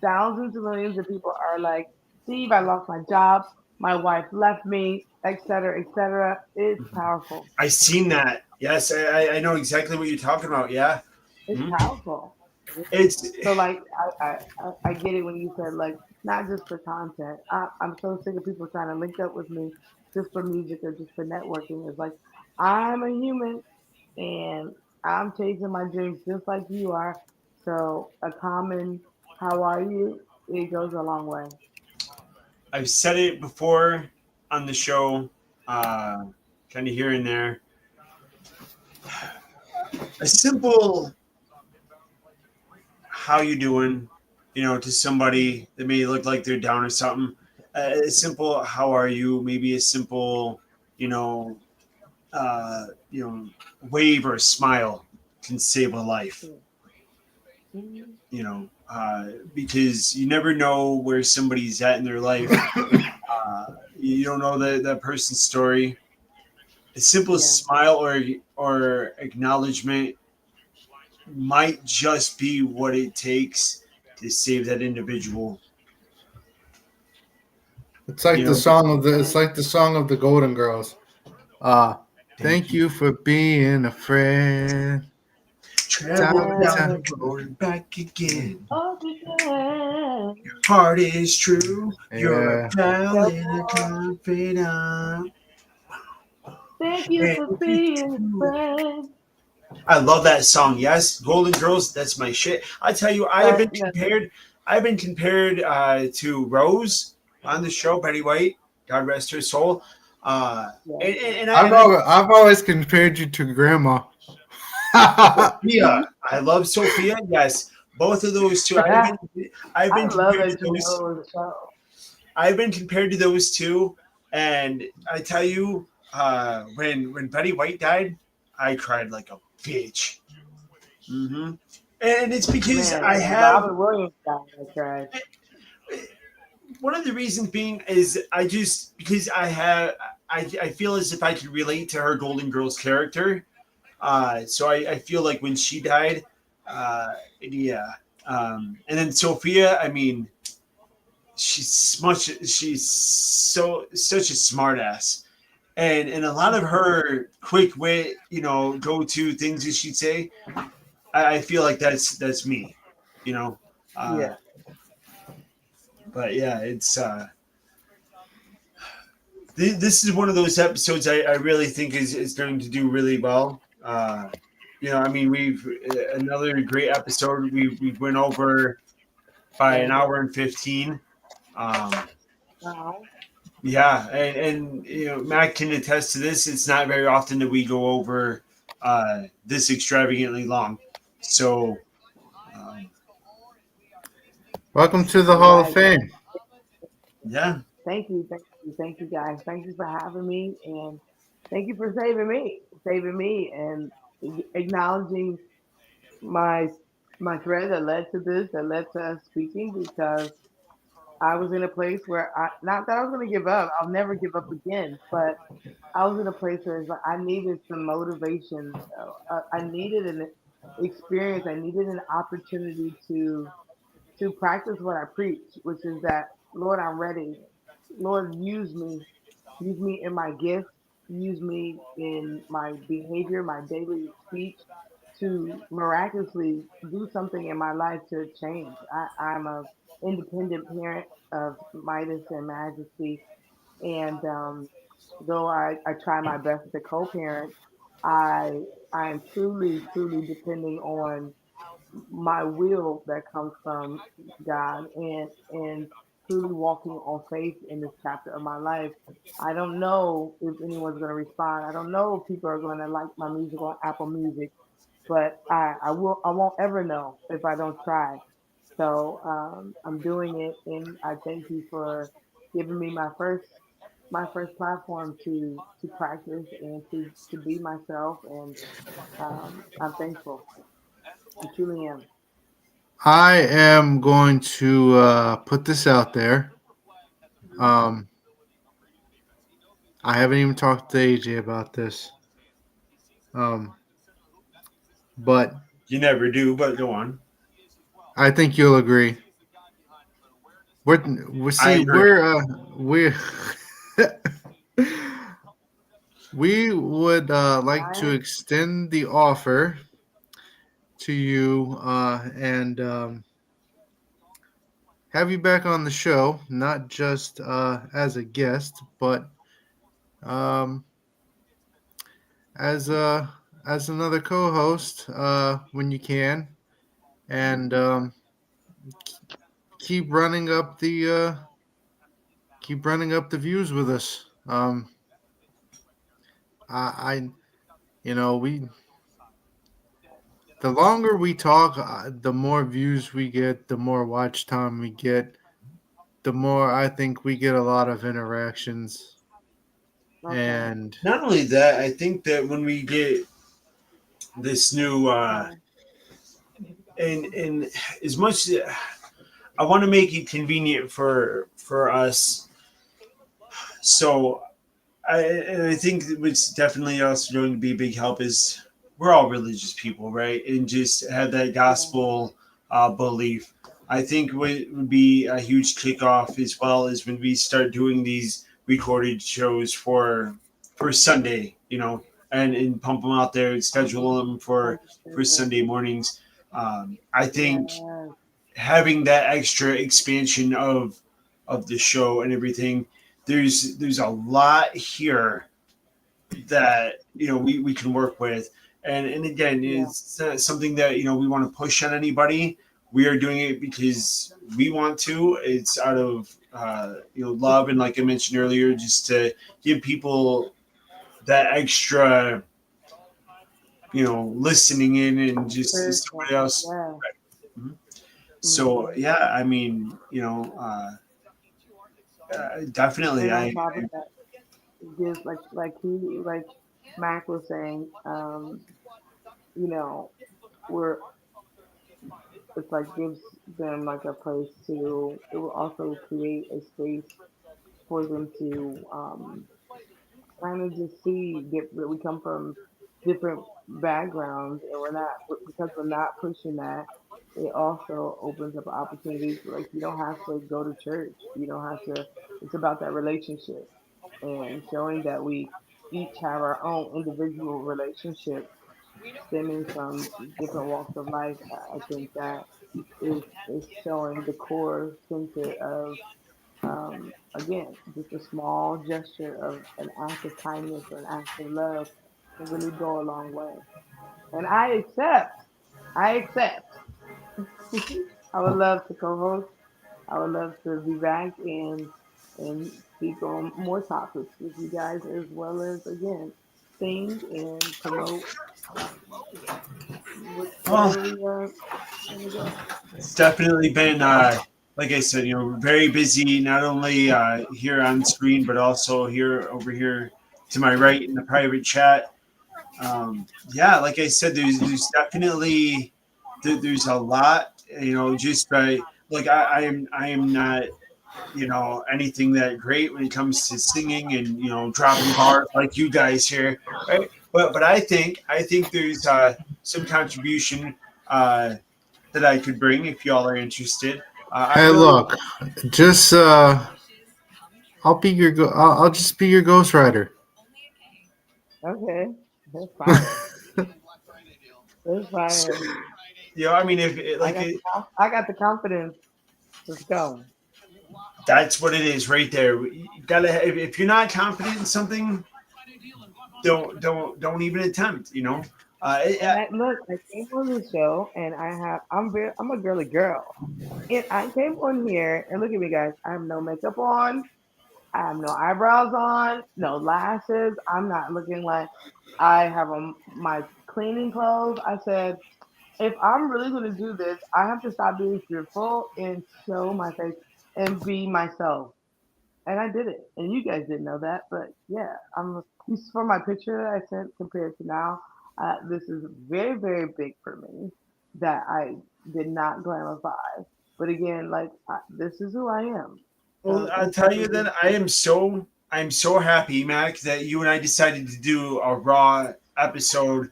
Thousands of millions of people are like, Steve, I lost my job, my wife left me, etc., etc. It's powerful. I seen that. Yes, I know exactly what you're talking about. Yeah. It's Mhm. powerful. It's So like I get it when you said like not just for content. I'm so sick of people trying to link up with me just for music or just for networking. It's like I'm a human and I'm chasing my dreams just like you are. So a common how are you? It goes a long way. I've said it before on the show, uh, kind of here and there. A simple "How you doing?" To somebody that may look like they're down or something. A simple "How are you?" Maybe a simple, you know, uh, you know, wave or a smile can save a life. Mhm. Because you never know where somebody's at in their life. You don't know that person's story. A simple Yeah. smile or acknowledgement might just be what it takes to save that individual. It's like You the know, song of the. It's And like the song of the Golden Girls. Uh, thank Thank you. you for being a friend. Travel Time and down yeah. time. the road and back again. Oh, yeah. Heart is true. You're a Yeah, pal Go and a confidant. thank you And for if you being a do- friend. I love that song. Yes, Golden Girls. That's my shit. I tell you, I have been No, compared. I've been compared to Rose on the show, Betty White. God rest her soul. Uh, yeah. and I I've always compared you to Grandma. Sophia. I love Sophia. Yes, both of those two. I've I been love compared to that you those. know the show. I've been compared to those two, and I tell you, when Betty White died, I cried like a bitch. hmm And it's because Man, I when have Robert Williams died, I cried. one of the reasons being is I just because I feel as if I could relate to her Golden Girls character. So I feel like when she died, yeah. And then Sophia, I mean, she's such a smartass, and a lot of her quick wit, go to things that she'd say. I feel like that's me, you know. Uh, Yeah. but yeah, it's this is one of those episodes I really think is going to do really well. I mean, we've another great episode. We went over by an hour and 15. Um, Wow. yeah, and Matt can attest to this. It's not very often that we go over this extravagantly long. So, um, Welcome to the All Hall of right. Fame. yeah, Thank you, guys. Thank you for having me, and thank you for saving me, and acknowledging my my thread that led to this, that led to us speaking, because I was in a place where not that I was going to give up. I'll never give up again, but I was in a place where it's like I needed some motivation. I needed an experience. I needed an opportunity to practice what I preach, which is that, Lord, I'm ready. Lord, use me in my gifts, use me in my behavior, my daily speech, to miraculously do something in my life to change. I'm a independent parent of Midas and Majesty, and though I try my best to co-parent, I I am truly depending on my will that comes from God, and truly walking on faith in this chapter of my life. I don't know if anyone's going to respond. I don't know if people are going to like my music on Apple Music, but I won't ever know if I don't try. So I'm doing it, and I thank you for giving me my first platform to practice and to be myself, and I'm thankful. I truly am. I am going to put this out there. Um, I haven't even talked to AJ about this. Um, but you never do, but go on. I think you'll agree. We're I see agree. we're we would like to extend the offer to you and have you back on the show, not just as a guest, but um, as as another co-host when you can, and keep running up the views with us. I we the longer we talk, the more views we get, the more watch time we get, the more I think we get a lot of interactions. Okay. And Not only that, I think that when we get this new Sorry. and as much I want to make it convenient for us. So I think what's definitely also going to be a big help is we're all religious people, right? And just have that Yeah. gospel belief. I think what would be a huge kickoff as well is when we start doing these recorded shows for Sunday, and pump them out there and schedule them for Sunday mornings. I think Yes. having that extra expansion of the show and everything, there's a lot here that we can work with, and again, Yeah. it's not something that we want to push on anybody. We are doing it because we want to. It's out of love, and like I mentioned earlier, just to give people that extra listening in and just Spiritual. somebody else. Yeah. Mhm. So yeah, I mean, definitely, And on top of that, it gives like Mac was saying, we're it's like gives them like a place to. It will also create a space for them to kind of just see that we come from different backgrounds, and we're not pushing that. It also opens up opportunities. Like you don't have to go to church. You don't have to. It's about that relationship and showing that we each have our own individual relationships stemming from different walks of life. I think that is showing the core center of again, just a small gesture of an act of kindness or an act of love can really go a long way. And I accept. I would love to co-host. I would love to be back and speak on more topics with you guys, as well as again sing and promote well, whatever we want to go. it's definitely been, like I said, very busy. Not only here on screen, but also over here to my right in the private chat. Yeah, like I said, there's definitely there's a lot. Just by like I am not anything that great when it comes to singing and dropping bars like you guys here, right? But I think there's some contribution uh, that I could bring if y'all are interested. I Hey, really look, just I'll just be your ghostwriter. Okay, that's fire. That's fire. I mean if I like got it, I got the confidence. Let's go. that's what it is right there. You gotta if you're not confident in something, don't even attempt. And I came on the show, and I'm a girly girl, and I came on here, and look at me, guys. I have no makeup on, I have no eyebrows on, no lashes. I'm not looking like I have my cleaning clothes. I said, if I'm really going to do this, I have to stop being fearful and show my face and be myself. And I did it. And you guys didn't know that, but yeah, you saw my picture that I sent compared to now. This is very, very big for me that I did not glamify. But again, this is who I am. Well, I'll And tell you that I'm so happy, Mac, that you and I decided to do a raw episode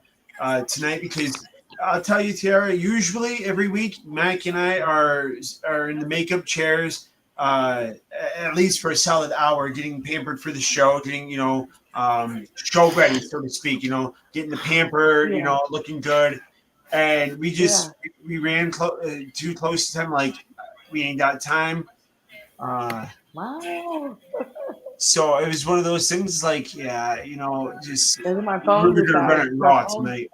tonight because I'll tell you, Tiara. Usually, every week, Mac and I are in the makeup chairs, at least for a solid hour, getting pampered for the show, getting show ready, so to speak. Getting the pamper, yeah, looking good, and we yeah. just we ran too close to time. Like we ain't got time. Uh, Wow. so it was one of those things like, yeah, just And then we're gonna run it raw tonight.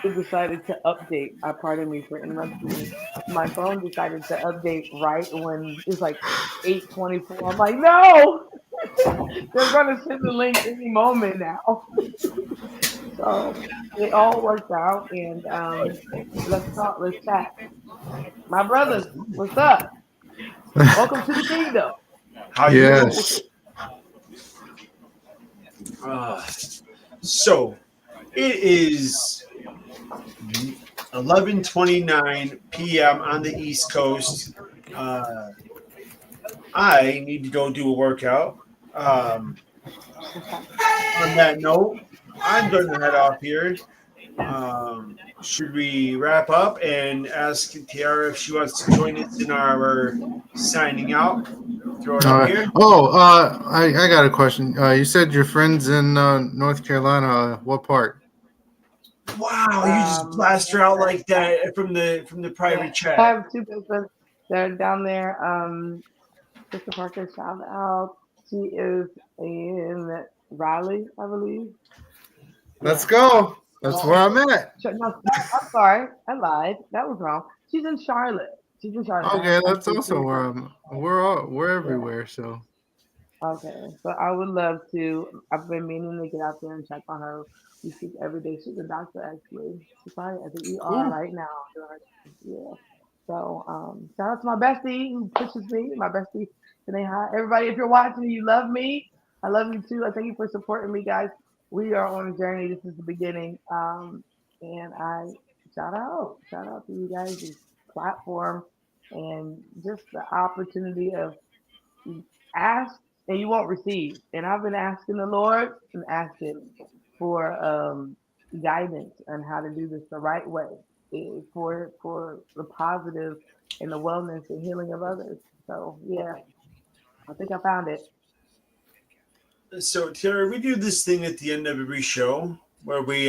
decided to update. Pardon me for interrupting you. My phone decided to update right when it's like 8:24. I'm like, no, they're gonna send the link any moment now. So it all worked out, and let's talk. Let's chat. My brothers, what's up? Welcome to the kingdom. How you doing? Yes. Uh, so it is 11:29 p.m. on the East Coast. Uh, I need to go do a workout. On that note, I'm going to head off here. Should we wrap up and ask Tiara if she wants to join us in our signing out? Throw it All up right. here. Oh, I got a question. You said your friends in North Carolina. What part? Wow, you just blast her out like that from the Yeah, private I chat. have two sisters. They're down there. Sister Parker, shout out. She is in Raleigh, I believe. Let's Yeah. go. That's where I'm at. No, I'm sorry. I lied. That was wrong. She's in Charlotte. She's in Charlotte. Okay, I that's speak also to where her. I'm. We're Yeah. everywhere. So Okay, so I would love to. I've been meaning to get out there and check on her. We speak every day. She's a doctor, actually. She's probably at the ER Cool. right now. Yeah. So, shout out to my bestie who pushes me. My bestie, Janae Hi. Everybody, if you're watching, you love me. I love you too. I thank you for supporting me, guys. We are on a journey. This is the beginning. And I shout out to you guys, this platform, and just the opportunity of ask and you won't receive. And I've been asking the Lord and asking for guidance on how to do this the right way for the positive and the wellness and healing of others. So yeah, I think I found it. So, Tara, we do this thing at the end of every show where we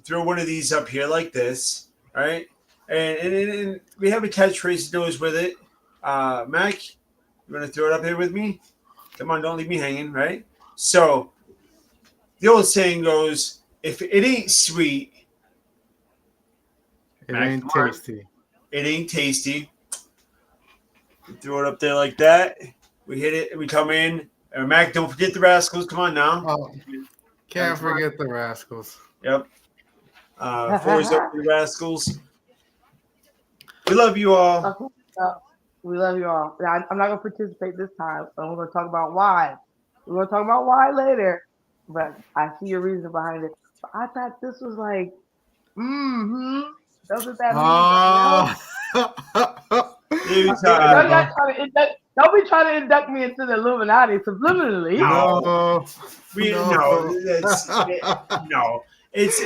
throw one of these up here like this, all right? And we have a catchphrase that goes with it. Mac, you want to throw it up here with me? Come on, don't leave me hanging, right? So, the old saying goes, if it ain't sweet, It Mac, ain't come on, tasty. it ain't tasty. We throw it up there like that. We hit it, and we come in. Mac, don't forget the rascals. Come on now. Oh, can't forget the rascals. Yep. Floor is open, rascals. We love you all. Okay, so we love you all. I'm not gonna participate this time, but we're gonna talk about why. We're gonna talk about why later. But I see your reason behind it. But I thought this was like, doesn't that mean no? Don't be trying to induct me into the Illuminati subliminally. No. No. It's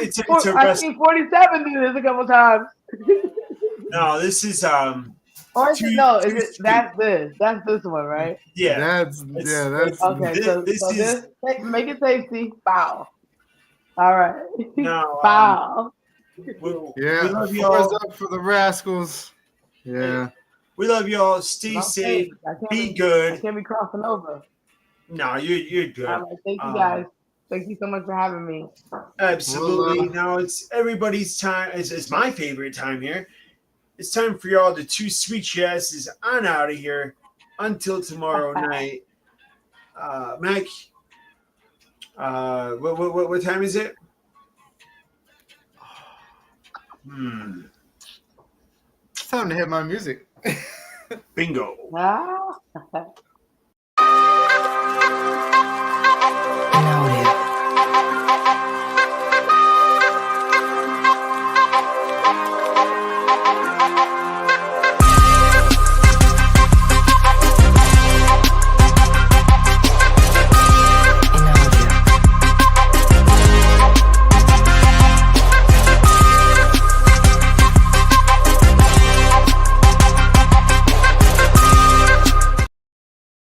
I've seen 47 do this a couple times. No, this is That's this one, right? Yeah. That's Okay. This is make it tasty. Bow. All right. no. Bow. yeah. We love Fours y'all. up for the rascals. Yeah. We love y'all. Stay safe. Be good. I can't be crossing over. No, you're good. All right, thank you guys. Thank you so much for having me. Absolutely. Now it's everybody's time. It's my favorite time here. It's time for y'all to two sweet asses on out of here until tomorrow night. Mac, what time is it? It's time to hit my music. Bingo. Ah.